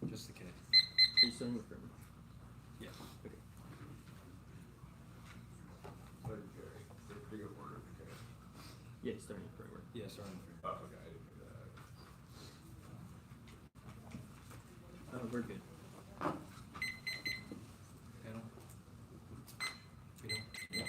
Just the kid. Are you starting with Grim? Yeah. Okay. Sorry, Gary. Big order, okay. Yeah, he's starting with Grim. Yeah, starting with Oh, okay, I didn't do that. We're good. panel. You know?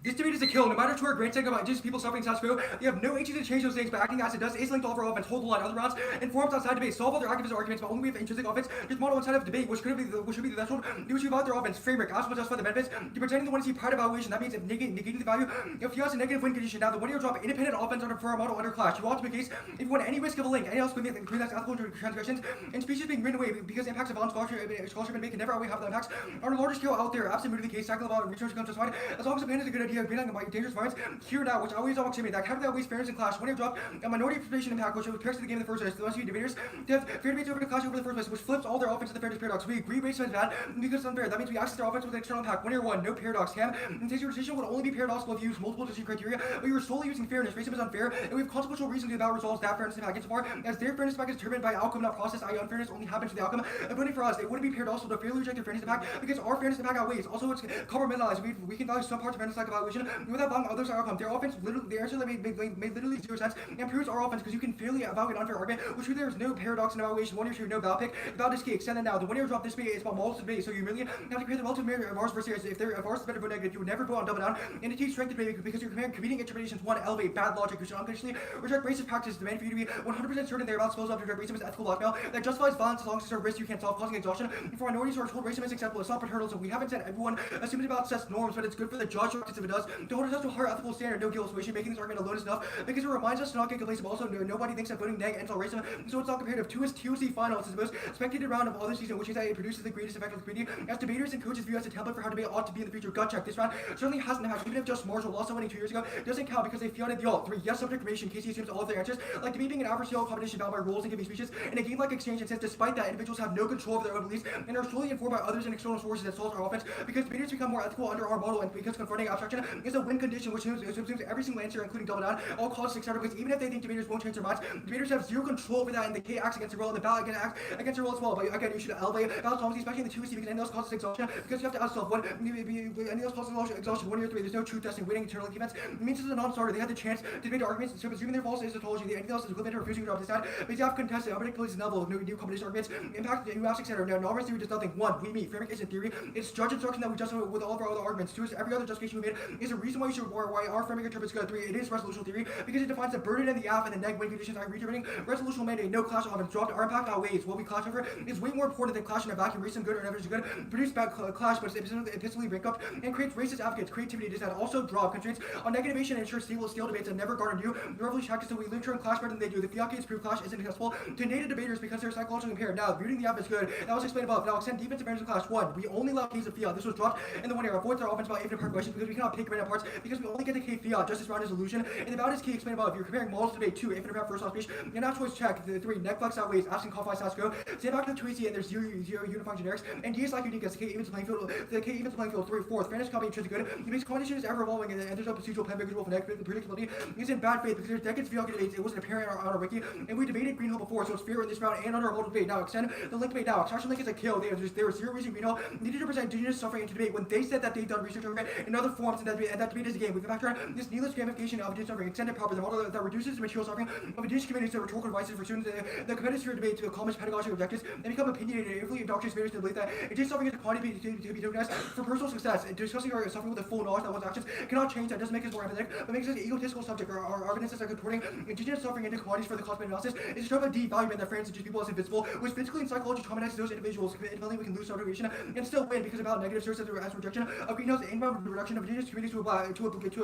This debate is a kill. No matter to our grand saying about just people suffering status quo, you have no agency to change those things, but acting as it does is linked to all of our offense, hold the line, other rounds, informs outside debate, solve other activist arguments, but only we have intrinsic offense, just model one side of debate, which should be the threshold, which you evaluate their offense, framework, ask what justify the benefits, you're pretending to want to see pride evaluation, that means if negating the value, if you have a negative win condition, now the one year drop independent offense for our model under clash, you ought to be case, if you want any risk of a link, any else between that's ethical transgressions, and species being written away, because impacts of violent scholarship and make can never outweigh half the impacts, on a larger scale out there, absolutely the case, cycle about research comes justified, as long as the plan is a good idea, green light dangerous violence, here now, which always almost me that capital outweighs fairness and clash, one year drop, a minority participation impact, which compares to the game in the first place, the must be debaters, to have fair debates over the clash over the first place, which flips all their offense to the fairness paradox. We agree racism is bad because it's unfair. That means we access their offense with an external impact. One year one, no paradox. Cam, and says your decision would only be paradoxical if you use multiple decision criteria, but you are solely using fairness. Racism is unfair, and we have consequential reason to about resolves that fairness impact. Insofar as their fairness impact is determined by outcome, not process, i.e. unfairness only happens to the outcome. And voting for us, it wouldn't be paradoxical to fairly reject their fairness impact because our fairness impact outweighs. Also, it's compartmentalized. We can value some parts of fairness like evaluation without valuing others' outcome. Their offense literally, the answer that made literally zero sense and proves our offense because you can fairly evaluate unfair argument, which there is no paradox in evaluation. One year two, no ballot pick. About this key, extend it now. The one year drop this debate is about models debate, so you really have to create the relative merit of ours versus if ours is better vote negative, you would never vote on double down. Indicate strength debate because you're comparing competing interpretations. One, elevate bad logic. You should unconditionally reject racist practices. Demand for you to be 100% certain thereabouts spells up to reject racism as ethical blackmail that justifies violence as long as it's a risk you can't solve, causing exhaustion. For minorities who are told racism is acceptable, it's not for hurdles, and we haven't said everyone assumes about sets norms, but it's good for the judge if it does. to hold us to a higher ethical standard, no guilt situation. Making this argument alone is enough because it reminds us to not get complacent. Also, nobody thinks that voting neg ends all racism, so it's not comparative. To his TOC finals is the most spectated round of all the season, which is that it produces the greatest effect on the community. As debaters and coaches view as a template for how debate ought to be in the future. Gut check. This round certainly hasn't had, even if just Marshall lost winning 2 years ago, doesn't count because they fielded the all 3 yes subject information. Casey assumes all of their answers, like debate being an adversarial competition bound by rules and giving speeches in a game-like exchange, and says despite that, individuals have no control over their own beliefs and are solely informed by others and external sources that solves our offense because debaters become more ethical under our model, and because confronting abstraction is a win condition which assumes every single answer, including double down, all cause 600 points, even if they think debaters won't change their minds. Debaters have zero control over that, and the K acts against the role, and the ballot acts against the role as well. But again, you should elevate ballot policy, especially in the 2C, because any else causes exhaustion, because you have to ask yourself, any else causes exhaustion 1 year 3, there's no truth testing, winning eternal defense. It means it's a non-starter. They had the chance to debate arguments, so assuming they're false eschatology, anything else is equivalent to refusing to drop this side. But you have contested, unpredictability is level of new competition arguments, impact, new aspects, etc. Now, non-risk theory does nothing. 1, we meet. Framing isn't theory. It's judge instruction that we justify with all of our other arguments. 2 is every other justification we made is a reason why our framing interprets good. 3, it is resolutional theory because it defines the burden and the app and the neg win conditions. I'm reiterating resolutional mandate, no clash of offense dropped. Our impact outweighs what we clash over is way more important than clashing a vacuum. Reason good or evidence good. Produce bad clash, but it's epistolally bankrupt and creates racist advocates. Creativity does that also drop. Constraints on negativation and ensures stale debates that never garner you. The revolution hackers until we live turn clash better than they do. The fiat gates prove clash isn't accessible to native debaters because they're psychologically impaired. Now, muting the app is good. That was explained above. Now, extend defensive advantage of clash. 1, we only allow K's of fiat. This was dropped in the 1 year. Avoids our offense about infinite part questions because we cannot pick random parts because we only get to K fiat. Justice round is illusion. And the is key explained above. You're comparing models to debate. 2, infinite part first off speech. And now choice check. The 3, neck flex outweighs. Asking call 5 stats go. Stay back to the 2AC and there's zero unifying generics. And D is like unique as the K evens the playing field. The K evens the playing field. 3, 4th, fairness copy intrinsic good. It means competition is ever evolving and there's no procedural plan visual for neck. The predictability is in bad faith because there's decades of fiat debates. It wasn't apparent on our wiki. And we debated Greenhill before, so it's fair in this round and under our model debate. Now extend the link debate now. Extraction link is a kill. There was zero reason Greenhill needed to present indigenous suffering into debate when they said that they've done research over it in other forms and that debate is a game. We can factor in this needless gamification of indigenous suffering. Extended proper, the model that reduces the material suffering of indigenous communities to rhetorical devices for students that commit to debate to accomplish pedagogical objectives and become opinionated and influence indoctrinate debaters to believe that indigenous suffering is a quantity to be tokenized for personal success. And discussing our suffering with the full knowledge that one's actions cannot change that doesn't make us more empathetic, but makes us an egotistical subject. Our evidence is that contorting indigenous suffering into commodities for the cost analysis is a stroke of devaluing that frames indigenous people as invincible, which physically and psychologically traumatizes those individuals. Independently, we can lose subjugation and still win because about negative sources as rejection of greenhouse inbound reduction of indigenous communities to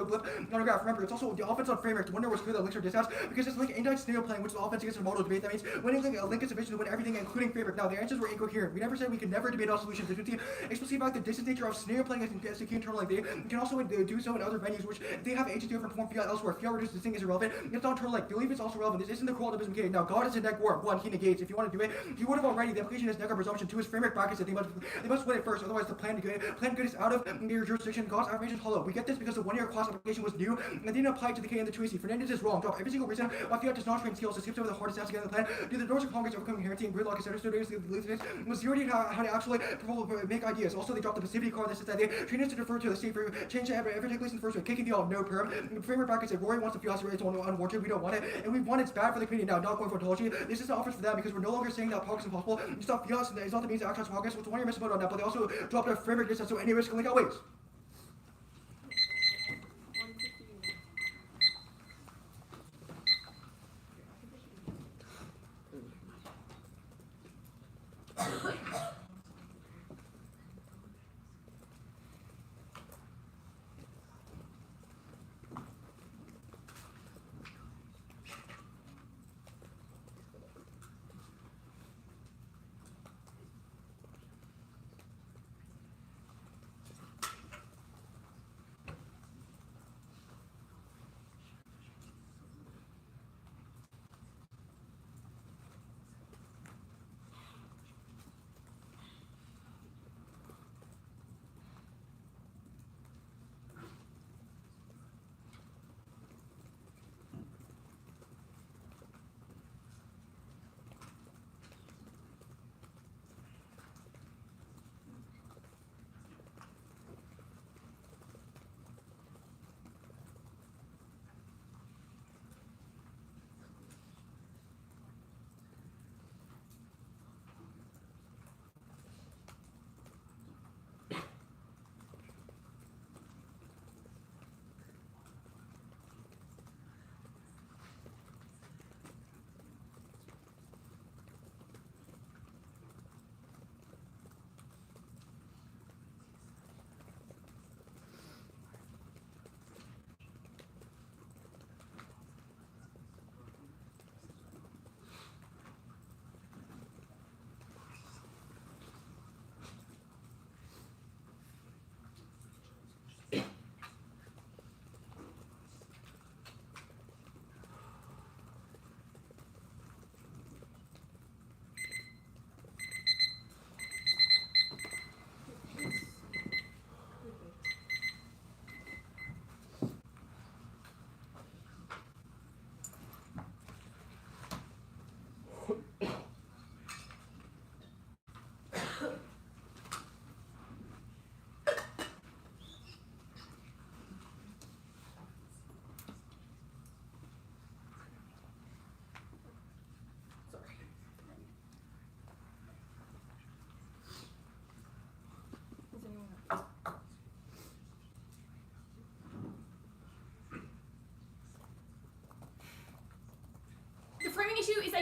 a blip on a graph. Remember, it's also the offense on framework. To wonder was clear that links are discounts because it's like index scenario playing, which is offense against a model debate. That means winning a link is sufficient to win everything, including framework. Now, the answers were incoherent. We never said we could never debate all solutions. The 50 explicitly about the distant nature of scenario playing as a key internal link. They can also do so in other venues, which they have agency over perform fiat elsewhere. Fiat reduces this thing is irrelevant. It's not internal link. Believe it's also relevant. This isn't the corollative negated. Now, God is a neg warm. 1, he negates. If you want to do it, he would have already. The implication is neg presumption. 2 is framework brackets that they must win it first. Otherwise, the plan good is out of your jurisdiction. God's affirmation is hollow. We get this because the 1 year class application was new and didn't apply to the K and the 2AC. Fernandez is wrong. Drop every single reason why fiat does not train skills. It skips over the hardest steps to get in the plan. Do the doors of Congress overcoming inherency and gridlock, etc. Was zero how to actually make ideas. Also, they dropped the passivity card that says that they train us to defer to the state for change to ever take place in the first way. Kicking the all, no perm. Framework brackets said Rory wants the fiat, it's unwarranted. We don't want it, and we want it's bad for the community. Now, not going for ontology. This is an offense for them because we're no longer saying that progress is impossible. You stop fiat, it's not the means to actual progress. Which 1 year missed on that, but they also dropped a framework distance, so any risk can link outweighs.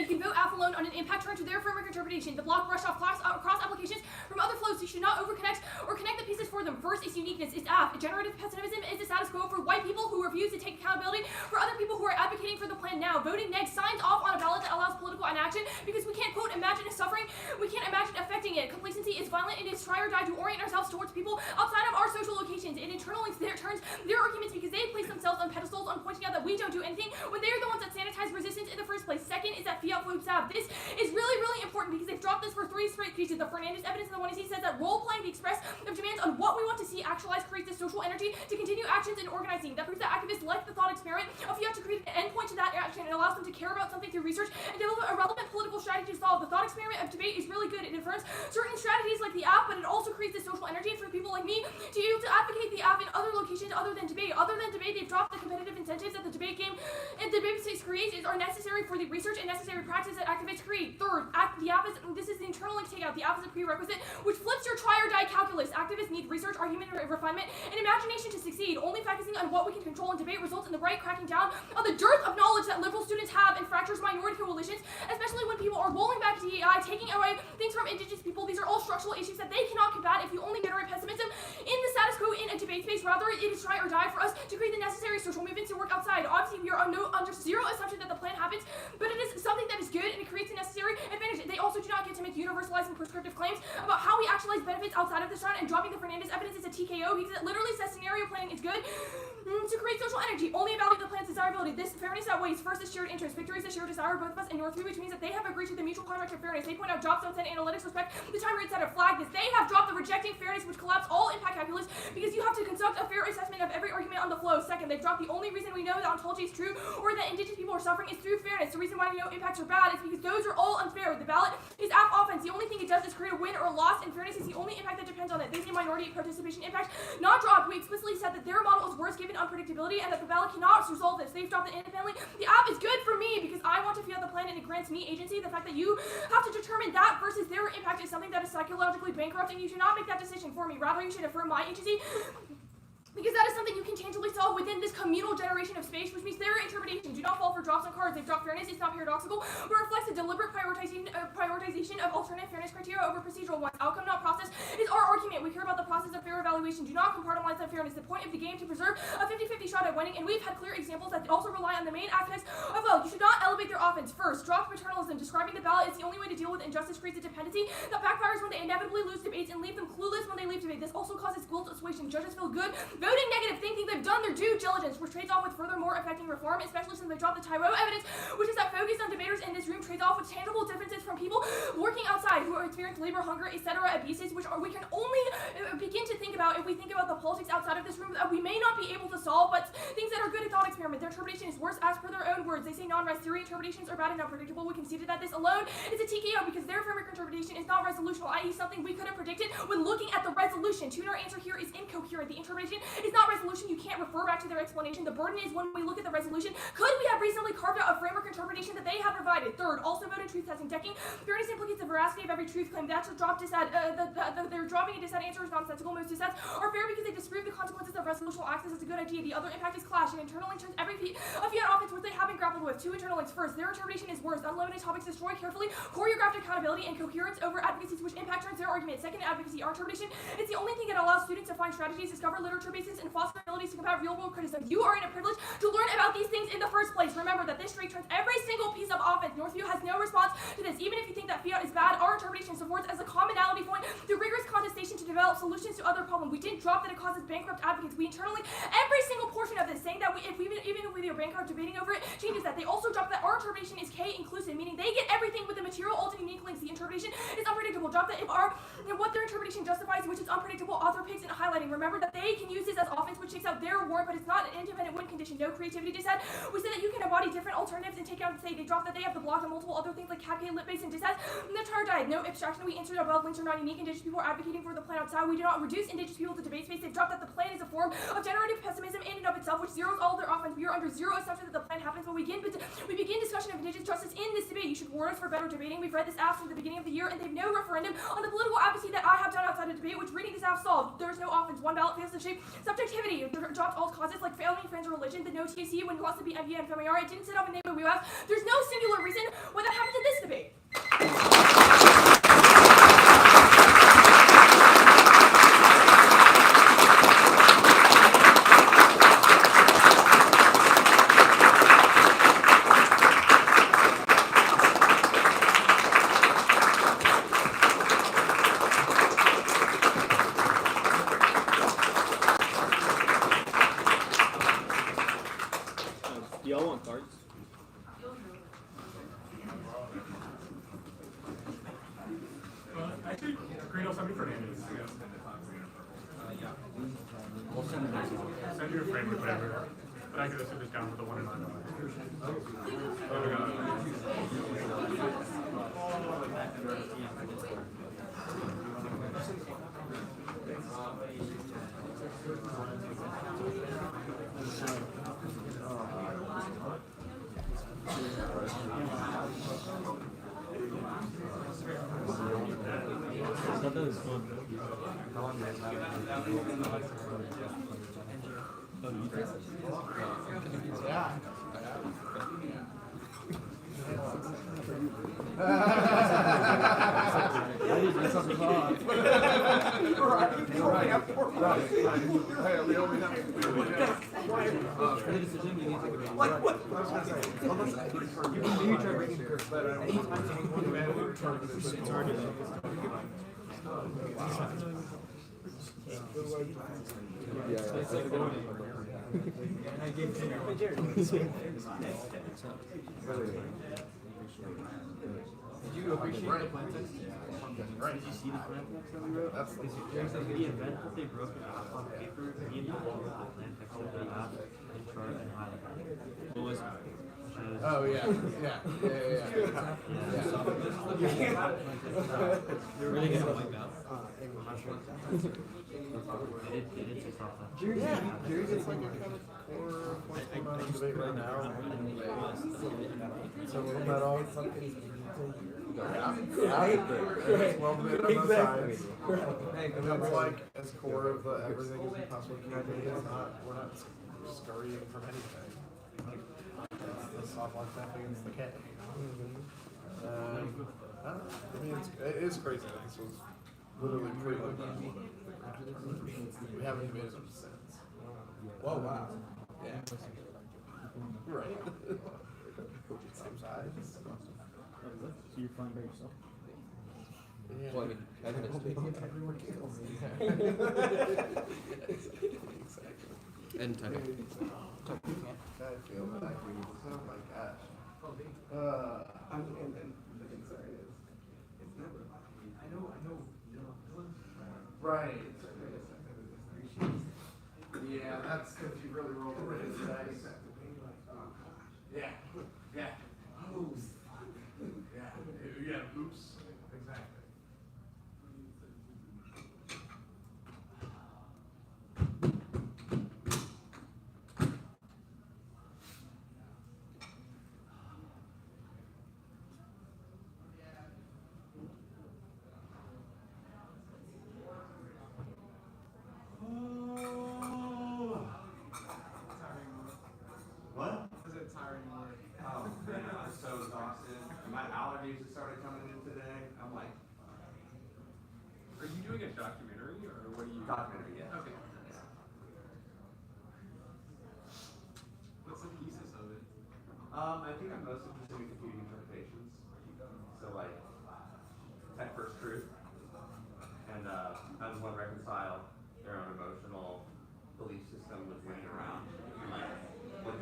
that you can vote AF alone on an impact turn to their framework interpretation. The block brushed off cross applications from other flows, so you should not overconnect or connect the pieces for them. First, its uniqueness is AF. Generative pessimism is the status quo for white people who refuse to take accountability for other people who are advocating for the plan now. Voting next signs off on a ballot that allows political inaction because we can't, quote, imagine a suffering. We can't imagine affecting it. Complacency is violent. It is try or die to orient ourselves towards people outside of our social locations. It internally turns their arguments because they place themselves on pedestals on pointing out that we don't do anything when they are the ones that sanitize resistance in the first place. Second is that fiat flukes have. This is really, really important because they've dropped this for 3 straight cases. The Fernandez evidence and the one he says that role-playing the express of demands on what we want to see actualized creates this social energy to continue actions and organizing. That proves that activists like the thought experiment of fiat to create an endpoint to that action and allows them to care about something through research and develop a relevant political strategy to solve. The thought experiment of debate is really good. It affirms certain strategies like the app, but it also creates this social energy for people like me to be able to advocate the app in other locations other than debate. Other than debate, they've dropped the competitive incentives that the debate game and debate space creates are necessary for the research and necessary practice that activists create. Third, the app is, this is the internal link takeout. The app is a prerequisite, which flips your try or die calculus. Activists need research, argument, refinement, and imagination to succeed. Only focusing on what we can control in debate results in the right cracking down on the dearth of knowledge that liberal students have and fractures minority coalitions, especially when people are rolling back DEI, taking away things from indigenous people. These are all structural issues that they cannot combat if you only generate pessimism in the status quo in a debate space. Rather, it is try or die for us to create the necessary social movements to work outside. Obviously, we are under zero assumption that the plan happens, but it is something that is good and it creates a necessary advantage. They also do not get to make universalized and prescriptive claims about how we actualize benefits outside of this round, and dropping the Fernandez evidence is a TKO because it literally says scenario planning is good to create social energy. Only evaluate the plan's desirability. This fairness outweighs first is shared interest. Victory is a shared desire of both of us in Northview, which means that they have agreed to the mutual contract of fairness. They point out jobs don't send analytics respect the time rates that have flagged this. They have dropped the rejecting fairness, which collapse all impact calculus because you have to conduct a fair assessment of every argument on the flow. Second, they've dropped the only reason we know that ontology is true or that indigenous people are suffering is through fairness. The reason why we know impacts are bad is because those are all unfair. The ballot is app offense. The only thing it does is create a win or a loss, and fairness is the only impact that depends on it. They say minority participation impact not dropped. We explicitly said that their model is worse given unpredictability and that the ballot cannot resolve this. They've dropped it independently. The app is good for me because I want to fiat the plan and it grants me agency. The fact that you have to determine that versus their impact is something that is psychologically bankrupt, and you should not make that decision for me. Rather, you should affirm my agency because that is something you can tangibly solve within this communal generation of space, which means their interpretation do not fall for drops on cards. They've dropped fairness. It's not paradoxical, but reflects a deliberate prioritization of alternative fairness criteria over procedural ones. Outcome, not process, is our argument. We care about the process of fair evaluation. Do not compartmentalize that fairness. The point of the game to preserve a 50-50 shot at winning, and we've had clear examples that also rely on the main aspects of, well, you should not elevate their offense. First, drop paternalism. Describing the ballot is the only way to deal with injustice creates a dependency that backfires when they inevitably lose debates and leave them clueless when they leave debate. This also causes guilt assuaging. Judges feel good voting negative, thinking they've done their due diligence, which trades off with furthermore affecting reform, especially since they dropped the Tyro evidence, which is that focus on debaters in this room trades off with tangible differences from people working outside who experience labor, hunger, etc. abuses, which we can only begin to think about if we think about the politics outside of this room that we may not be able to solve, but things that are good at thought experiment. Their interpretation is worse as per their own words. They say non-res theory interpretations are bad and unpredictable. We conceded that this alone is a TKO because their framework interpretation is not resolutional, i.e. something we could have predicted when looking at the resolution. Tuner answer here is incoherent. The interpretation is not resolution. You can't refer back to their explanation. The burden is when we look at the resolution, could we have reasonably carved out a framework interpretation that they have provided? Third, also vote in truth testing. Decking fairness implicates the veracity of every truth claim. That's a drop dissent. They're dropping a dissent answer is nonsensical. Most dissents are fair because they disprove the consequences of resolutional access is a good idea. The other impact is clash, and internal link turns every fiat offense which they haven't grappled with. Two internal links. First, their interpretation is worse. Unlimited topics destroy carefully choreographed accountability and coherence over advocacies which impact turns their argument. Second, advocacy. Our interpretation is the only thing that allows students to find strategies, discover literature bases, and foster abilities to combat real-world criticism. You are in a privilege to learn about these things in the first place. Remember that this streak turns every single piece of offense. Northview has no response to this. Even if you think that fiat is bad, our interpretation supports as a commonality point through rigorous contestation to develop solutions to other problems. We didn't drop that it causes bankrupt advocates. We internally every single portion of this, saying that even if we are bankrupt, debating over it changes that. They also drop that our interpretation is K inclusive, meaning they get everything with the material alternate unique links. The interpretation is unpredictable. Drop that if what their interpretation justifies, which is unpredictable, author picks and highlighting. Remember that they can use this as offense, which takes out their war, but it's not an independent win condition. No creativity dissent. We said that you can embody different alternatives and take out and say they drop that they have the block and multiple other things like CAPK, lit base, and dissent. And the entire diet. No abstraction. We answered above links are not unique. Indigenous people are advocating for the plan outside. We do not reduce indigenous people to debate space. They've dropped that the plan is a form of generative pessimism in and of itself, which zeroes all of their offense. We are under zero assumption that the plan happens, but we begin discussion of indigenous justice in this debate. You should warn us for better debating. We've read this app since the beginning of the year, and they've no referendum on the political see that I have done outside of debate, which reading is now solved. There's no offense. One ballot fails to shape subjectivity. There drops all causes like failing friends or religion. The no TOC when it lost to be MVN and FMAR. It didn't sit on the name of UF. There's no singular reason why that happened in this debate. Do y'all want cards? Actually, Greenhill, send me Fernandez. We'll send the next one. Send you a frame with whatever. But I could just sit this down with the 1 and Did you appreciate the plan text? Right. Did you see the plan text that we wrote? That's the event that they broke it up on paper. Me and Paul wrote the plan text that they have and chart and highlight. What was it? Oh yeah, yeah. They're really good at white belt. I'm not sure. They did take off that. Jerry's just like a kind of core point of debate right now. So we'll bet all something. Well, on both sides. And that's like as core of the everything as we possibly can be. It's not, we're not scurrying from anything. The soft lock tap against the K. I mean, it is crazy that this was literally pre-looked at. We haven't debated them since. Whoa, wow. Yeah. Right. Same size. So you're fine by yourself? Yeah. Well, I mean, everyone kills me. Exactly. And time. I feel like we, oh my gosh. And the concern is, it's never, I know. Right. Yeah, that's if you really roll the dice. Yeah. Yeah. Oh. Yeah. Oops. Exactly. What? Is it tiring work? Oh man, I'm so exhausted. My allergies just started coming in today. I'm like, Are you doing a documentary or what are you? documentary, yeah. Okay. What's the thesis of it? I think I'm most interested in computing interpretations. So like, tech first truth. And how does one reconcile their own emotional belief system with winning around? And like, what's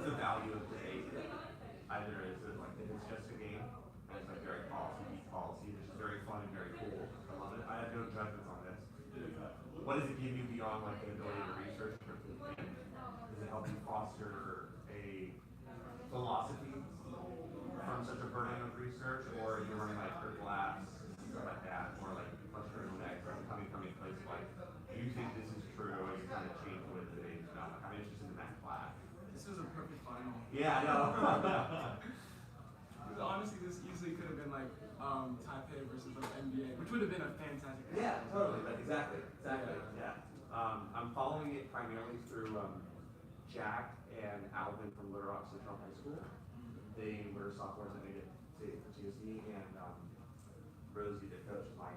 the value of debate? Either is it like, if it's just a game, and it's like very policy, it's just very fun and very cool. I love it. I have no judgments on this. What does it give you beyond like an ability to research? And does it help you foster a philosophy from such a burden of research, or you're running like critical apps, stuff like that, or like clustering next, or coming to place like, you think this is true, and you kind of change what it is. No, I'm interested in that class. This was a perfect final. Yeah, I know. Honestly, this easily could have been like like Taipei versus like NBA, which would have been a fantastic. Yeah, totally. Like, exactly. Yeah. I'm following it primarily through Jack and Alvin from Little Rock Central High School. They were sophomores that made it to TOC, and Rosie, the coach, my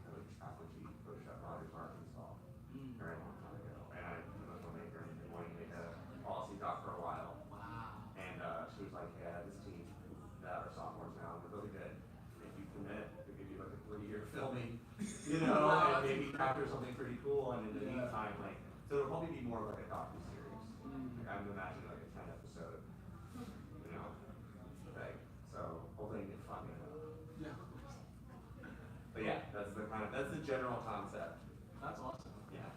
coach after she coached at Rogers, Arkansas, very long time ago. And I was a maker and been wanting to make a policy doc for a while. Wow. And she was like, yeah, this team that are sophomores now, and they're really good. If you commit, we could do like a 3-year filming, you know, and maybe capture something pretty cool. And in the meantime, like, so it'll probably be more of like a docu-series. Like, I'm imagining like a 10-episode, you know, thing. So hopefully it's fun. Yeah. But yeah, that's the general concept. That's awesome. Yeah.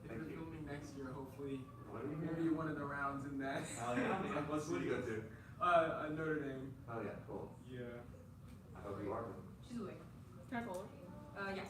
If you're filming next year, hopefully What do you maybe one of the rounds in that. Oh yeah, man. What school do you go to? Notre Dame. Oh yeah, cool. Yeah. I hope you are. She's awake. Can I call her? Yeah.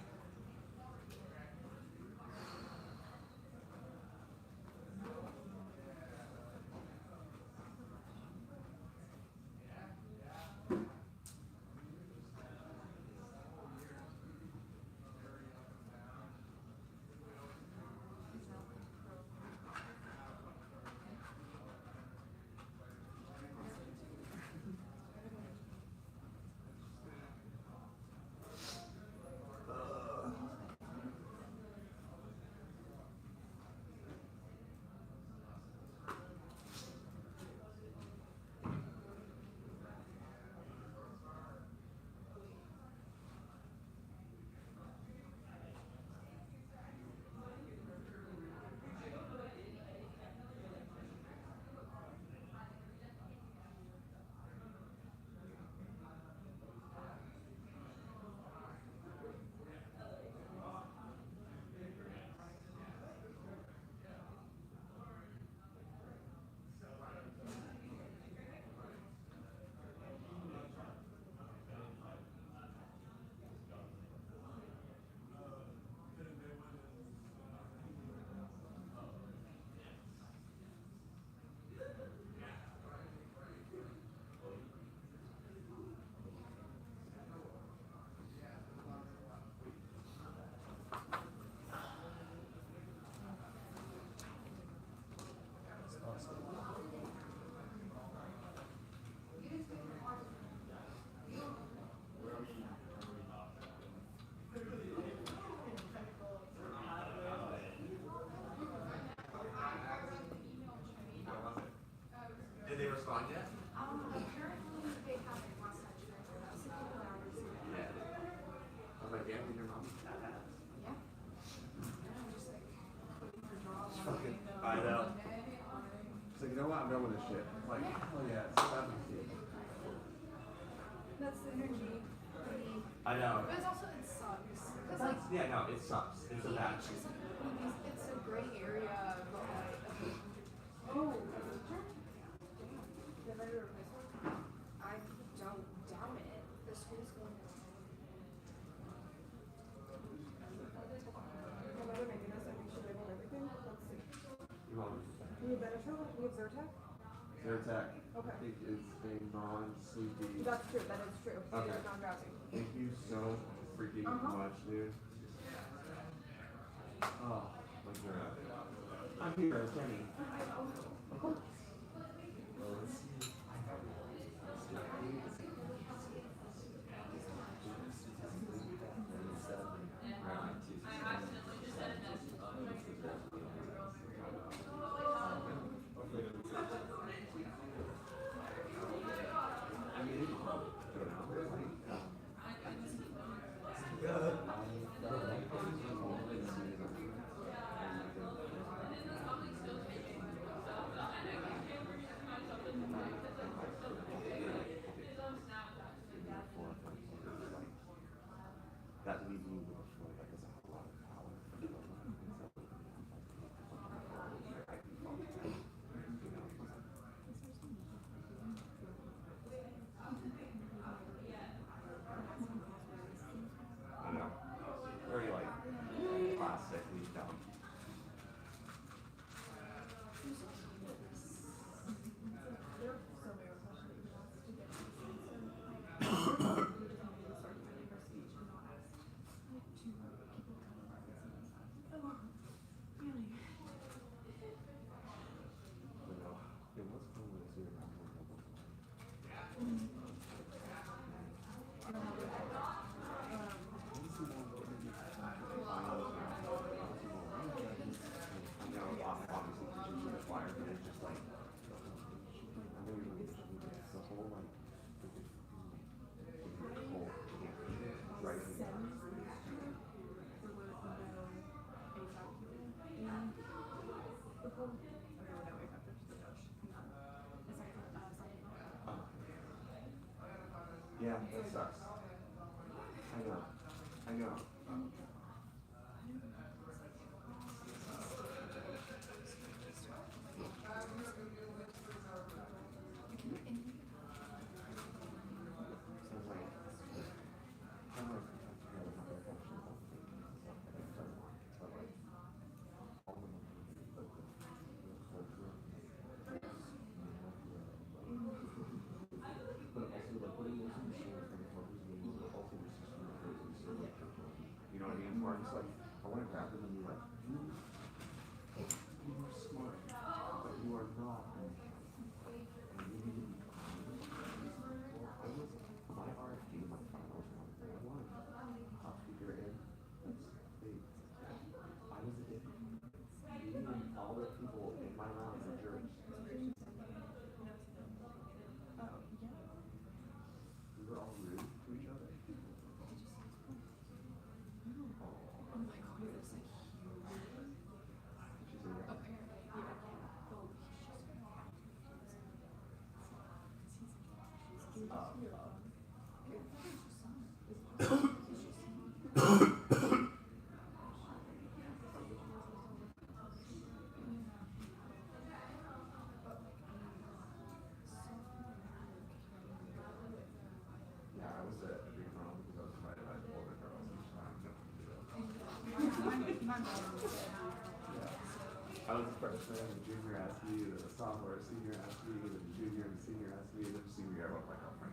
Did they respond yet? Apparently they haven't last night. Yeah. I was like, yeah, with your mom. Yeah. I'm just like looking for jobs. Fucking, I know. So you know what? I'm done with this shit. Like, oh yeah, it's 7:00. That's the energy. I know. But it's also, it sucks. Cause like, Yeah, no, it sucks. It's a bad shit. it's a gray area, but like, oh, the vendor replacement? I don't doubt it. The school's going to. No matter making us, I think should label everything. Let's see. You want We have Benadryl, we have Zyrtec. Zyrtec. Okay. I think is a non-sleepy. That's true, that is true. It Okay. is non-drowsy. Thank you so freaking much, dude. Oh, like you're I'm here, Kenny. Well, let's see. That leaves me with a feeling like there's a whole lot of power. I know. Very like classically dumb. There are so many questions to get. Yeah, that sucks. I know. I know. Sounds like you know what I mean? Where I'm just like, I want to grab them and be like, you are smart, but you are not. And you need to be kind. I was, my RFD, my finals one, I wanted top speaker in. I was a dick. Even all the people in my round were jerks. We were all rude to each other. Yeah, I was a Greenhill because I was invited by older girls each time. I was a freshman, the junior asked me, the sophomore, senior asked me, the junior and senior asked me, and then senior year I went like, oh my.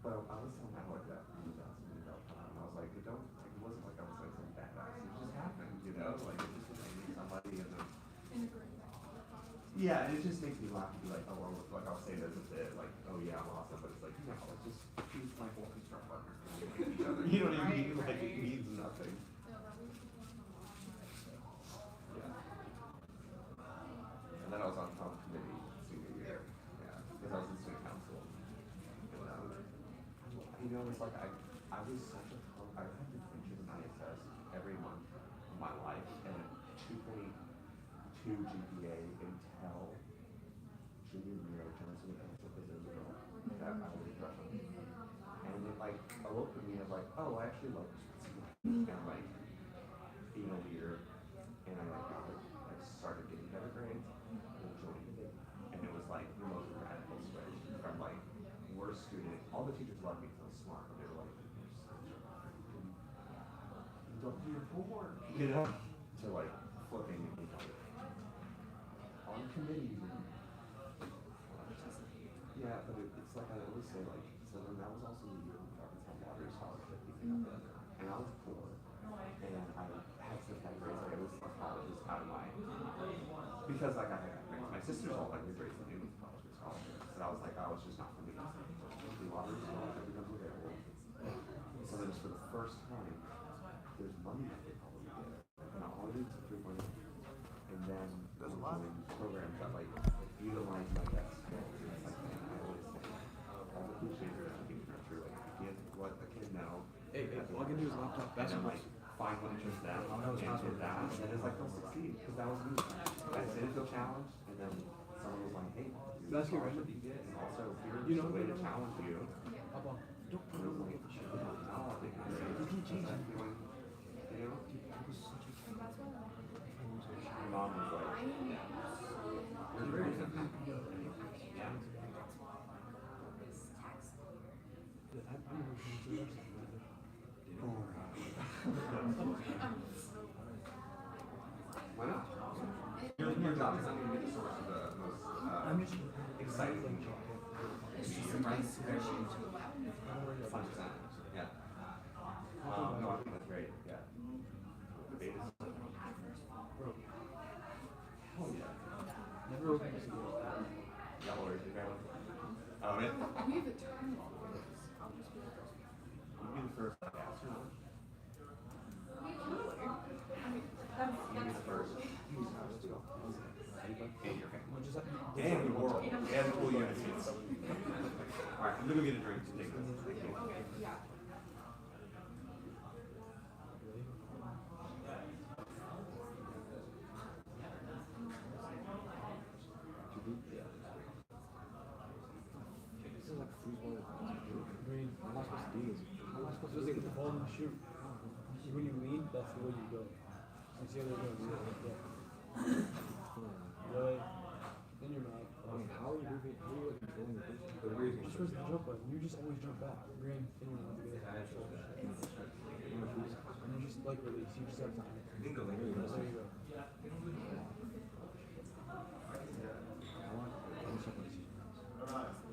But I was telling my like that when he was asking me about time, and I was like, it wasn't like I was like some badass, it just happened, you know, like it just was like meeting somebody and then. Yeah, and it just makes me laugh and be like, oh, well, like I'll say this a bit, like, oh yeah, I'm awesome, but it's like, no, it's just choose my whole construct partners and we like each other. You know what I mean? Like it means nothing. Yeah. And then I was on top committee senior year. Yeah, because I was in student council. And you know, it's like I was such a I had distinction in ISS every month of my life and 2.2 GPA until junior year, Johnson and Council because there was a girl that I was crushing. And it like awoke me of like, oh, I actually love responsibility and like being a leader. And I like started getting better grades and joined it. And it was like the most radical switch from like worst student. All the teachers loved me because I was smart, but they were like, you don't do your homework, you know? To like flipping and being like on committees and yeah, but it's like I always say, like, so then that was also the year when Arkansas Lottery Scholarship became up, and I was poor, and I had such bad grades, like I was like colleges out of my, because like I had grades, my sisters all had good grades, and they went to college with scholarships, and I was like, oh, it's just not for me. The lottery scholarship becomes available, so then just for the first time, there's money that they probably get, and all I did was 3.0, and then there's a lot of programs that like utilize my best skills. It's like, man, I always say, all the cliches are true. Like, you can't let the kid know. Hey, plug into his laptop. And then like find what interests them and do that, and then it's like they'll succeed because that was me. I didn't feel challenged, and then someone was like, hey, That's good, right? you get, and also here's You know a way to challenge you. Hop on. Don't And I was like, no, I think it's great. You can't change it. You know? My mom was like, you're great. Yeah. Why not? Your job is not going to be the source of the most exciting thing. Your friends, 100%. Yeah. No, I think that's great. Yeah. The beta is so fun. Oh yeah. Never opened this door. Yeah, or is it grandma? Oh, man. We have a time on this. You'd be the first like astronaut. You'd be the first. And your family. And the world. And the whole United States. Alright, I'm gonna go get a drink to take this. Thank you. Yeah. This is Green. How am I supposed to do this? How am I supposed to get the ball and shoot? When you lean, that's the way you go. You see how they're going? Really? Then you're not. I mean, how are you moving? How are you controlling your position? But where is Just press the jump button. You just always jump back. Green. Then you're not good. And you just like release. You just have time. There you go.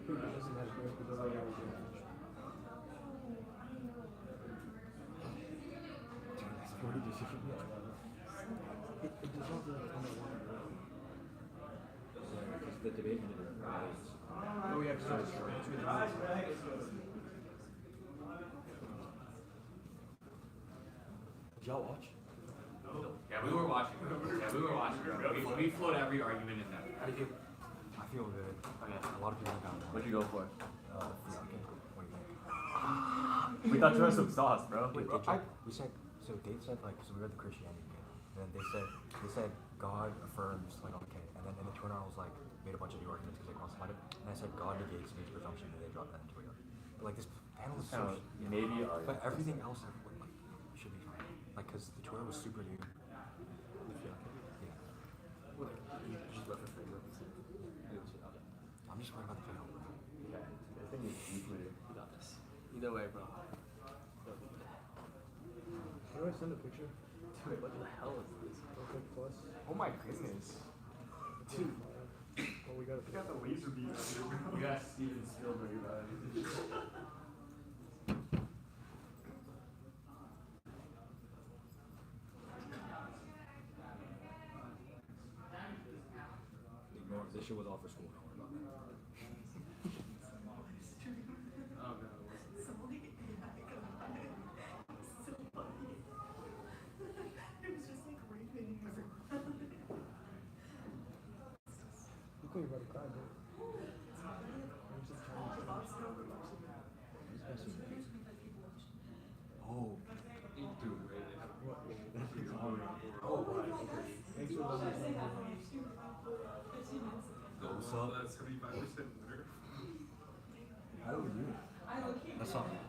Who doesn't have grip because they always do it. That's pretty decision. It does not really come at one. Because the debate ended in riots. Oh yeah, because it's between the Did y'all watch? Yeah, we were watching. Yeah, we were watching. We float every argument in there. How do you feel? I feel good. Okay. A lot of people got it. What'd you go for? What do you think? We thought you had some sauce, bro. Wait, we said, so Dave said, like, so we read the Christianity bit, and then they said God affirms, like, okay, and then in the Twitter I was like, made a bunch of new arguments because they cross-lined it, and I said God negates any presumption, and they dropped that into it. But, like, this panel is so, maybe but everything else, like, should be fine. Like, because the Twitter was super new. Yeah. Well, you just left it for you. I'm just worried about the panel. Okay. I think it's deeply. You got this. Either way, bro. How do I send a picture? Dude, what the hell is this? Okay, plus. Oh my goodness. Dude. Oh, we got it. We got the laser beam out here, bro. We got Steven Spielberg about it. Ignore this shit was all for school. Don't worry about that. Oh no. Look what you're about to cry, bro. Oh. Dude, What? that's horrible. Oh, right. Okay. Thanks for letting me know. What's up? That's 75% winner. How do we do it? That's something.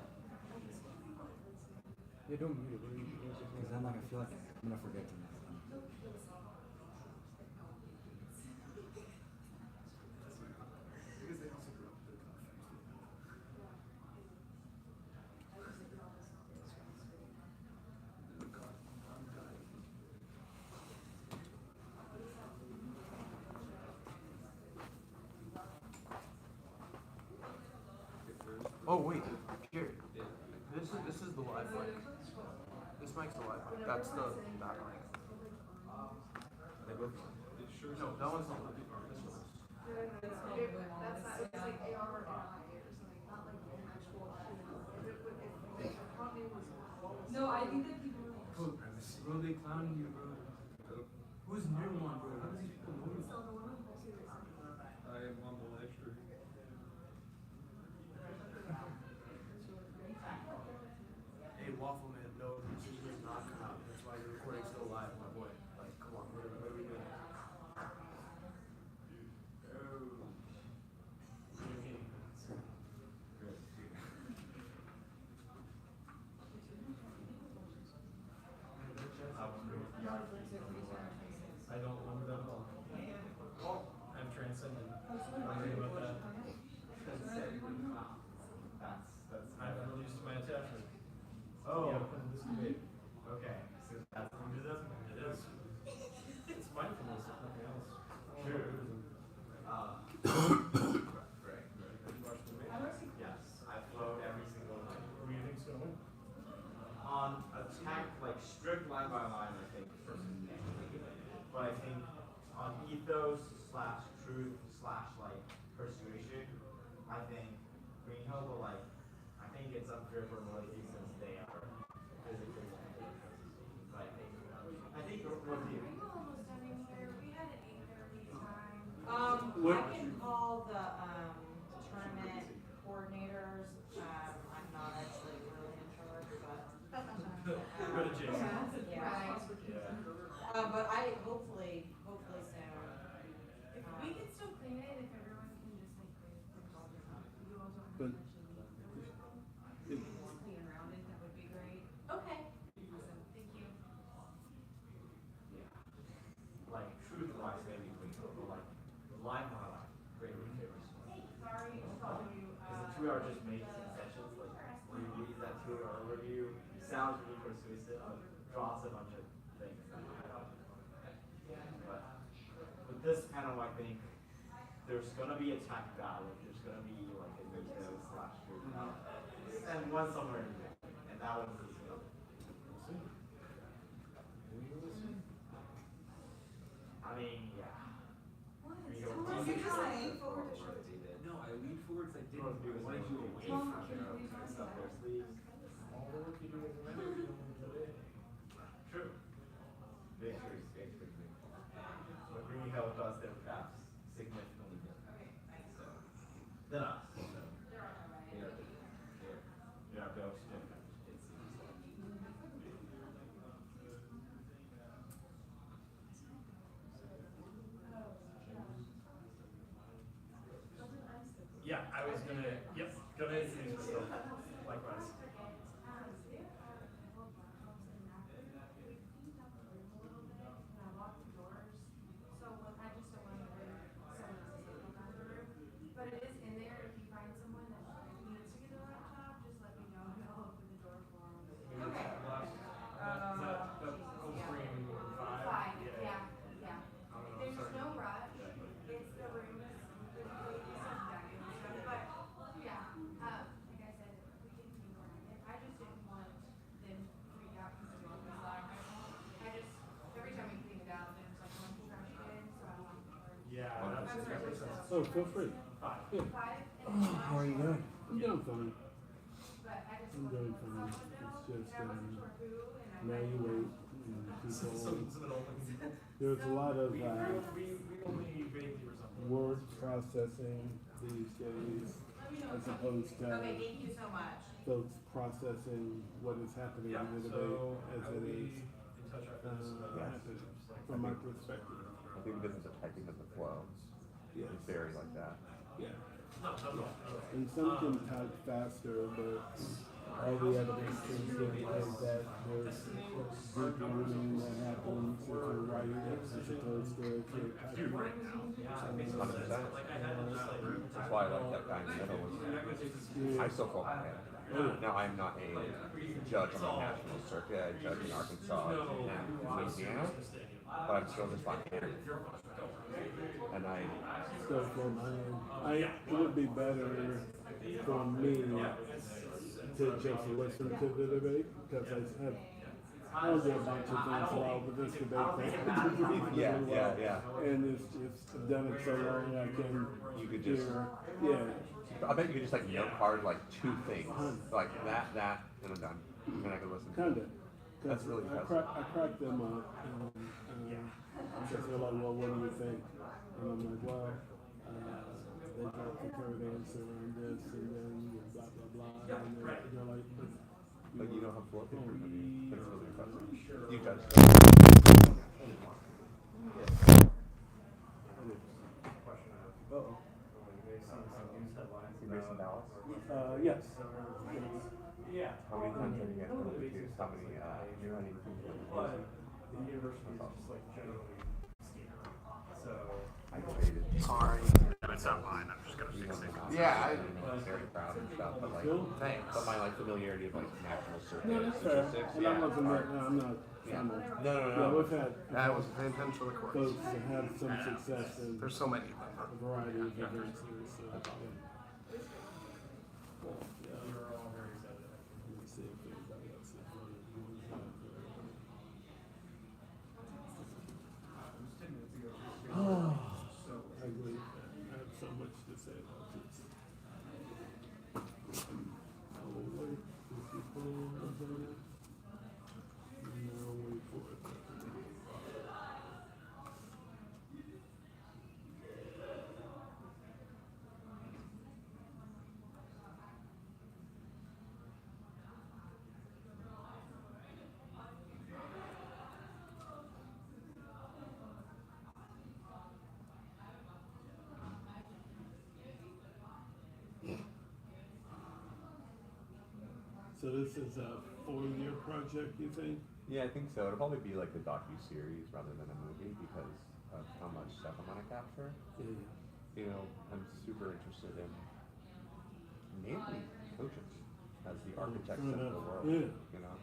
Yeah, don't mute it, bro. Because then, like, I feel like I'm gonna forget to mute it. Because they also grew up with the Oh wait, here. This is the live mic. This mic's the live mic. That's the back mic. They both. No, that one's not live. This one is. That's not, it's like AR or NI or something, not like an actual human. If the company was. No, I think that people. Bro, they clowning you, bro. Who's near one, bro? How does these people know you? I am on the live stream. Hey, Waffle Man, no, the decision has not come out. That's why your recording's still live, my boy. Like, come on, what are we doing? I don't remember that at all. I'm transcendent. I'm worried about that. I've released my attachment. Oh. Yeah, in this debate. Okay. So that's Buddhism? It is. It's mindfulness, if nothing else. True. Buddhism. Right. Have you watched the debate? Yes. I float every single night. Who do you think's gonna win? On attack, like strict line by line, I think but I think on ethos / truth / like persuasion, I think Greenhill will like. I think it's unfair for Northview since they are physically like. But I think Northview. I can call the tournament coordinators. I'm not actually really in charge, but Go to Jason. yeah. But I hopefully soon. If we can still clean it, if everyone can just like clean it. information, being around it, that would be great. Okay. Thank you. Like truth-wise, maybe Greenhill, but like live my life, great favors. Sorry to call you. Because the 2 hour just makes concessions, like when you read that 2 hour overview, it sounds really persuasive, drops a bunch of things. But with this panel, I think there's gonna be a tech battle, there's gonna be like a Nico/truth battle, and one somewhere in there, and that one's as well. I mean, yeah. What? Greenhill Thomas, was you easy. just lean forward to show it. No, I leaned forward because I didn't do it. Wanted you away Tom, from can their you own please stuff, their sleeves. All the work you do as a manager, you don't want to do it. True. Victory, victory, victory. But Greenhill does their crafts significantly different. So, than us. So, they are both different, it seems like. Yeah, I was gonna introduce myself. Likewise. But it is in there. If you find someone that needs to get a laptop, just let me know and I'll open the door for them. Okay. Is that full screen 5? Fine. Yeah. I don't know, There's sorry. no rush. It's the rooms with stuff decking and stuff. But yeah, like I said, we can think around it. I just didn't want them to freak out because the door was locked. I just every time we clean it out, there's like one trash can, so I want to. Yeah, I'm that's sorry. Oh, feel free. 5. Yeah. 5. How are you doing? I'm doing fine. But I just I'm wanted doing to fine. let someone know, It's just, and I wasn't sure who, and I now you wait. And There's there's a lot of we only vaguely resemble. word processing these days, as opposed to Okay, thank you so much. folks processing what is happening Yeah, in the so debate I as will it be is in touch after this. happening, from my perspective. I think the business of typing has a flow. Yes. It's very like that. Yeah. No. And some can type faster, but all the evidence seems to indicate that there's deep learning that happens if you're writing it as opposed to if you're typing it. 100%. That's why I like that guy in the middle. I still call my head. Now, I'm not a judge on the national circuit. I judge in Arkansas and Louisiana, but I'm still just on hand. And So for my it would be better for me to just listen to the debate because I'll get a bunch of things wrong with this debate thing. Yeah. And it's done it so long I can you could just I bet you could just like note card like 2 things, like that, and I'm done. And then I could listen. Kinda. That's really I crack them up and because they're like, well, what do you think? And I'm like, well, they got the current answer on this and then blah blah blah and they're like, but you don't have floor papers. That's really impressive. You judge. Uh-oh. You made some ballots? Yes. Yeah. How many times have you guys done reviews? How many people But the university is just like generally scared. So I debated. sorry. It's not mine. I'm just gonna fix it. Yeah, I'm very proud and stuff, but like, but my like familiarity of like national circuit. No, that's fair. And I'm not, I'm not. Yeah. No. No. We've had That was intense for the course. folks that have some success in There's so many of them. a variety of events here, so yeah. You're all very excited. Let me see if anybody else is running. I agree. I have so much to say about this. I'll wait for people to vote. And I'll wait for it. So this is a 4-year project, you think? Yeah, I think so. It'll probably be like a docu-series rather than a movie because of how much stuff I want to capture. Yeah. You know, I'm super interested in mainly coaches as the architects of the world. Yeah. You know,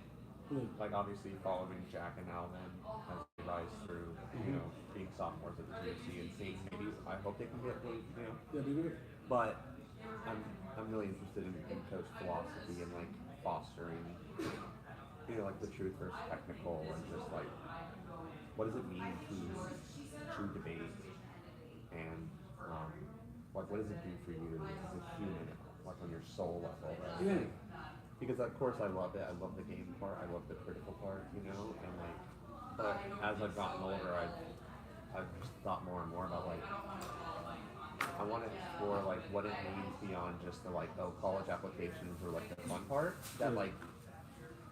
Yeah. like obviously following Jack and Alvin as they rise through, you know, being sophomores at the TOC and seeing maybe I hope they can get really, you know. Yeah, they do. But I'm really interested in coach philosophy and like fostering, you know, like the truth versus technical and just like what does it mean to true debate and like what does it do for you as a human, like on your soul level, right? Yeah. Because of course I love it. I love the game part. I love the critical part, you know. And like, but as I've gotten older, I've just thought more and more about like I want to explore like what it means beyond just the like college applications or like the fun part. That like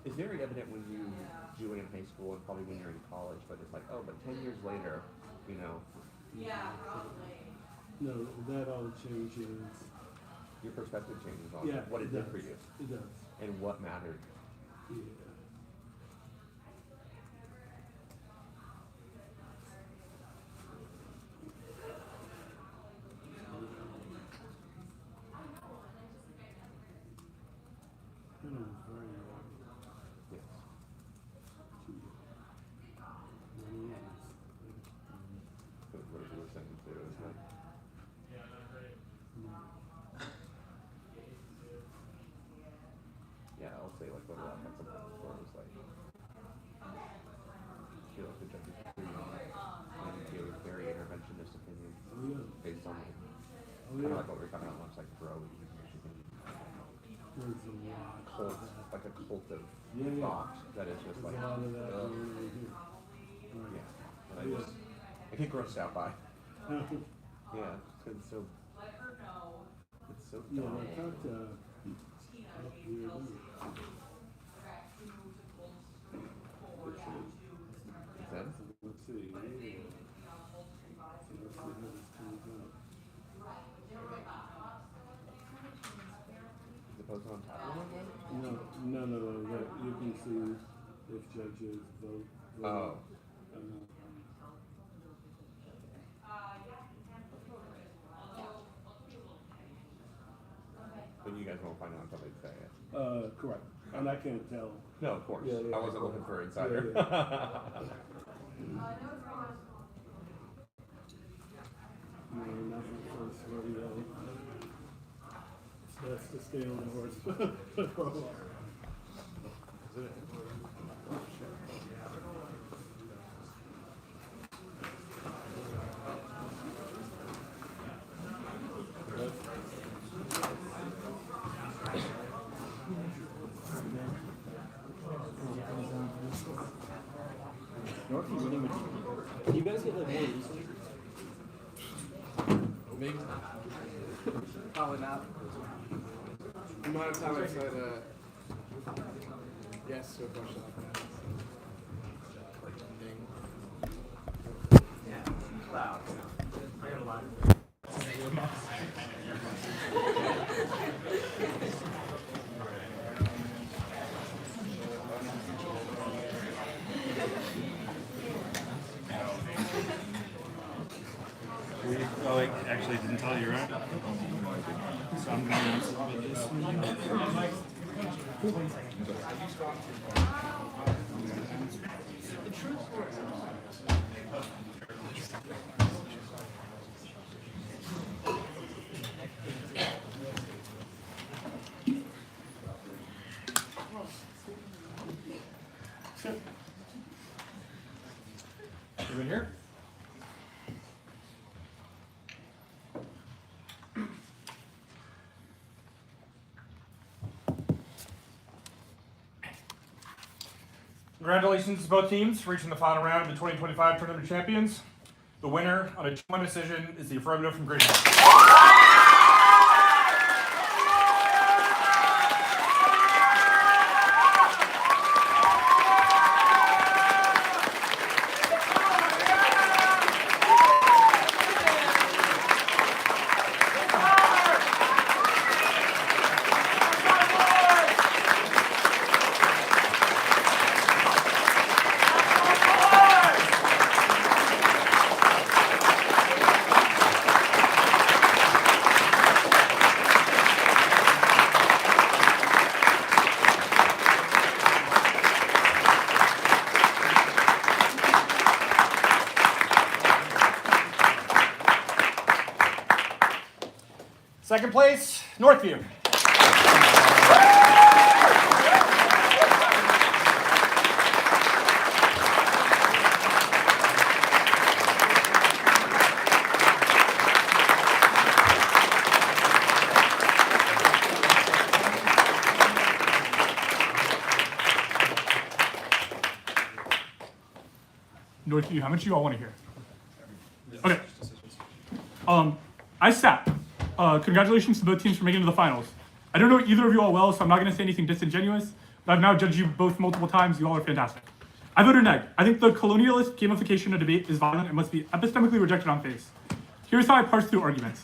is very evident when you do it in high school and probably when you're in college. But it's like but 10 years later, you know. Yeah, probably. No, that all changes. Your perspective changes on what it did for you. It does. And what mattered. Yeah. Yeah, I'll say like what had something before it was like feel like the judges were pretty young and gave very interventionist opinions based on like kind of like what we were talking about once, like Michigan. There's a lot cult, like a cult of thought that is just like a lot of that and I get grossed out by. Yeah, because it's so yeah, dumb. I thought let's see. Let's see how this comes out. Is it posted on top of it? No. That you can see if judges vote. Oh. But you guys won't find out until they say it. Correct. And I can't tell. No, of course. Yeah, I wasn't looking for an insider. No, nothing first rodeo. That's to stay on the horse. Northview winning with Can you guys get like more recently? Maybe. Probably not. The amount of time I said yes to a question like that. Ding. Yeah. Loud. I got a lot. Oh, I actually didn't tell you, right? So I'm going to answer about this one. You in here? Congratulations to both teams for reaching the final round of the 2025 Tournament of Champions. The winner on a 2-1 decision is the affirmative from Greenhill. Second place, Northview. Northview, how much do you all want to hear? Okay. I sat. Congratulations to both teams for making it to the finals. I don't know either of you all well, so I'm not going to say anything disingenuous, but I've now judged you both multiple times. You all are fantastic. I voted neg. I think the colonialist gamification of debate is violent and must be epistemically rejected on face. Here's how I parse through arguments.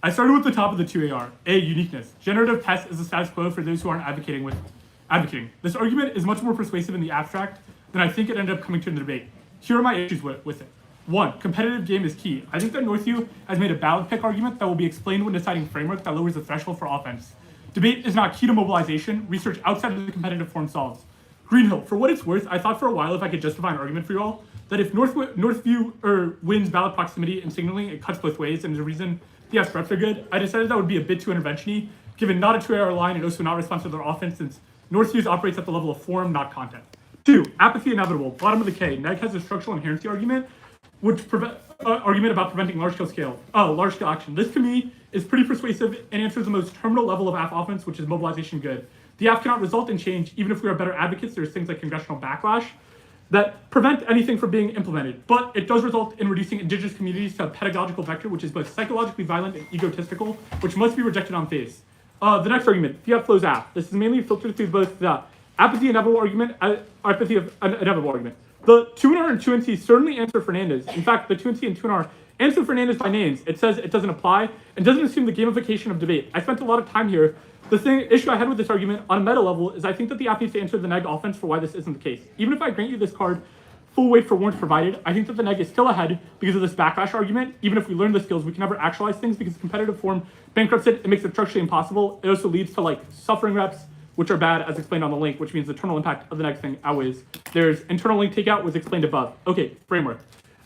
I started with the top of the 2AR. A, uniqueness. Generative pest is the status quo for those who aren't advocating. This argument is much more persuasive in the abstract than I think it ended up coming to in the debate. Here are my issues with it. 1, competitive game is key. I think that Northview has made a ballot pick argument that will be explained when deciding framework that lowers the threshold for offense. Debate is not key to mobilization. Research outside of the competitive form solves. Greenhill, for what it's worth, I thought for a while if I could justify an argument for you all, that if Northview wins ballot proximity and signaling, it cuts both ways, and the reason the F reps are good, I decided that would be a bit too intervention-y, given not a 2AR line and also not responsive to their offense, since Northview's operates at the level of form, not content. 2, apathy inevitable. Bottom of the K. Neg has a structural inherency argument, which argument about preventing large-scale action. This to me is pretty persuasive and answers the most terminal level of AF offense, which is mobilization good. The AF cannot result in change, even if we are better advocates. There's things like congressional backlash that prevent anything from being implemented, but it does result in reducing indigenous communities to a pedagogical vector, which is both psychologically violent and egotistical, which must be rejected on face. The next argument, fiat flows AF. This is mainly filtered through both the apathy inevitable argument, apathy of inevitable argument. The 2NR and 2NC certainly answer Fernandez. In fact, the 2NC and 2NR answer Fernandez by names. It says it doesn't apply and doesn't assume the gamification of debate. I spent a lot of time here. The issue I had with this argument on a meta level is I think that the app needs to answer the neg offense for why this isn't the case. Even if I grant you this card full weight for warrants provided, I think that the neg is still ahead because of this backlash argument. Even if we learn the skills, we can never actualize things because competitive form bankrupts it. It makes it structurally impossible. It also leads to like suffering reps, which are bad as explained on the link, which means the internal impact of the next thing outweighs. There's internal link takeout was explained above. Okay, framework.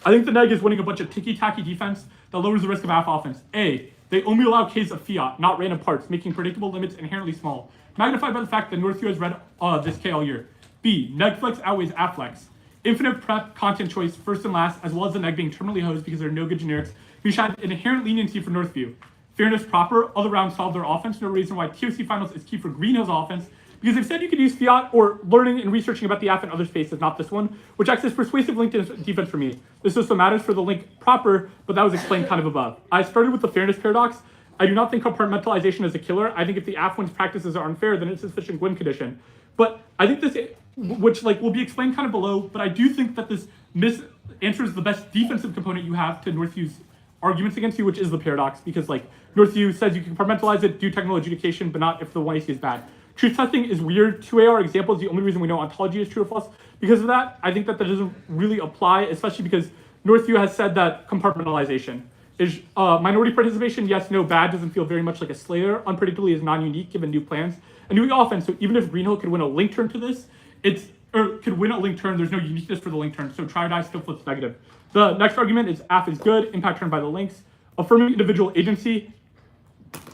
I think the neg is winning a bunch of ticky-tacky defense that lowers the risk of AF offense. A, they only allow Ks of fiat, not random parts, making predictable limits inherently small, magnified by the fact that Northview has read this K all year. B, neg flex outweighs AF flex. Infinite prep content choice first and last, as well as the neg being terminally hosed because there are no good generics. We should have an inherent leniency for Northview. Fairness proper, all around solve their offense. No reason why TOC finals is key for Greenhill's offense, because they've said you could use fiat or learning and researching about the app in other spaces, not this one, which acts as persuasive link defense for me. This also matters for the link proper, but that was explained kind of above. I started with the fairness paradox. I do not think compartmentalization is a killer. I think if the app wins practices are unfair, then it's a sufficient win condition. But I think this, which like will be explained kind of below, but I do think that this answers the best defensive component you have to Northview's arguments against you, which is the paradox, because like Northview says you can compartmentalize it, do technical education, but not if the 1AC is bad. Truth testing is weird. 2AR example is the only reason we know ontology is true or false. Because of that, I think that doesn't really apply, especially because Northview has said that compartmentalization is minority participation. Yes, no, bad doesn't feel very much like a Slayer. Unpredictably is non-unique given new plans and new offense. So even if Greenhill could win a link turn to this, could win a link turn. There's no uniqueness for the link turn. So try or die still flips negative. The next argument is AF is good. Impact turn by the links. Affirming individual agency.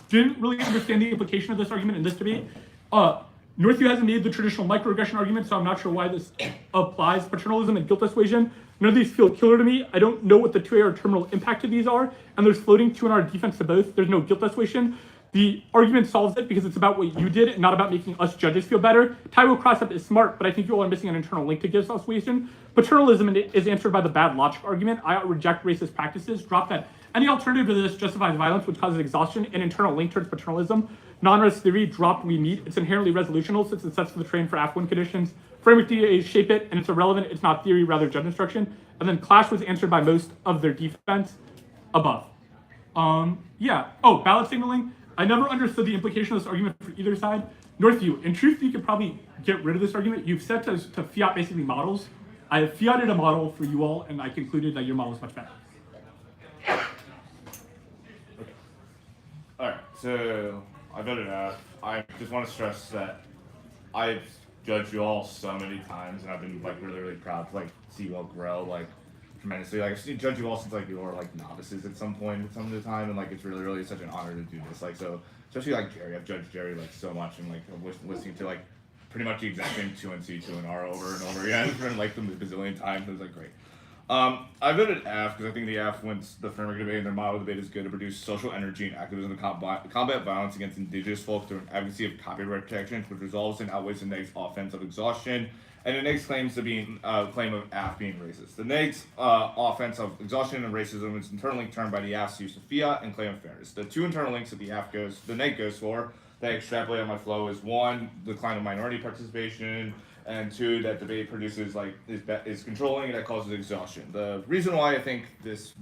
Didn't really understand the implication of this argument in this debate. Northview hasn't made the traditional microaggression argument, so I'm not sure why this applies. Paternalism and guilt dissuasion, none of these feel killer to me. I don't know what the 2AR terminal impact of these are, and there's floating 2NR defense to both. There's no guilt dissuasion. The argument solves it because it's about what you did and not about making us judges feel better. Taiwo cross-up is smart, but I think you all are missing an internal link to guilt dissuasion. Paternalism is answered by the bad logic argument. I reject racist practices. Drop that. Any alternative to this justifies violence, which causes exhaustion, and internal link towards paternalism. Non-res theory, dropped we meet. It's inherently resolutional since it sets the train for AF1 conditions. Framework DA shape it, and it's irrelevant. It's not theory, rather judge instruction. And then clash was answered by most of their defense above. Yeah. Oh, ballot signaling. I never understood the implication of this argument for either side. Northview, in truth, you could probably get rid of this argument. You've set to fiat basically models. I have fiated a model for you all, and I concluded that your model is much better. Alright, so I voted F. I just want to stress that I've judged you all so many times, and I've been like really, really proud to like see you all grow. Like tremendously. Like I've seen Judge you all since like you were like novices at some point at some of the time, and like it's really such an honor to do this. Like so, especially like Jerry, I've judged Jerry like so much, and like listening to like pretty much the exact same 2NC 2NR over and over again for like the bazillion times. It was like great. I voted F because I think the F wins the framework debate and their model debate is good to produce social energy and activism to combat violence against indigenous folk through an advocacy of copyright protection, which resolves and outweighs the neg's offense of exhaustion, and the neg's claims to being claim of AF being racist. The neg's offense of exhaustion and racism is internally termed by the AF's use of fiat and claim of fairness. The two internal links that the neg goes for that I extrapolate on my flow is 1, decline of minority participation, and 2, that debate produces is controlling and that causes exhaustion. The reason why I think this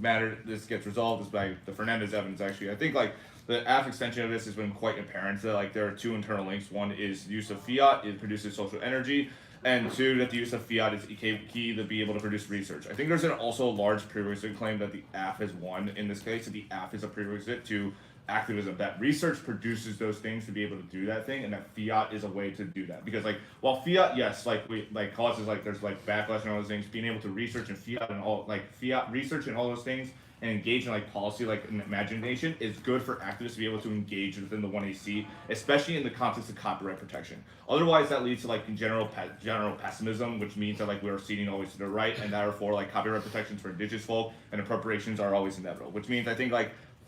gets resolved is by the Fernandez evidence. Actually, I think like the AF extension of this has been quite apparent that like there are 2 internal links. 1 is use of fiat; it produces social energy, and 2, that the use of fiat is key to be able to produce research. I think there's also a large prerequisite claim that the AF has won in this case. That the AF is a prerequisite to activism, that research produces those things to be able to do that thing, and that fiat is a way to do that. Because like while fiat, yes, causes there's backlash and all those things, being able to research and fiat and all fiat research and all those things and engage in policy and imagination is good for activists to be able to engage within the 1AC, especially in the context of copyright protection. Otherwise that leads to general pessimism, which means that we're ceding always to the right, and therefore copyright protections for indigenous folk and appropriations are always inevitable, which means I think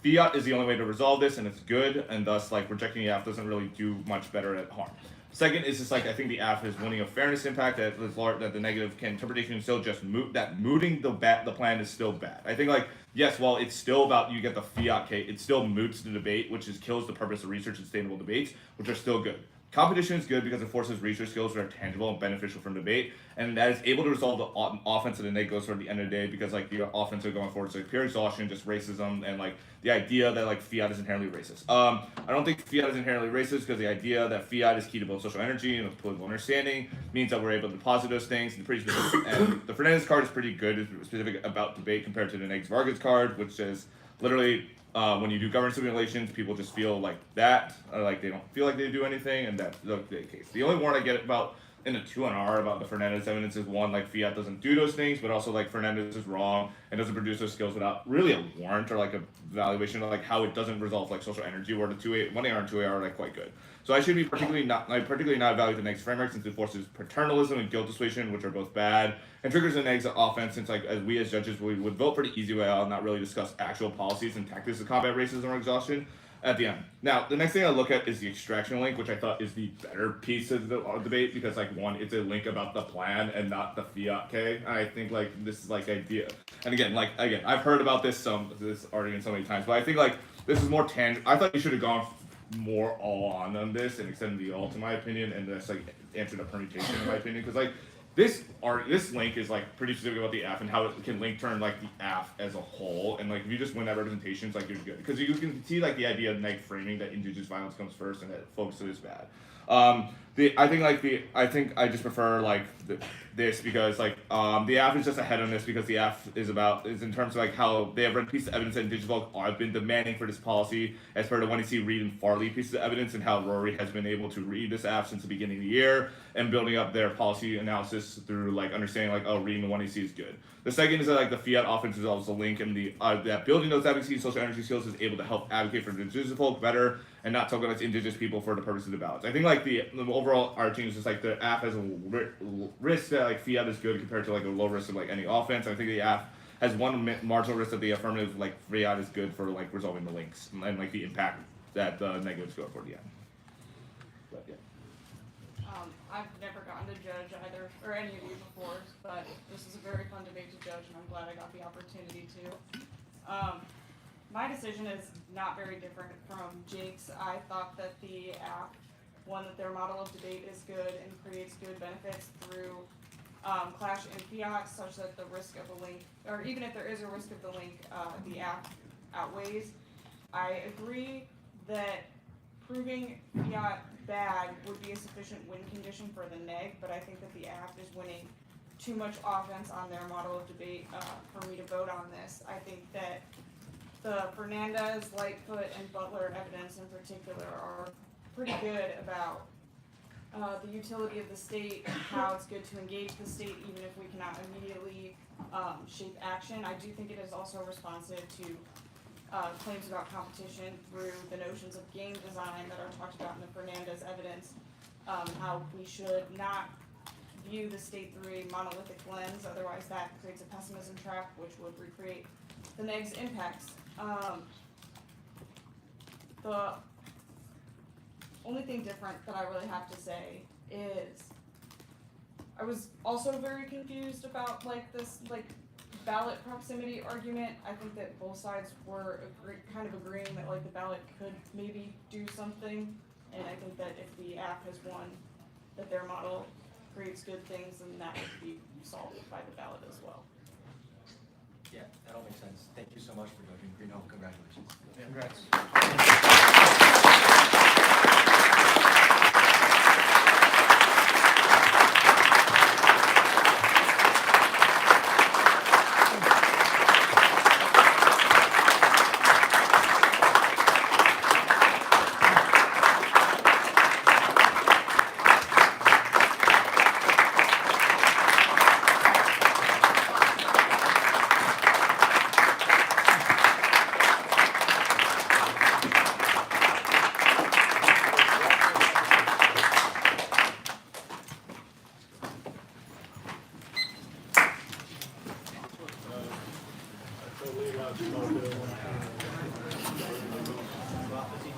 fiat is the only way to resolve this, and it's good, and thus rejecting the AF doesn't really do much better at harm. Second is just I think the AF is winning a fairness impact that the negative interpretation is still just mooting the plan is still bad. I think yes, while it's still about you get the fiat case, it still moots the debate, which kills the purpose of research and sustainable debates, which are still good. Competition is good because it forces research skills that are tangible and beneficial from debate, and that is able to resolve the offense of the neg goes for the end of the day, because the offense of going forward is pure exhaustion, just racism, and the idea that fiat is inherently racist. I don't think fiat is inherently racist because the idea that fiat is key to both social energy and political understanding means that we're able to deposit those things. And the Fernandez card is pretty good, it's specific about debate compared to the neg's Vargas card, which is literally when you do governance simulations, people just feel that, or they don't feel like they do anything, and that's the case. The only warrant I get about in the 2NR about the Fernandez evidence is 1, fiat doesn't do those things, but also Fernandez is wrong and doesn't produce those skills without really a warrant or a evaluation of how it doesn't resolve social energy, where the 1AR and 2AR are quite good. So I should be particularly not evaluate the neg's framework, since it forces paternalism and guilt dissuasion, which are both bad, and triggers the neg's offense, since as we as judges we would vote for the easy way out and not really discuss actual policies and tactics to combat racism or exhaustion at the end. Now, the next thing I look at is the extraction link, which I thought is the better piece of the debate, because 1, it's a link about the plan and not the fiat K. I think this is idea. And again, I've heard about this argument so many times, but I think this is more tangible. I thought you should have gone more all on this and extended the all, to my opinion, and just answered a permutation in my opinion, because this link is pretty specific about the AF and how it can link turn the AF as a whole, and if you just win that representation, it's you're good, because you can see the idea of neg framing that indigenous violence comes first and that folks is bad. I think I just prefer this because the AF is just ahead on this, because the AF is in terms of how they have read pieces of evidence that indigenous folk have been demanding for this policy as per the 1AC Reed and Farley pieces of evidence, and how Rory has been able to read this AF since the beginning of the year and building up their policy analysis through understanding reading the 1AC is good. The second is that the fiat offense is also a link, and that building those advocacy and social energy skills is able to help advocate for indigenous folk better and not talk about indigenous people for the purpose of the ballots. I think the overall arching is just the AF has a risk that fiat is good compared to a low risk of any offense. I think the AF has one marginal risk that the affirmative fiat is good for resolving the links and the impact that the negatives go for the end. But yeah. I've never gotten to judge either, or any of you before, but this is a very fun debate to judge, and I'm glad I got the opportunity to. My decision is not very different from Jake's. I thought that the app, one, that their model of debate is good and creates good benefits through clash and fiat, such that the risk of a link, or even if there is a risk of the link, the app outweighs. I agree that proving fiat bad would be a sufficient win condition for the neg, but I think that the app is winning too much offense on their model of debate for me to vote on this. I think that the Fernandez, Lightfoot, and Butler evidence in particular are pretty good about the utility of the state, how it's good to engage the state even if we cannot immediately shape action. I do think it is also responsive to claims about competition through the notions of game design that are talked about in the Fernandez evidence, how we should not view the state through a monolithic lens, otherwise that creates a pessimism trap which would recreate the neg's impacts. The only thing different that I really have to say is I was also very confused about this ballot proximity argument. I think that both sides were kind of agreeing that the ballot could maybe do something, and I think that if the app has won, that their model creates good things, and that would be solved by the ballot as well. Yeah, that all makes sense. Thank you so much for judging. Greenhill, congratulations. Congrats.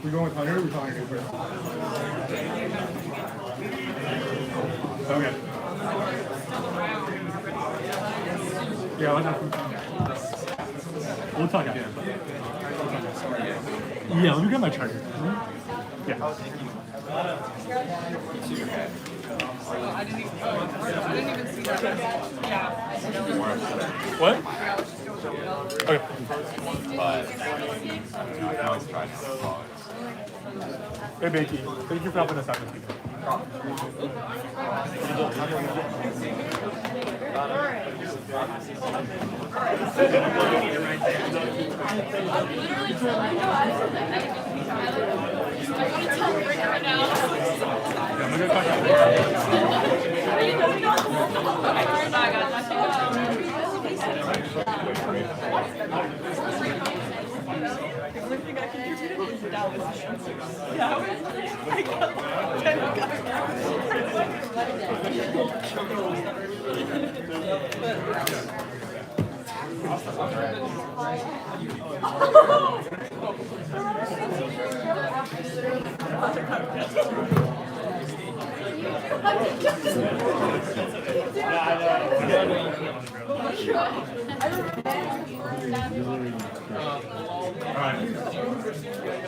We going with Hunter or we talking to Cooper? Okay. Yeah, we'll talk again. Yeah, let me get my charger. Yeah. I didn't even see that. Yeah. What? Okay. Hey, Becky. Thank you for helping us out this weekend.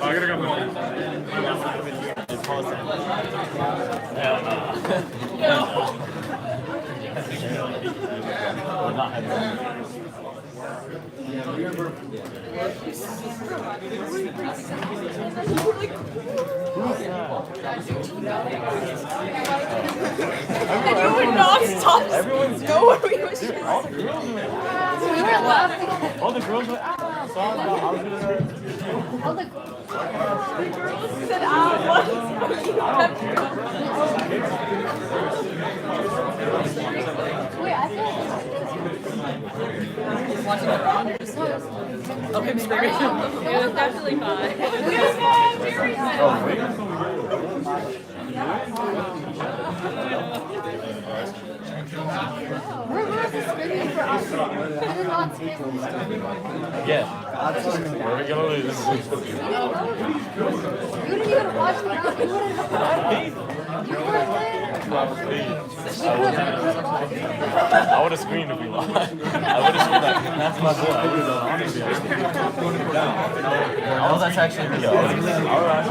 I gotta go home. And you would not stop. No, we were Dude, all the girls were laughing. All the girls were so I was gonna all the girls said Wait, I watching the Rangers. Oh, him screaming. It was definitely fun. Yeah. We're gonna lose. You didn't even watch the round. You wouldn't have. You weren't there. I would have screamed if we lost. I would have screamed like, that's my boy. I would have honestly. Oh, that's actually good. Alright.